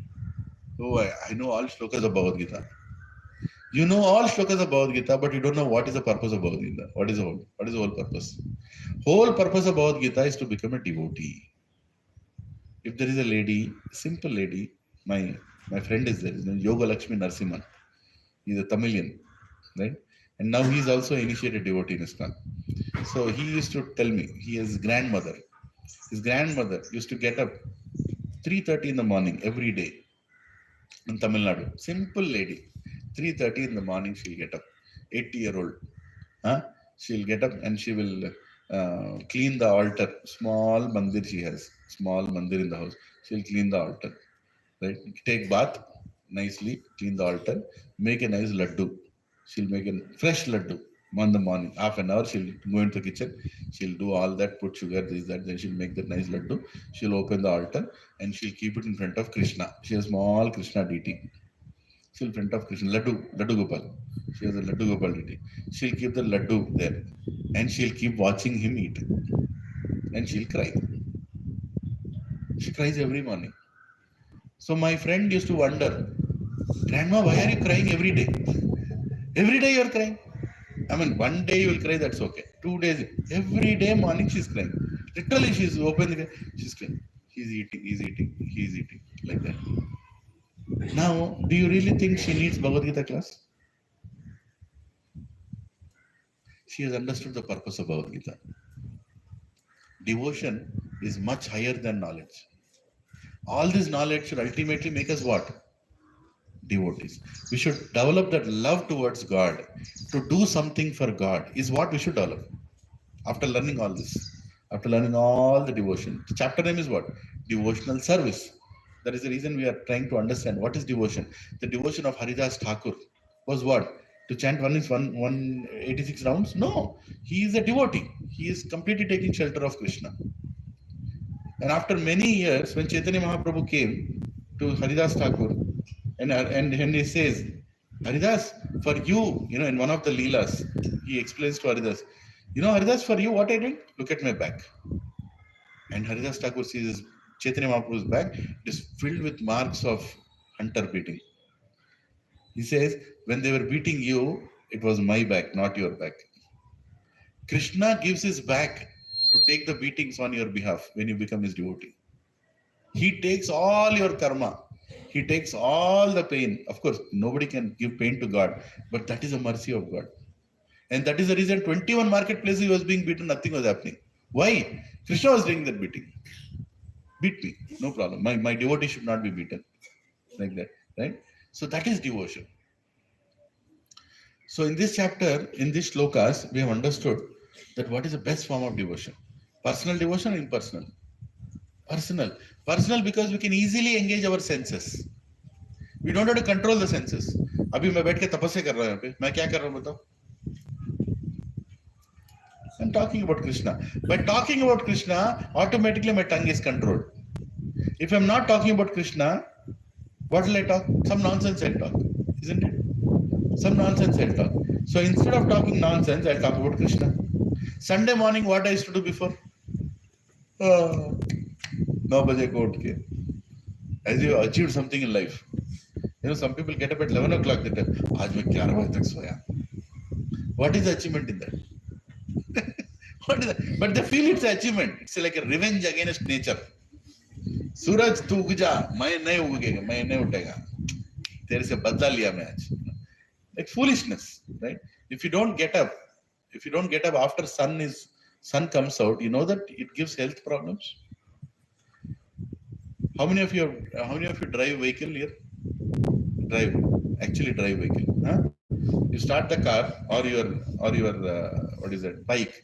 Oh, I know all shlokas of Bhagavad Gita. You know all shlokas of Bhagavad Gita, but you don't know what is the purpose of Bhagavad Gita. What is the whole purpose? Whole purpose of Bhagavad Gita is to become a devotee. If there is a lady, simple lady, my friend is there, Yoga Lakshmi Narsimhan. He's a Tamilian, right? And now he's also initiated devotee in ISKCON. So he used to tell me, his grandmother used to get up 3:30 in the morning every day in Tamil Nadu. Simple lady. 3:30 in the morning she'll get up. 80-year-old. She'll get up and she will clean the altar. Small mandir she has. Small mandir in the house. She'll clean the altar. Right? Take bath nicely, clean the altar, make a nice laddu. She'll make a fresh laddu in the morning. Half an hour, she'll go into the kitchen. She'll do all that, put sugar, this, that. Then she'll make that nice laddu. She'll open the altar and she'll keep it in front of Krishna. She has a small Krishna deity. She'll in front of Krishna, Laddu Gopal. She has a Laddu Gopal deity. She'll keep the laddu there and she'll keep watching him eat. And she'll cry. She cries every morning. So my friend used to wonder, Grandma, why are you crying every day? Every day you are crying. I mean, one day you will cry, that's okay. 2 days, every day morning she's crying. Literally, she's open, she's crying. He's eating, like that. Now, do you really think she needs Bhagavad Gita class? She has understood the purpose of Bhagavad Gita. Devotion is much higher than knowledge. All this knowledge should ultimately make us what? Devotees. We should develop that love towards God. To do something for God is what we should develop. After learning all this, after learning all the devotion. The chapter name is what? Devotional service. That is the reason we are trying to understand what is devotion. The devotion of Haridas Thakur was what? To chant 186 rounds? No. He is a devotee. He is completely taking shelter of Krishna. And after many years, when Chaitanya Mahaprabhu came to Haridas Thakur, and he says, Haridas, for you, in one of the Leelas, he explains to Haridas, Haridas, for you, what I did? Look at my back. And Haridas Thakur sees Chaitanya Mahaprabhu's back. It is filled with marks of hunter beating. He says, when they were beating you, it was my back, not your back. Krishna gives his back to take the beatings on your behalf when you become his devotee. He takes all your karma. He takes all the pain. Of course, nobody can give pain to God, but that is a mercy of God. And that is the reason 21 marketplaces he was being beaten, nothing was happening. Why? Krishna was doing that beating. Beat me, no problem. My devotee should not be beaten. Like that, right? So that is devotion. So in this chapter, in these shlokas, we have understood that what is the best form of devotion. Personal devotion or impersonal? Personal. Personal because we can easily engage our senses. We don't have to control the senses. अभी मैं बैठ के तपस्या कर रहा हूँ यहाँ पे, मैं क्या कर रहा हूँ बताओ? I'm talking about Krishna. By talking about Krishna, automatically my tongue is controlled. If I'm not talking about Krishna, what will I talk? Some nonsense I'll talk, isn't it? Some nonsense I'll talk. So instead of talking nonsense, I'll talk about Krishna. Sunday morning, what I used to do before? 9 baje ko utھ ke. As you achieved something in life. You know, some people get up at 11 o'clock. They tell, "Aaj main 11 baje tak soya." What is the achievement in that? What is that? But they feel it's an achievement. It's like a revenge against nature. सूरज तू उग जा, मैं नहीं उगेगा, मैं नहीं उठेगा, तेरे से बदला लिया मैं आज. Like foolishness, right? If you don't get up after sun comes out, you know that it gives health problems. How many of you drive vehicle here? Drive vehicle, huh? You start the car or your what is that, bike.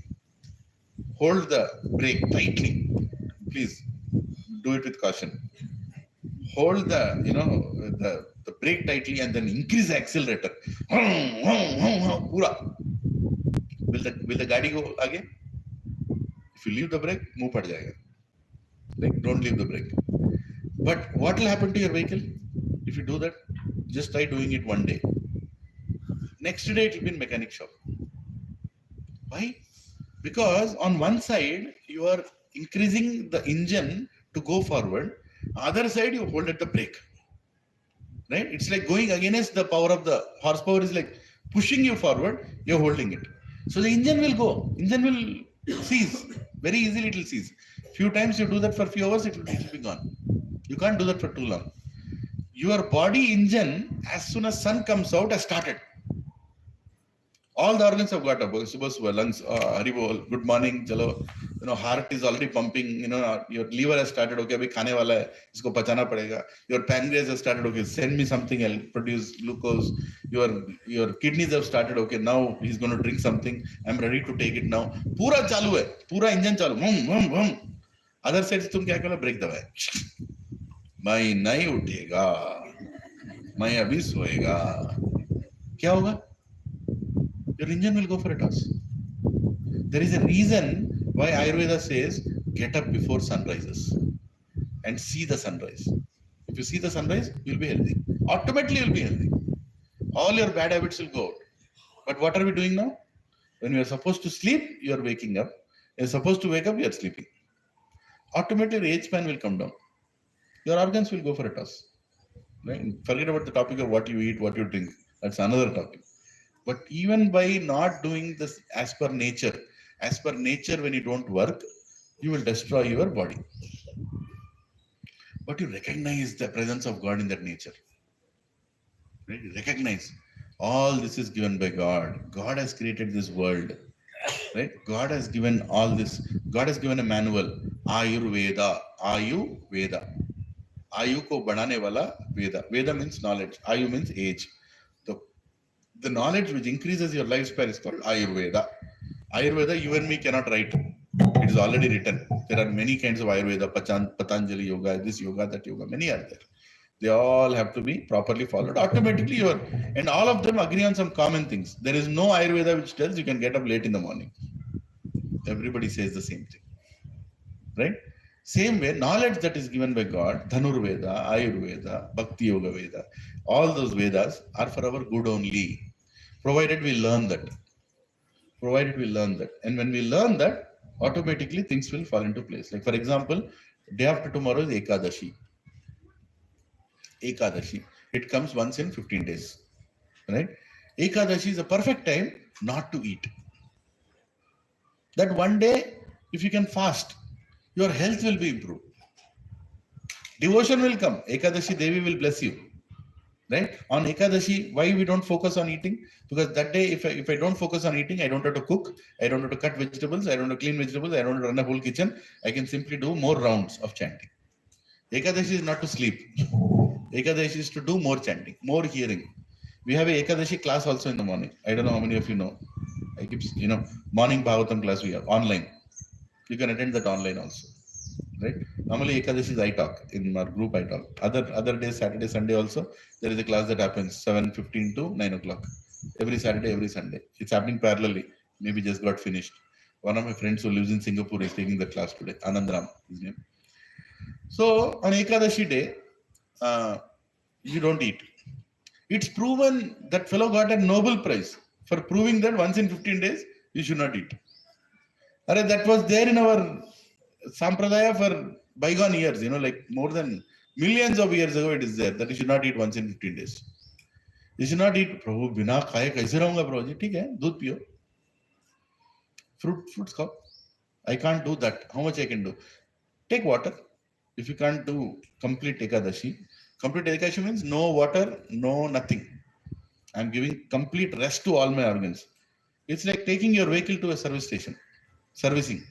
Hold the brake tightly, please. Do it with caution. Hold the brake tightly and then increase the accelerator. Pura. Will the गाड़ी go आगे? If you leave the brake, move पड़ जाएगा. Like, don't leave the brake. But what will happen to your vehicle if you do that? Just try doing it one day. Next day it will be in mechanic shop. Why? Because on one side you are increasing the engine to go forward, other side you hold at the brake, right? It's like going against the power of the horsepower is like pushing you forward, you're holding it. So the engine will cease. Very easily it will cease. Few times you do that for few hours, it will be gone. You can't do that for too long. Your body engine, as soon as sun comes out, has started. All the organs have got up. Subah, lungs, haribol, good morning, chalo. Heart is already pumping. Your liver has started. Okay, abhi khane wala hai. Isko pachana padega. Your pancreas has started. Okay, send me something. I'll produce glucose. Your kidneys have started. Okay, now he's going to drink something. I'm ready to take it now. Pura chalu hai. Pura engine chalu. Other sides tum kya karo? Break दबाए. मैं नहीं उठेगा. मैं अभी सोएगा. क्या होगा? Your engine will go for a toss. There is a reason why Ayurveda says get up before sun rises and see the sunrise. If you see the sunrise, you'll be healthy. Automatically you'll be healthy. All your bad habits will go out. But what are we doing now? When we are supposed to sleep, you are waking up. You're supposed to wake up, you are sleeping. Automatically the age span will come down. Your organs will go for a toss. Right? Forget about the topic of what you eat, what you drink. That's another topic. But even by not doing this as per nature, when you don't work, you will destroy your body. But you recognize the presence of God in that nature. Right? You recognize all this is given by God. God has created this world. Right? God has given all this. God has given a manual. Ayurveda. Ayu ko बढ़ाने वाला Veda. Veda means knowledge. Ayu means age. The knowledge which increases your lifespan is called Ayurveda. Ayurveda, you and me cannot write. It is already written. There are many kinds of Ayurveda, Patanjali yoga, this yoga, that yoga, many are there. They all have to be properly followed. Automatically and all of them agree on some common things. There is no Ayurveda which tells you can get up late in the morning. Everybody says the same thing. Right? Same way, knowledge that is given by God, Dhanurveda, Ayurveda, Bhakti Yoga Veda, all those Vedas are for our good only. Provided we learn that. And when we learn that, automatically things will fall into place. Like for example, day after tomorrow is Ekadashi. It comes once in 15 days. Right? Ekadashi is a perfect time not to eat. That one day, if you can fast, your health will be improved. Devotion will come. Ekadashi Devi will bless you. right? On Ekadashi, why we don't focus on eating? Because that day, if I don't focus on eating, I don't have to cook, I don't have to cut vegetables, I don't have to clean vegetables, I don't have to run a whole kitchen. I can simply do more rounds of chanting. Ekadashi is not to sleep. Ekadashi is to do more chanting, more hearing. We have a Ekadashi class also in the morning. I don't know how many of you know. I keep, morning Bhagavatam class we have online. You can attend that online also, right? Normally Ekadashi is I talk in our group. I talk. Other days, Saturday, Sunday also there is a class that happens 7:15 to 9 o'clock every Saturday, every Sunday. It's happening parallelly. Maybe just got finished. One of my friends who lives in Singapore is taking the class today. Anandram, his name. So on Ekadashi day, you don't eat. It's proven that fellow got a Nobel Prize for proving that once in 15 days you should not eat. That was there in our Sampradaya for bygone years, like more than millions of years ago it is there that you should not eat once in 15 days. You should not eat, Prabhu, bina khaye kaise rahunga Prabhuji? ठीक है, दूध पियो. Fruits खाओ. I can't do that. How much I can do? Take water. If you can't do complete Ekadashi means no water, no nothing. I'm giving complete rest to all my organs. It's like taking your vehicle to a service station, servicing.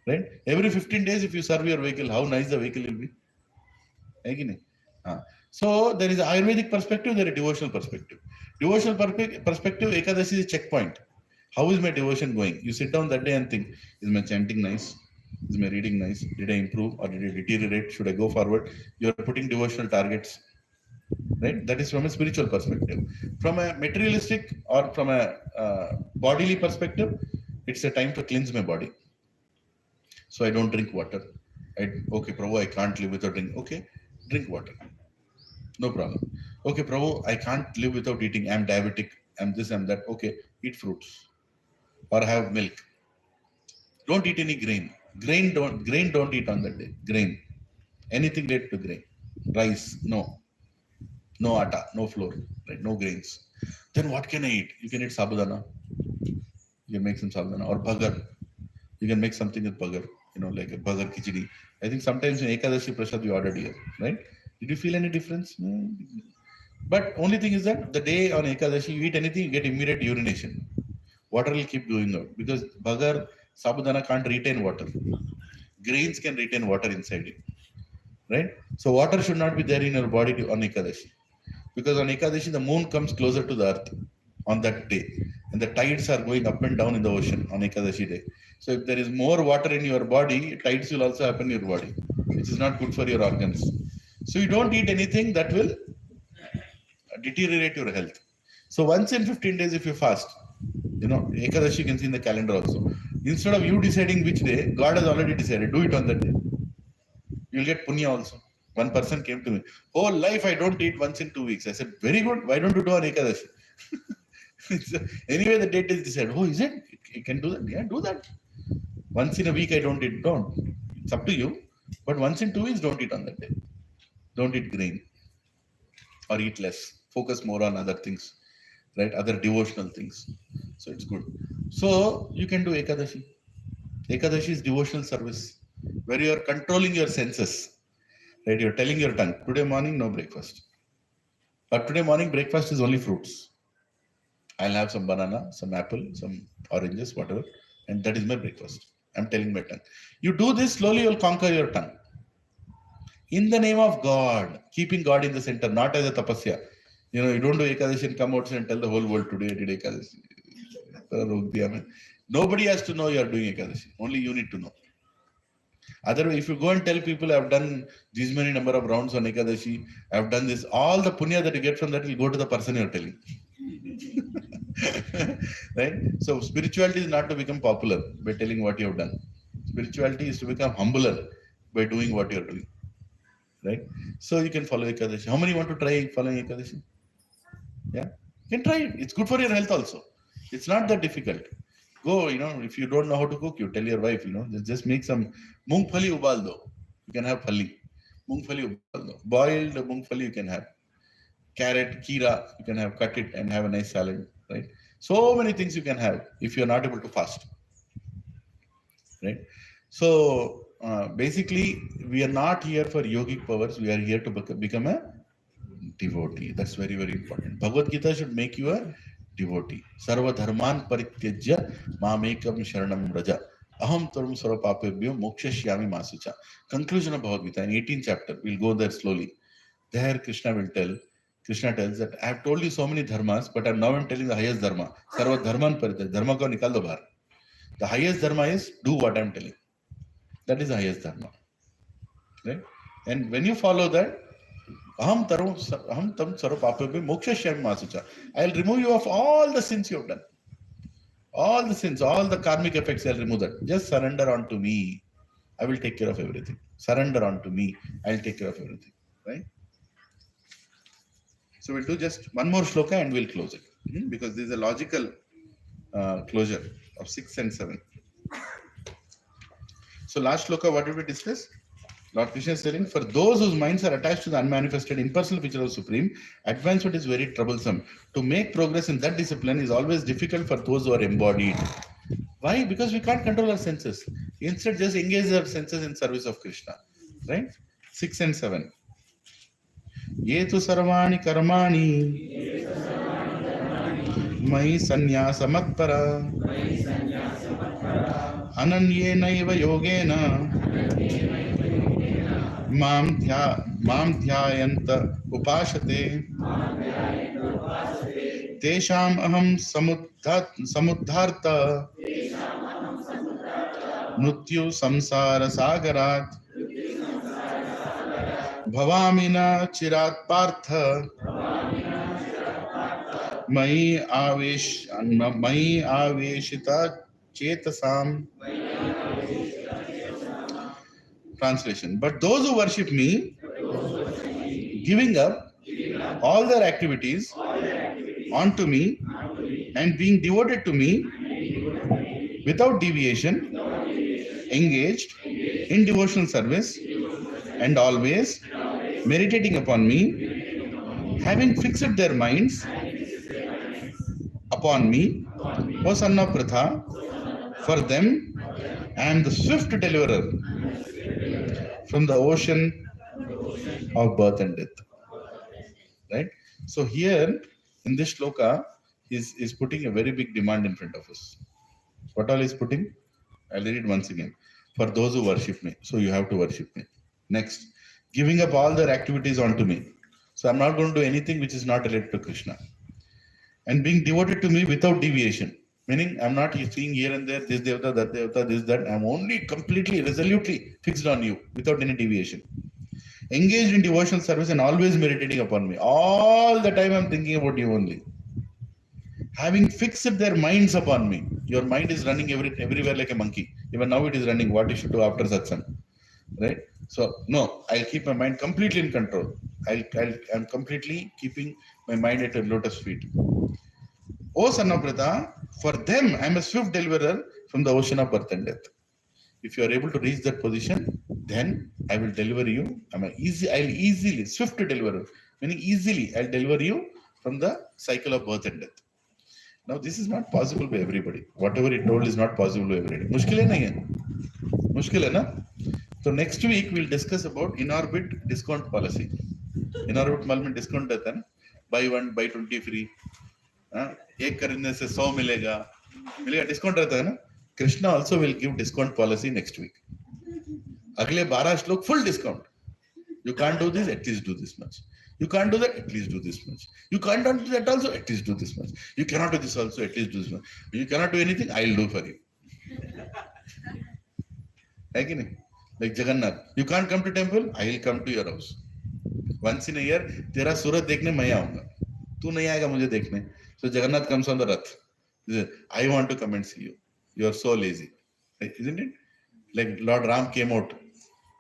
Right? Every 15 days, if you serve your vehicle, how nice the vehicle will be. So there is an Ayurvedic perspective, there is a devotional perspective. Devotional perspective, Ekadashi is a checkpoint. How is my devotion going? You sit down that day and think, is my chanting nice? Is my reading nice? Did I improve or did I deteriorate? Should I go forward? You are putting devotional targets. Right? That is from a spiritual perspective. From a materialistic or from a bodily perspective, it's a time to cleanse my body. So I don't drink water. Okay, Prabhu, I can't live without drinking. Okay, drink water. No problem. Okay, Prabhu, I can't live without eating. I'm diabetic. I'm this, I'm that. Okay, eat fruits or have milk. Don't eat any grain. Grain don't eat on that day. Grain. Anything related to grain. Rice, no. No atta, no flour, right? No grains. Then what can I eat? You can eat sabudana. You can make some sabudana or bhagar. You can make something with bhagar, like a bhagar khichdi. I think sometimes in Ekadashi Prasad we ordered here, right? Did you feel any difference? No. But only thing is that the day on Ekadashi you eat anything, you get immediate urination. Water will keep going out because bhagar, sabudana can't retain water. Grains can retain water inside it, right? So water should not be there in your body on Ekadashi. Because on Ekadashi, the moon comes closer to the earth on that day. And the tides are going up and down in the ocean on Ekadashi day. So if there is more water in your body, tides will also happen in your body, which is not good for your organs. So you don't eat anything that will deteriorate your health. So once in 15 days, if you fast, Ekadashi you can see in the calendar also. Instead of you deciding which day, God has already decided. Do it on that day. You'll get punya also. One person came to me, whole life I don't eat once in 2 weeks. I said, very good. Why don't you do on Ekadashi? Anyway, the date is decided. Oh, is it? You can do that? Yeah, do that. Once in a week I don't eat. Don't. It's up to you. But once in 2 weeks, don't eat on that day. Don't eat grain or eat less. Focus more on other things, right? Other devotional things. So it's good. So you can do Ekadashi. Ekadashi is devotional service where you are controlling your senses. Right, you're telling your tongue, today morning, no breakfast. But today morning, breakfast is only fruits. I'll have some banana, some apple, some oranges, whatever. And that is my breakfast. I'm telling my tongue. You do this, slowly you'll conquer your tongue. In the name of God, keeping God in the center, not as a tapasya. You don't do Ekadashi and come outside and tell the whole world today I did Ekadashi. Nobody has to know you are doing Ekadashi. Only you need to know. Otherwise, if you go and tell people I've done this many number of rounds on Ekadashi, I've done this, all the punya that you get from that will go to the person you're telling. Right? So spirituality is not to become popular by telling what you have done. Spirituality is to become humbler by doing what you're doing. Right? So you can follow Ekadashi. How many want to try following Ekadashi? Yeah? You can try it. It's good for your health also. It's not that difficult. Go, if you don't know how to cook, you tell your wife, just make some mungfali ubal do. You can have phali. Mungfali ubal do. Boiled mungfali you can have. Carrot, kira, you can have, cut it and have a nice salad, right? So many things you can have if you're not able to fast, right? So basically, we are not here for yogic powers. We are here to become a devotee. That's very, very important. Bhagavad Gita should make you a devotee. Sarva dharman parityajya mamekam sharanam raja. Aham tarum sarvapapebhyo mokshashyami masucha. Conclusion of Bhagavad Gita in 18th chapter. We'll go there slowly. There Krishna tells that I have told you so many dharmas, but now I'm telling the highest dharma. Sarva dharman parityajya. Dharma ko nikal do bahar. The highest dharma is do what I'm telling. That is the highest dharma. Right? And when you follow that, aham tam sarvapapebhyo mokshashyami masucha. I'll remove you of all the sins you have done. All the sins, all the karmic effects, I'll remove that. Just surrender unto me. I will take care of everything. Surrender unto me. I'll take care of everything. Right? So we'll do just one more shloka and we'll close it. Because this is a logical closure of 6 and 7. So last shloka, what did we discuss? Lord Krishna is telling, for those whose minds are attached to the unmanifested impersonal feature of Supreme, advancement is very troublesome. To make progress in that discipline is always difficult for those who are embodied. Why? Because we can't control our senses. Instead, just engage our senses in service of Krishna. Right? 6 and 7. Ye tu sarvani karmani mai sannyasa matpara ananyenaiva yogena Mam dhyayanta upashate tesham aham samudharta mrityu samsara sagarat bhavamina chirat partha mai aveshita chetasam. Translation. But those who worship me, giving up all their activities onto me and being devoted to me without deviation, engaged in devotional service and always meditating upon me, having fixed their minds upon me, O son of Pratha, for them I am the swift deliverer from the ocean of birth and death. Right? So here in this shloka is putting a very big demand in front of us. What all is putting? I'll read it once again. For those who worship me. So you have to worship me. Next, giving up all their activities onto me. So I'm not going to do anything which is not related to Krishna. And being devoted to me without deviation. Meaning I'm not seeing here and there, this devata, that devata, this, that. I'm only completely, resolutely fixed on you without any deviation. Engaged in devotional service and always meditating upon me. All the time I'm thinking about you only. Having fixed their minds upon me. Your mind is running everywhere like a monkey. Even now it is running what you should do after satsang. Right? So, no, I'll keep my mind completely in control. I'm completely keeping my mind at a lotus feet. O son of Pratha, for them I am a swift deliverer from the ocean of birth and death. If you are able to reach that position, then I will deliver you. I'll easily, swift deliverer, meaning easily I'll deliver you from the cycle of birth and death. Now this is not possible by everybody. Whatever he told is not possible by everybody. Mushkil hai nahi hai? Mushkil hai na? So next week we'll discuss about in-orbit discount policy. In-orbit mal mein discount rehta hai na? Buy 1, buy 20 free. एक खरीदने से 100 मिलेगा discount रहता है ना. Krishna also will give discount policy next week. अगले 12 श्लोक full discount. You can't do this, at least do this much. You can't do that, at least do this much. You can't do that also, at least do this much. You cannot do this also, at least do this much. You cannot do anything, I'll do for you. है कि नहीं? Like Jagannath, you can't come to temple, I'll come to your house. Once in a year, तेरा सूरत देखने मैं आऊंगा. तू नहीं आएगा मुझे देखने. So Jagannath comes on the Rath. I want to come and see you. You are so lazy. Isn't it? Like Lord Ram came out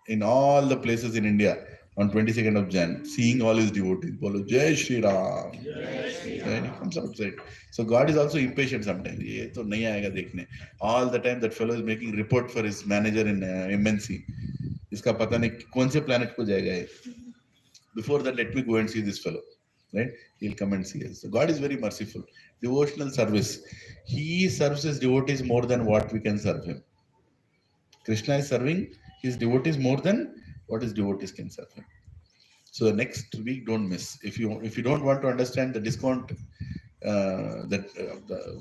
in all the places in India on 22nd of Jan, seeing all his devotees. Bolo, Jai Shri Ram. And he comes outside. So God is also impatient sometimes. Ye to nahi aayega dekhne. All the time that fellow is making report for his manager in MNC. Iska pata nahi kaun se planet ko jayega ye. Before that, let me go and see this fellow. Right? He'll come and see us. So God is very merciful. Devotional service. He serves his devotees more than what we can serve him. Krishna is serving his devotees more than what his devotees can serve him. So the next week, don't miss. If you don't want to understand the discount, the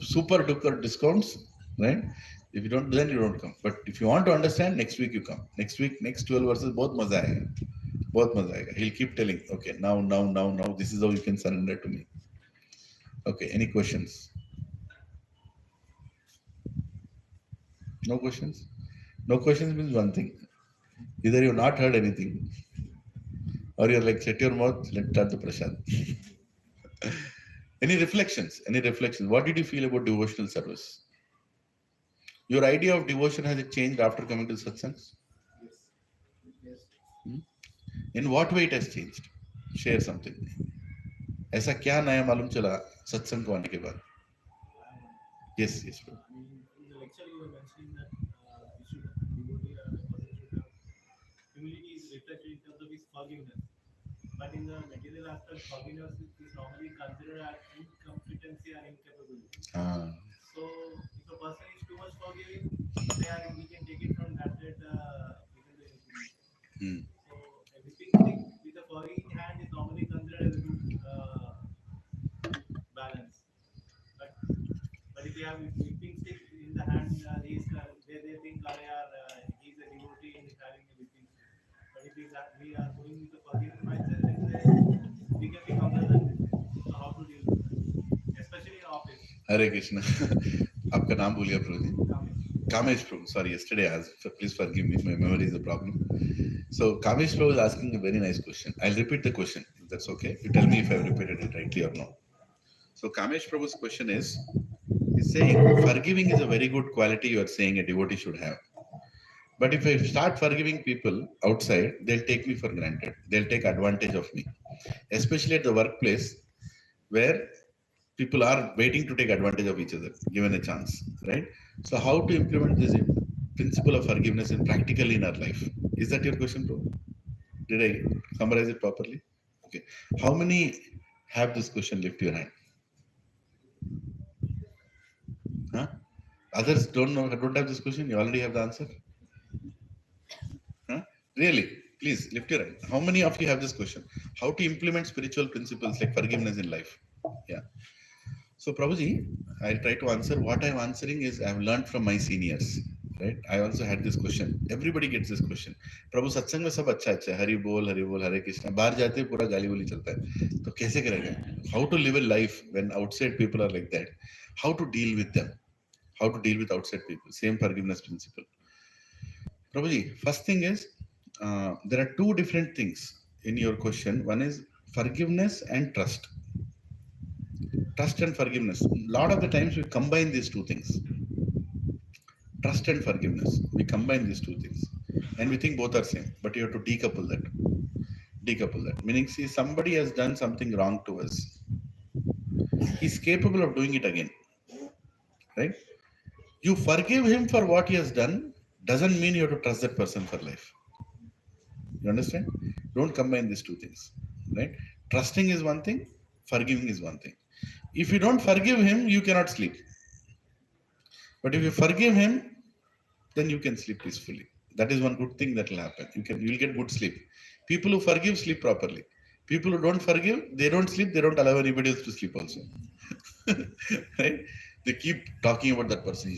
super duper discounts, right? If you don't, then you don't come. But if you want to understand, next week you come. Next week, next 12 verses, both maza aayega. Both maza aayega. He'll keep telling, okay, now, this is how you can surrender to me. Okay, any questions? No questions? No questions means one thing. Either you've not heard anything, or you're like, shut your mouth, let's start the prasad. Any reflections? Any reflections? What did you feel about devotional service? Your idea of devotion, has it changed after coming to satsangs? Yes. In what way it has changed? Share something. ऐसा क्या नया मालूम चला सत्संग को आने के बाद? Yes, bro. In the lecture, you were mentioning that we should devotee a person should have humility is reflected in terms of his forgiveness. But in the material aspect, forgiveness is normally considered as incompetency or incapability. So if a person is too much forgiving, we can take it from that we can do anything. So a whipping stick with a forgiving hand is normally considered as a good balance. But if you have whipping stick in the hand, they think he's a devotee and having a whipping stick. But if we are going with the forgiving mindset, then we can be complacent. So how to deal with that, especially in office. Hare Krishna. आपका नाम भूल गया प्रभु जी. Kamesh Prabhu. Sorry, yesterday I asked. Please forgive me. My memory is a problem. So Kamesh Prabhu is asking a very nice question. I'll repeat the question. If that's okay. You tell me if I've repeated it rightly or not. So Kamesh Prabhu's question is, he's saying forgiving is a very good quality you are saying a devotee should have. But if I start forgiving people outside, they'll take me for granted. They'll take advantage of me. Especially at the workplace where people are waiting to take advantage of each other, given a chance, right? So how to implement this principle of forgiveness in practically in our life? Is that your question, bro? Did I summarize it properly? Okay. How many have this question? Lift your hand. Huh? Others don't have this question? You already have the answer? Huh? Really? Please lift your hand. How many of you have this question? How to implement spiritual principles like forgiveness in life? Yeah. So Prabhuji, I'll try to answer. What I'm answering is I've learned from my seniors. Right? I also had this question. Everybody gets this question. Prabhu satsang में सब अच्छा Hari bol, Hare Krishna. बाहर जाते पूरा गाली बोली चलता है. तो कैसे करेंगे? How to live a life when outside people are like that? How to deal with them? How to deal with outside people? Same forgiveness principle. Prabhuji, first thing is there are two different things in your question. One is forgiveness and trust. Trust and forgiveness. A lot of the times we combine these two things. Trust and forgiveness. We combine these two things. And we think both are same. But you have to decouple that. Decouple that. Meaning, see, somebody has done something wrong to us. He's capable of doing it again. Right? You forgive him for what he has done doesn't mean you have to trust that person for life. You understand? Don't combine these two things. Right? Trusting is one thing. Forgiving is one thing. If you don't forgive him, you cannot sleep. But if you forgive him, then you can sleep peacefully. That is one good thing that will happen. You'll get good sleep. People who forgive sleep properly. People who don't forgive, they don't sleep. They don't allow anybody else to sleep also. Right? They keep talking about that person.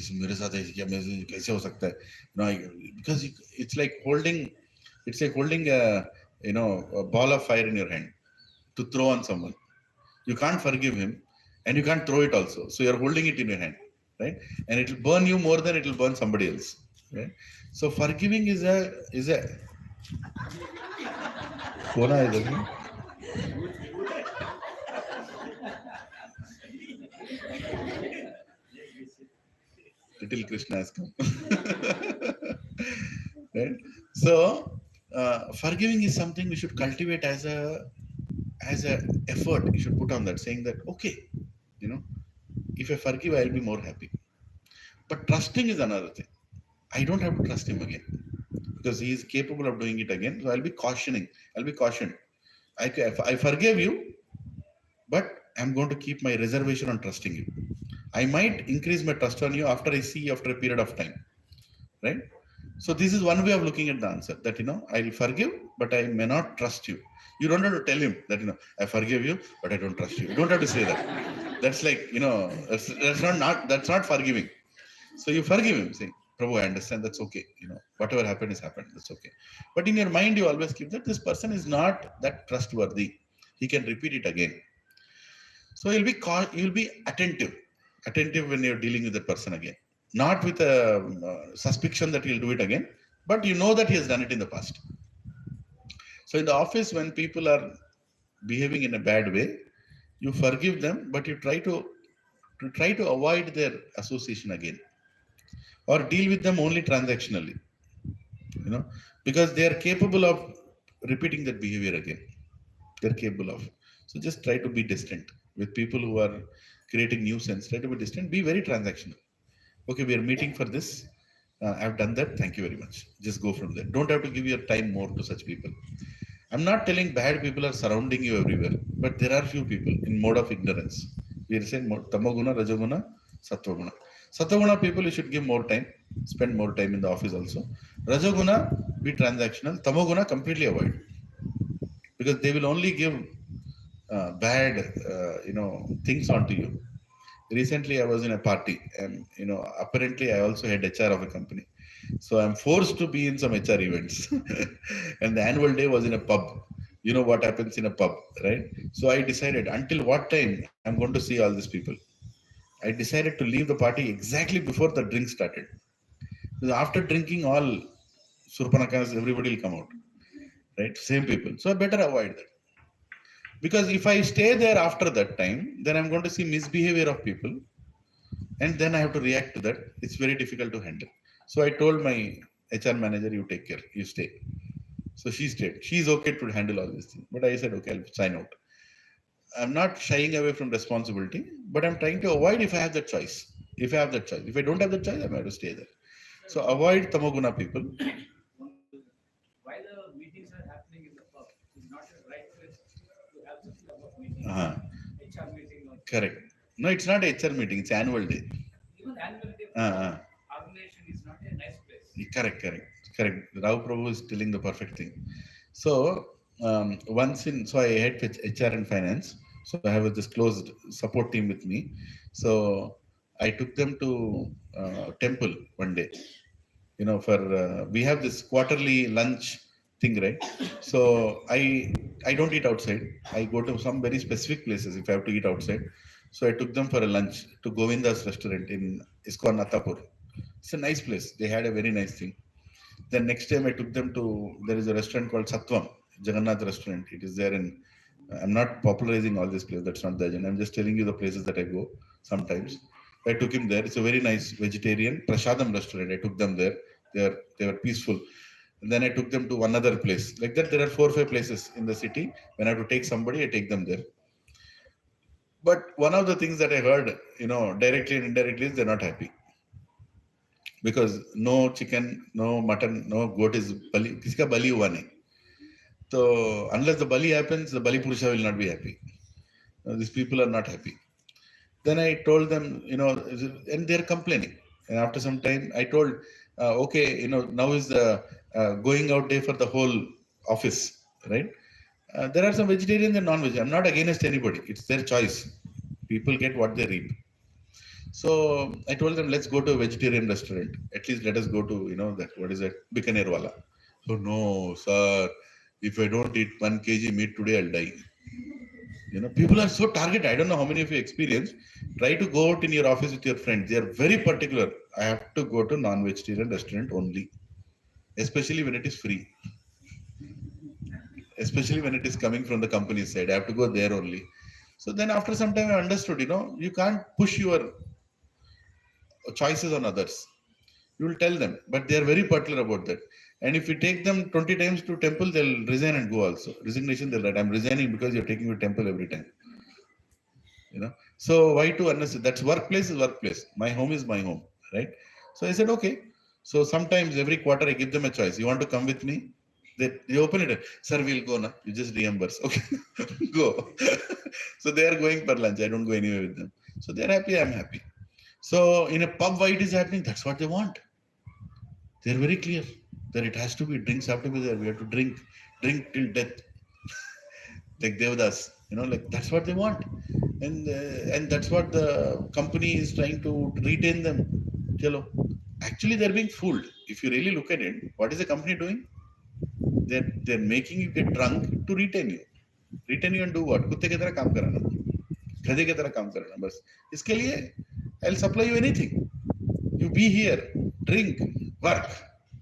Because it's like holding a ball of fire in your hand to throw on someone. You can't forgive him. And you can't throw it also. So you're holding it in your hand, right? And it will burn you more than it will burn somebody else, right? So forgiving is a. Little Krishna has come. Right? So forgiving is something we should cultivate as a effort. You should put on that, saying that okay. If I forgive, I'll be more happy. But trusting is another thing. I don't have to trust him again because he is capable of doing it again. So I'll be cautioning. I'll be cautioned. I forgive you, but I'm going to keep my reservation on trusting you. I might increase my trust on you after I see after a period of time. Right? So this is one way of looking at the answer that, I'll forgive, but I may not trust you. You don't have to tell him that, I forgive you, but I don't trust you. You don't have to say that. That's like, that's not forgiving. So you forgive him, saying, Prabhu, I understand, that's okay. Whatever happened is happened, that's okay. But in your mind, you always keep that this person is not that trustworthy. He can repeat it again. So you'll be attentive when you're dealing with that person again. Not with a suspicion that he'll do it again, but you know that he has done it in the past. So in the office, when people are behaving in a bad way, you forgive them, but you try to avoid their association again, or deal with them only transactionally, because they are capable of repeating that behavior again. They're capable of. So just try to be distant with people who are creating nuisance. Try to be distant. Be very transactional. Okay, we are meeting for this. I've done that. Thank you very much. Just go from there. Don't have to give your time more to such people. I'm not telling bad people are surrounding you everywhere, but there are few people in mode of ignorance. We are saying tamoguna, rajoguna, satvaguna. Satvaguna people, you should give more time, spend more time in the office also. Rajoguna, be transactional. Tamoguna, completely avoid, because they will only give bad, things onto you. Recently, I was in a party, and apparently, I also had HR of a company. So I'm forced to be in some HR events, and the annual day was in a pub. You know what happens in a pub, right? So I decided until what time I'm going to see all these people. I decided to leave the party exactly before the drink started. Because after drinking, all surpanakas, everybody will come out, right? Same people. So I better avoid that. Because if I stay there after that time, then I'm going to see misbehavior of people, and then I have to react to that. It's very difficult to handle. So I told my HR manager, you take care, you stay. So she stayed. She's okay to handle all these things. But I said, okay, I'll sign out. I'm not shying away from responsibility, but I'm trying to avoid if I have that choice. If I have that choice. If I don't have that choice, I have to stay there. So avoid tamoguna people. Why the meetings are happening in the pub is not a right place to have such a meeting. HR meeting. Correct. No, it's not HR meeting. It's annual day. Even annual day organization is not a nice place. Correct. Rao Prabhu is telling the perfect thing. So so I had HR and finance. So I have this closed support team with me. So I took them to temple one day. For we have this quarterly lunch thing, right? So I don't eat outside. I go to some very specific places if I have to eat outside. So I took them for a lunch to Govinda's restaurant in ISKCON Attapur. It's a nice place. They had a very nice thing. Then next time I took them to, there is a restaurant called Satsang, Jagannath restaurant. It is there in, I'm not popularizing all these places. That's not the agenda. I'm just telling you the places that I go sometimes. I took him there. It's a very nice vegetarian Prasadam restaurant. I took them there. They were peaceful. And then I took them to one other place. Like that, there are 4 or 5 places in the city. When I have to take somebody, I take them there. But one of the things that I heard, directly and indirectly, is they're not happy. Because no chicken, no mutton, no goat is bali. Kiska bali hua nahi. So unless the bali happens, the bali purusha will not be happy. These people are not happy. Then I told them, and they're complaining. And after some time, I told, okay, now is the going out day for the whole office, right? There are some vegetarians and non-vegetarians. I'm not against anybody. It's their choice. People get what they reap. So I told them, let's go to a vegetarian restaurant. At least let us go to, that, what is that? Bikaner wala. So no, sir, if I don't eat 1 kg meat today, I'll die. People are so targeted. I don't know how many of you experience. Try to go out in your office with your friends. They are very particular. I have to go to non-vegetarian restaurant only. Especially when it is free. Especially when it is coming from the company side. I have to go there only. So then after some time I understood, you can't push your choices on others. You will tell them, but they are very particular about that. And if you take them 20 times to temple, they'll resign and go also. Resignation, they'll write, I'm resigning because you're taking me to temple every time. So why to unnecessary? That's workplace is workplace. My home is my home, right? So I said, okay. So sometimes every quarter I give them a choice. You want to come with me? They open it. Sir, we'll go now. You just reimburse. Okay, go. So they are going for lunch. I don't go anywhere with them. So they're happy. I'm happy. So in a pub, why it is happening? That's what they want. They're very clear that it has to be, drinks have to be there. We have to drink till death. like Devdas, like that's what they want, and that's what the company is trying to retain them. Chalo. Actually, they're being fooled. If you really look at it, what is the company doing? They're making you get drunk to retain you. Retain you and do what? कुत्ते की तरह काम कराना, गधे की तरह काम कराना, बस इसके लिए I'll supply you anything. You be here, drink, work.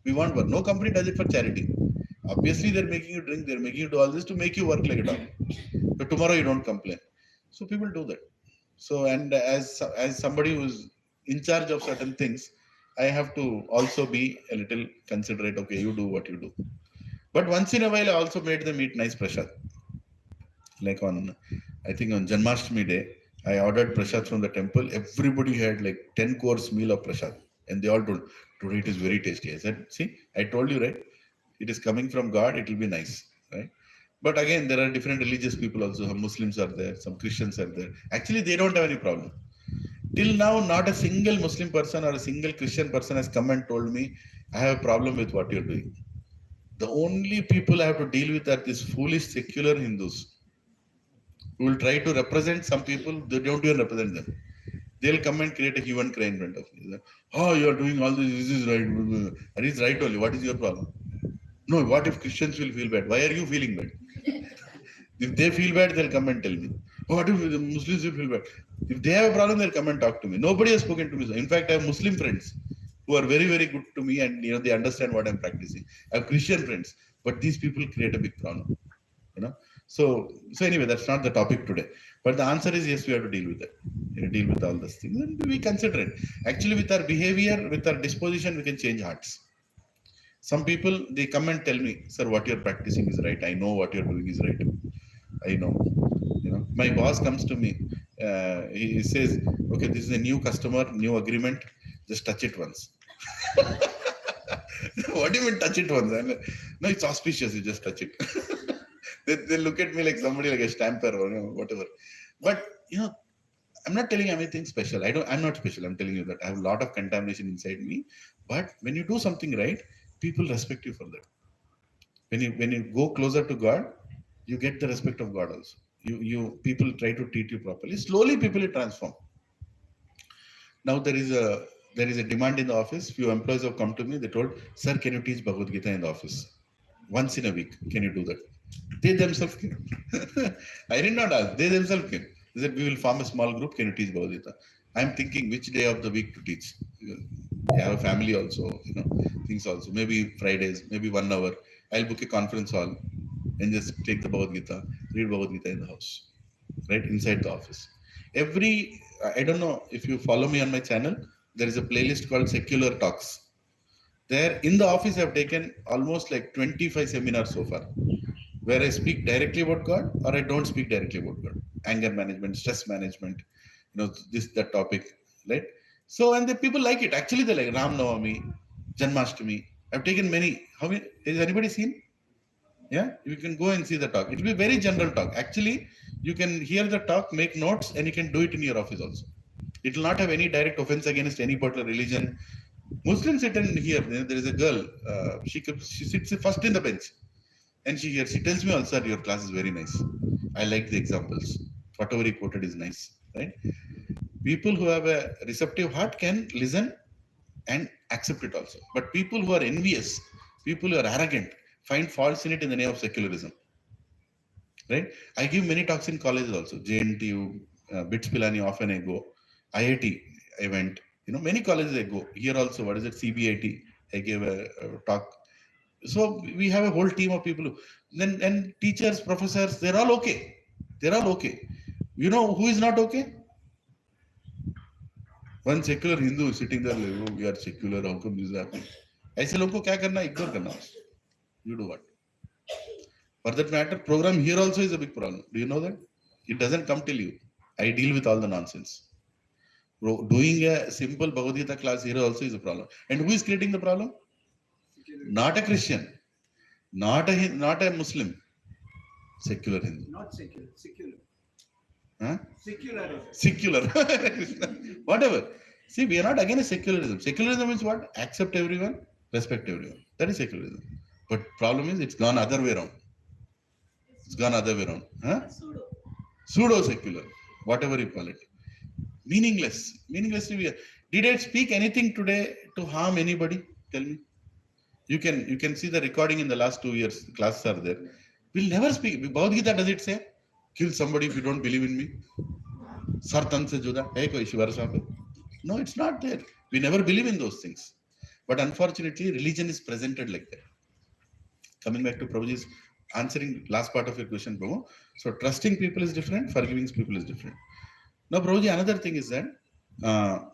We want work. No company does it for charity. Obviously, they're making you drink, they're making you do all this to make you work like a dog. So tomorrow you don't complain. So people do that. So, and as somebody who's in charge of certain things, I have to also be a little considerate. Okay, you do what you do. But once in a while, I also made them eat nice prasad. Like I think on Janmashtami day, I ordered prasad from the temple. Everybody had like 10 course meal of prasad. And they all told, today it is very tasty. I said, see, I told you, right? It is coming from God. It will be nice, right? But again, there are different religious people also. Some Muslims are there, some Christians are there. Actually, they don't have any problem. Till now, not a single Muslim person or a single Christian person has come and told me, I have a problem with what you're doing. The only people I have to deal with are these foolish secular Hindus who will try to represent some people. They don't even represent them. They'll come and create a hue and cry in front of me. Oh, you're doing all this. This is right. And it's right only. What is your problem? No, what if Christians will feel bad? Why are you feeling bad? If they feel bad, they'll come and tell me. What if the Muslims will feel bad? If they have a problem, they'll come and talk to me. Nobody has spoken to me. In fact, I have Muslim friends who are very, very good to me, and they understand what I'm practicing. I have Christian friends, but these people create a big problem. So anyway, that's not the topic today. But the answer is yes, we have to deal with that. Deal with all these things, and we consider it. Actually, with our behavior, with our disposition, we can change hearts. Some people, they come and tell me, sir, what you're practicing is right. I know what you're doing is right. I know. My boss comes to me. He says, okay, this is a new customer, new agreement. Just touch it once. What do you mean touch it once? No, it's auspicious. You just touch it. they look at me like somebody like a stamper or whatever. But, I'm not telling you anything special. I'm not special. I'm telling you that I have a lot of contamination inside me. But when you do something right, people respect you for that. When you go closer to God, you get the respect of God also. People try to treat you properly. Slowly, people will transform. Now there is a demand in the office. Few employees have come to me. They told, sir, can you teach Bhagavad Gita in the office? Once in a week, can you do that? They themselves came. I did not ask. They themselves came. They said, we will form a small group. Can you teach Bhagavad Gita? I'm thinking which day of the week to teach. I have a family also, things also. Maybe Fridays, maybe 1 hour. I'll book a conference hall and just take the Bhagavad Gita, read Bhagavad Gita in the house, right inside the office. I don't know if you follow me on my channel, there is a playlist called Secular Talks. There in the office, I've taken almost like 25 seminars so far, where I speak directly about God or I don't speak directly about God. Anger management, stress management, that topic, right? So, and the people like it. Actually, they like Ram Navami, Janmashtami. I've taken many. How many? Has anybody seen? Yeah, you can go and see the talk. It will be very general talk. Actually, you can hear the talk, make notes, and you can do it in your office also. It will not have any direct offense against any particular religion. Muslims sit and hear. There is a girl. She sits first in the bench, and she tells me, "Also, your class is very nice. I like the examples. Whatever he quoted is nice." Right? People who have a receptive heart can listen and accept it also. But people who are envious, people who are arrogant, find faults in it in the name of secularism. Right? I give many talks in colleges also. JNTU, BITS Pilani, often I go. IIT, I went. Many colleges I go. Here also, what is it? CBIT, I gave a talk. So we have a whole team of people. And teachers, professors, they're all okay. They're all okay. You know who is not okay? One secular Hindu is sitting there like, oh, we are secular, how come this is happening? I say, loko kya karna? Ignore karna. You do what? For that matter, program here also is a big problem. Do you know that? It doesn't come till you. I deal with all the nonsense. Doing a simple Bhagavad Gita class here also is a problem. And who is creating the problem? Not a Christian. Not a Muslim. Secular Hindu. Not secular. Secular. Huh? Secular. Whatever. See, we are not against secularism. Secularism means what? Accept everyone, respect everyone. That is secularism. But problem is it's gone other way around. It's gone other way around. Huh? Pseudo. Pseudo-secular, whatever you call it. Meaningless. Meaninglessly. Did I speak anything today to harm anybody? Tell me. You can see the recording in the last 2 years. Classes are there. We'll never speak. Bhagavad Gita, does it say, kill somebody if you don't believe in me? Sartan se juda. Hey, koi Shivar Sahib. No, it's not there. We never believe in those things. But unfortunately, religion is presented like that. Coming back to Prabhuji's answering last part of your question, Prabhu. So trusting people is different, forgiving people is different. Now, Prabhuji, another thing is that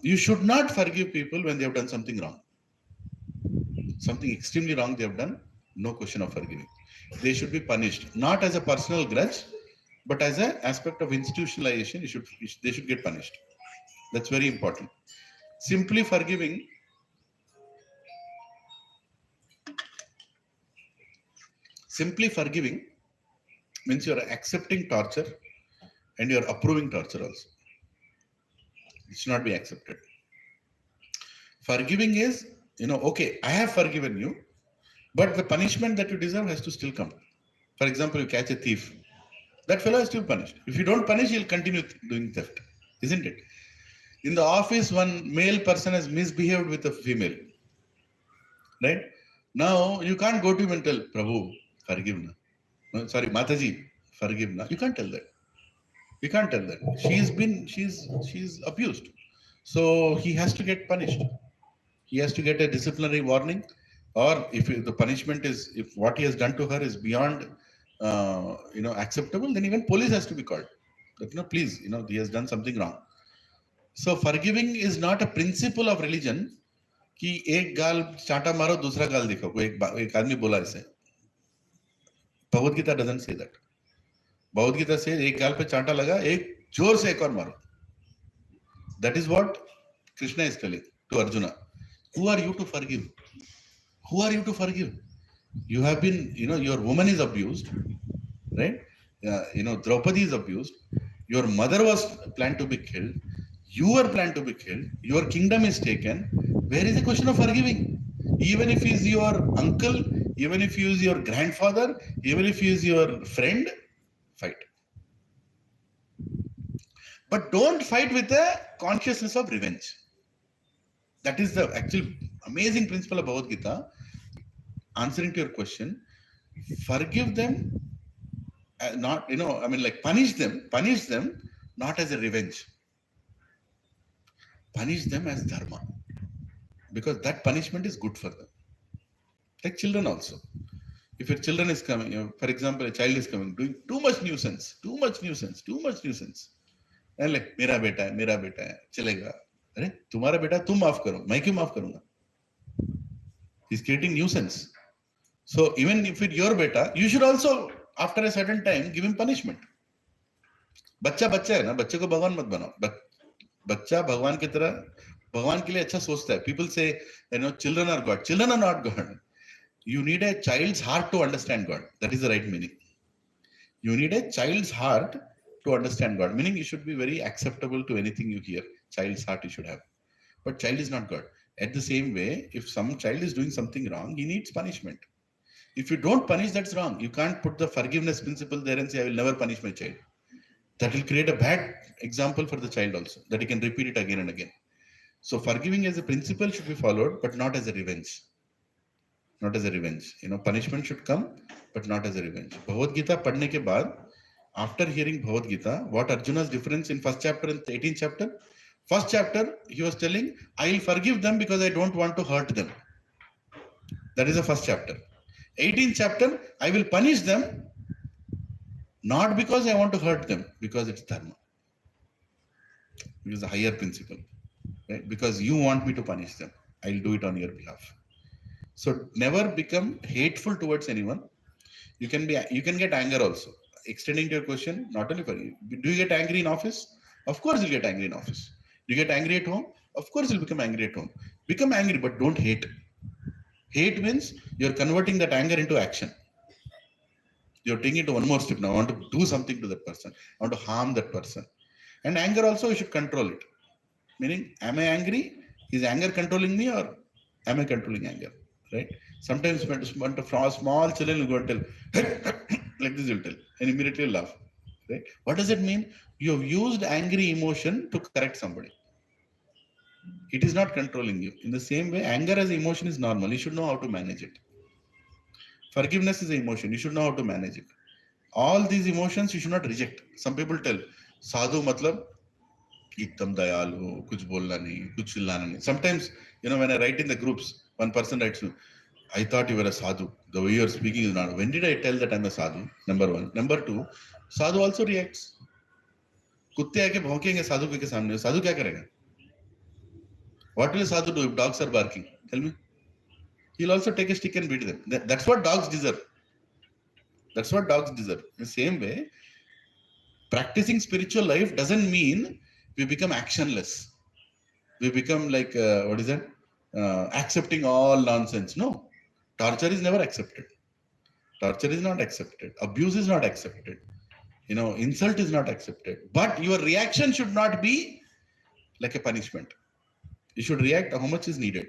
you should not forgive people when they have done something wrong. Something extremely wrong they have done, no question of forgiving. They should be punished, not as a personal grudge, but as an aspect of institutionalization. They should get punished. That's very important. Simply forgiving means you are accepting torture and you are approving torture also. It should not be accepted. Forgiving is, okay, I have forgiven you, but the punishment that you deserve has to still come. For example, you catch a thief. That fellow is still punished. If you don't punish, he'll continue doing theft. Isn't it? In the office, one male person has misbehaved with a female. Right? Now, you can't go to him and tell, Prabhu, forgive na. No, sorry, Mataji, forgive na. You can't tell that. You can't tell that. She's abused. So he has to get punished. He has to get a disciplinary warning, or if the punishment is, if what he has done to her is beyond, acceptable, then even police has to be called. That, please, he has done something wrong. So forgiving is not a principle of religion. कि एक गाल चाटा मारो दूसरा गाल दिखाओ एक आदमी बोला ऐसे. Bhagavad Gita doesn't say that. Bhagavad Gita says एक गाल पे चाटा लगा एक जोर से एक और मारो. That is what Krishna is telling to Arjuna. Who are you to forgive? Who are you to forgive? You have been, your woman is abused, right? Draupadi is abused. Your mother was planned to be killed. You were planned to be killed. Your kingdom is taken. Where is the question of forgiving? Even if he is your uncle, even if he is your grandfather, even if he is your friend, fight. But don't fight with a consciousness of revenge. That is the actual amazing principle of Bhagavad Gita. Answering to your question, forgive them, not, punish them, not as a revenge. Punish them as dharma. Because that punishment is good for them. Like children also. If your children is coming, for example, a child is coming, doing too much nuisance. And like, mera beta hai, chalega. Arey, tumhara beta, tum maaf karo. Main kyun maaf karunga? He's creating nuisance. So even if it's your beta, you should also, after a certain time, give him punishment. बच्चा है ना, बच्चे को भगवान मत बनाओ. बच्चा भगवान की तरह, भगवान के लिए अच्छा सोचता है. People say, children are God. Children are not God. You need a child's heart to understand God. That is the right meaning. You need a child's heart to understand God. Meaning you should be very acceptable to anything you hear. Child's heart you should have. But child is not God. At the same way, if some child is doing something wrong, he needs punishment. If you don't punish, that's wrong. You can't put the forgiveness principle there and say, I will never punish my child. That will create a bad example for the child also, that he can repeat it again and again. So forgiving as a principle should be followed, but not as a revenge. Not as a revenge. Punishment should come, but not as a revenge. Bhagavad Gita padne ke baad, after hearing Bhagavad Gita, what Arjuna's difference in first chapter and 18th chapter? First chapter, he was telling, I will forgive them because I don't want to hurt them. That is the first chapter. 18th chapter, I will punish them, not because I want to hurt them, because it's dharma. It is a higher principle. Right? Because you want me to punish them. I'll do it on your behalf. So never become hateful towards anyone. You can get anger also. Extending to your question, not only for you. Do you get angry in office? Of course you'll get angry in office. Do you get angry at home? Of course you'll become angry at home. Become angry, but don't hate. Hate means you're converting that anger into action. You're taking it to one more step now. I want to do something to that person. I want to harm that person. And anger also, you should control it. Meaning, am I angry? Is anger controlling me or am I controlling anger? Right? Sometimes small children will go and tell, hey, Like this you'll tell. And immediately you'll laugh. Right? What does it mean? You have used angry emotion to correct somebody. It is not controlling you. In the same way, anger as an emotion is normal. You should know how to manage it. Forgiveness is an emotion. You should know how to manage it. All these emotions you should not reject. Some people tell, sadhu matlab एकदम दयालु, कुछ बोलना नहीं, कुछ चिल्लाना नहीं. Sometimes, when I write in the groups, one person writes, I thought you were a sadhu. The way you are speaking is not. When did I tell that I'm a sadhu? Number one. Number two, sadhu also reacts. कुत्ते आके भौंकेंगे साधु के सामने. साधु क्या करेगा? What will a sadhu do if dogs are barking? Tell me. He'll also take a stick and beat them. That's what dogs deserve. That's what dogs deserve. In the same way, practicing spiritual life doesn't mean we become actionless. We become like, accepting all nonsense. No. Torture is never accepted. Torture is not accepted. Abuse is not accepted. Insult is not accepted. But your reaction should not be like a punishment. You should react how much is needed.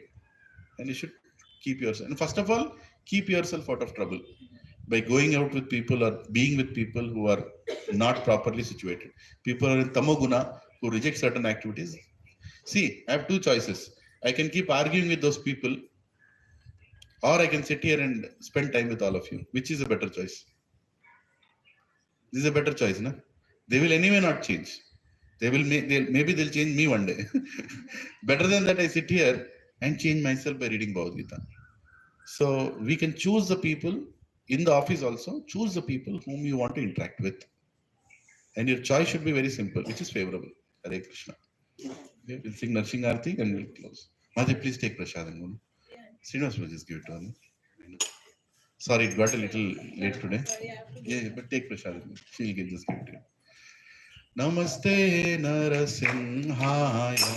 And you should keep yourself. And first of all, keep yourself out of trouble by going out with people or being with people who are not properly situated. People are in tamoguna who reject certain activities. See, I have two choices. I can keep arguing with those people, or I can sit here and spend time with all of you. Which is a better choice? This is a better choice, no? They will anyway not change. Maybe they'll change me one day. Better than that, I sit here and change myself by reading Bhagavad Gita. So we can choose the people in the office also. Choose the people whom you want to interact with. And your choice should be very simple, which is favorable. Hare Krishna. Okay, we'll sing Narsinga Arti and we'll close. Madhi, please take Prashadam. Srinivas will just give it to her. Sorry, it got a little late today. Yeah, but take Prashadam. She'll just give it to you. Namaste Narasimhaya.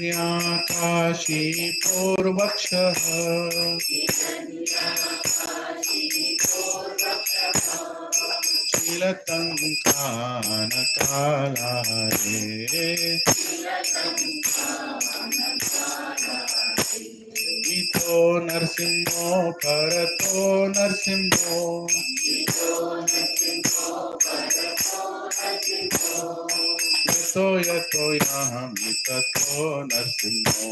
Hiranyakashi Purvakshaha Chilatankanakalaye Ito Narsimho Parato Narsimho Yato Yato Yami Tato Narsimho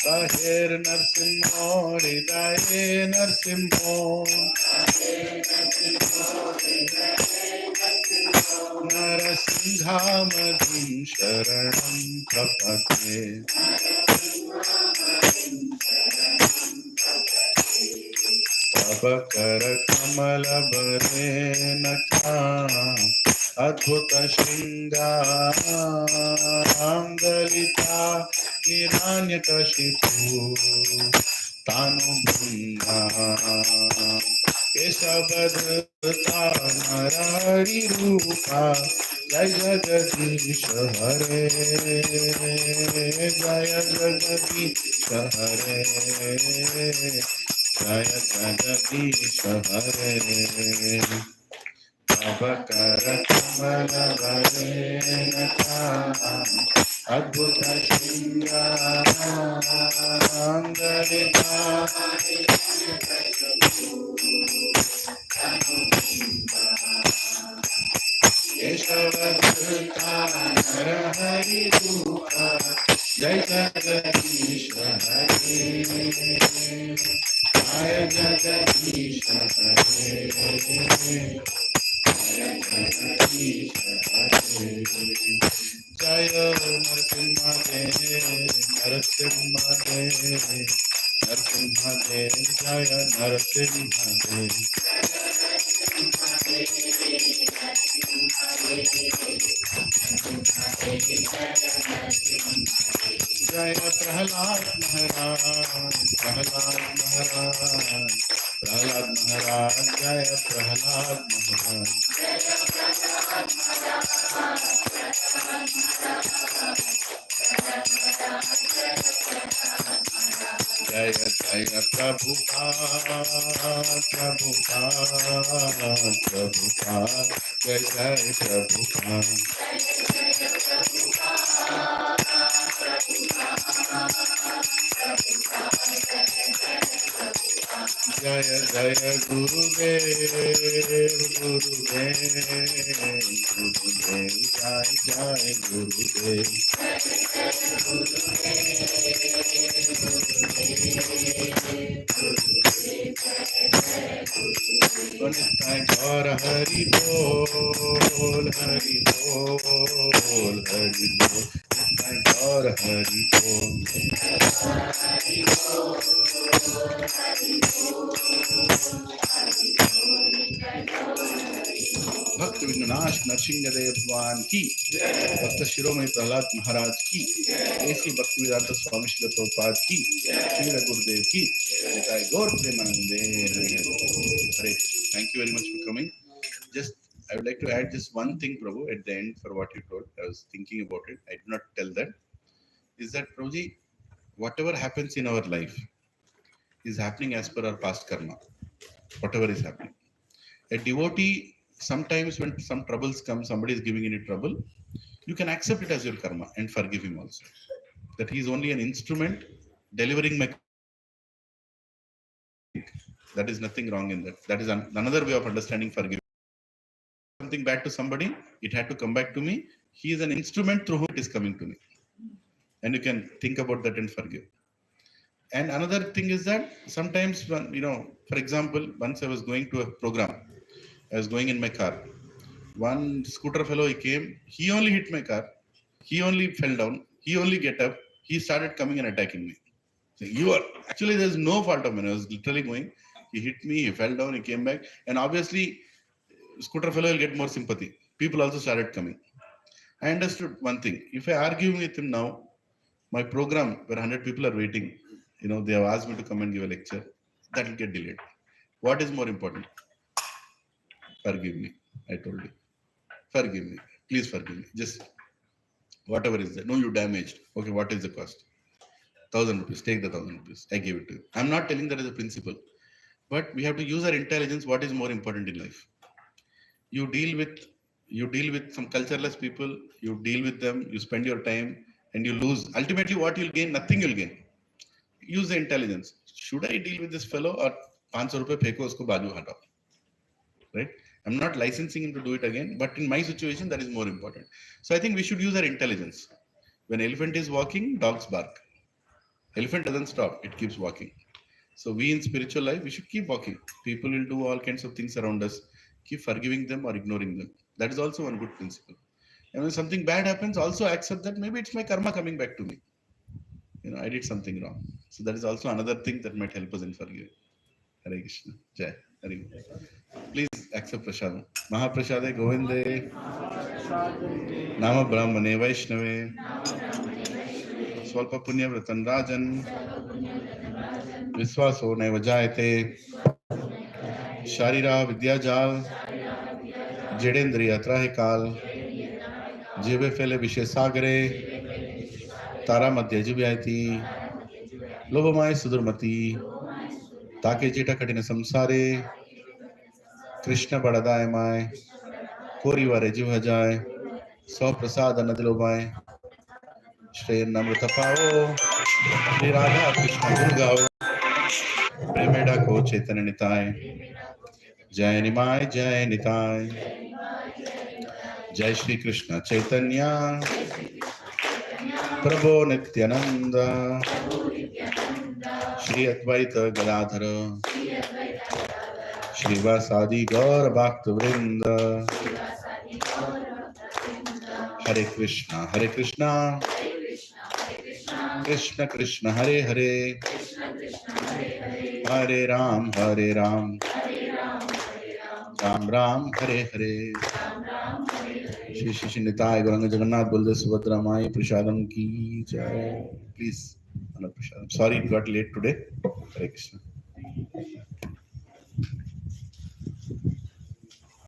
Tahir Narsimho Hridaye Narsimho Narasinghamadhim Sharanam Prapate Prabhakara Kamala Bharenaka Adbhuta Shringam Dalita Hiranyakashipu Tanu Bhundam Kesavadhata Narari Rupa Jai Jagadish Hare Jai Jagadish Hare Jaya Jagadish Hare Prabhakara Kamala Bharenaka Adbhuta Shringam Dalita Keshavadhata Narahari Rupa Jai Jagadish Hare Jaya Jagadish Hare Jaya Jagadish Hare Jaya Narasimha Dev Narasimha Dev Narasimha Dev Jaya Narasimha Dev Jaya Prahlad Maharaj Prahlad Maharaj Prahlad Maharaj Jaya Prahlad Maharaj Jaya Jaya Prabhupada, Prabhupada, Prabhupada, Jai Jai Prabhupada. Jaya Jaya Gurudev, Gurudev, Gurudev, Jai Jai Gurudev. Nitai Gaur Hari Bol, Hari Bol, Hari Bol. Nitai Gaur Hari Bol. भक्त विघ्ननाश नरसिंहदेव भगवान की, भक्त शिरोमणि प्रहलाद महाराज की, ऐसी भक्ति वेदांत स्वामी श्रील प्रभुपाद की, श्री गुरुदेव की, निताय गौर प्रेमानंदे। हरे Thank you very much for coming. Just I would like to add just one thing, Prabhu, at the end for what you told. I was thinking about it. I did not tell that. Is that, Prabhuji, whatever happens in our life is happening as per our past karma. Whatever is happening. A devotee, sometimes when some troubles come, somebody is giving any trouble, you can accept it as your karma and forgive him also. That he is only an instrument delivering my. That is nothing wrong in that. That is another way of understanding forgiving. Something bad to somebody, it had to come back to me. He is an instrument through whom it is coming to me. And you can think about that and forgive. And another thing is that sometimes, when, for example, once I was going to a program, I was going in my car. One scooter fellow, he came, he only hit my car. He only fell down. He only get up. He started coming and attacking me. So actually, there's no fault of mine. I was literally going. He hit me, he fell down, he came back. And obviously, scooter fellow will get more sympathy. People also started coming. I understood one thing. If I argue with him now, my program where 100 people are waiting, they have asked me to come and give a lecture, that will get delayed. What is more important? Forgive me, I told you. Forgive me. Please forgive me. Just whatever is there. No, you damaged. Okay, what is the cost? 1,000 rupees. Take the 1,000 rupees. I give it to you. I'm not telling that as a principle. But we have to use our intelligence. What is more important in life? You deal with some cultureless people, you deal with them, you spend your time, and you lose. Ultimately, what you'll gain? Nothing you'll gain. Use the intelligence. Should I deal with this fellow or 500 rupees pheko usko baaju hatao? Right? I'm not licensing him to do it again, but in my situation, that is more important. So I think we should use our intelligence. When elephant is walking, dogs bark. Elephant doesn't stop, it keeps walking. So we in spiritual life, we should keep walking. People will do all kinds of things around us. Keep forgiving them or ignoring them. That is also one good principle. And when something bad happens, also accept that maybe it's my karma coming back to me. I did something wrong. So that is also another thing that might help us in forgiving. Hare Krishna. Jai. Hare. Please accept Prashadam. Mahaprashade Govinde. Nama Brahmane Vaishnave. Swalpa Punya Vratan Rajan. Viswaso Naiva Jayate. Sharira Vidyajal. Jedendriya Trahikal. Jive Fele Vishesagare. Tara Madhya Jivyati. Lobamai Sudurmati. Take Jita Katina Samsare. Krishna Badadayamai. Kori Vare Jivhajai. So Prasad Anadilobai. Shri Namrita Pao. Shri Radha Krishna Gurgao. Premeda Ko Chaitanya Nitai. Jai Nimai Jai Nitai. Jai Shri Krishna Chaitanya. Prabhu Nityananda. Shri Advaita Gadadhara. Shri Vasadi Gaur Bhakta Vrinda. Hare Krishna, Hare Krishna. Krishna Krishna Hare Hare. Hare Ram, Hare Ram. Ram Ram, Hare Hare. Shri Shri Nitai Gauranga Jagannath Baldev Subhadra Mai Prashadam Ki Jai. Please, Anna Prashadam. Sorry it got late today. Hare Krishna.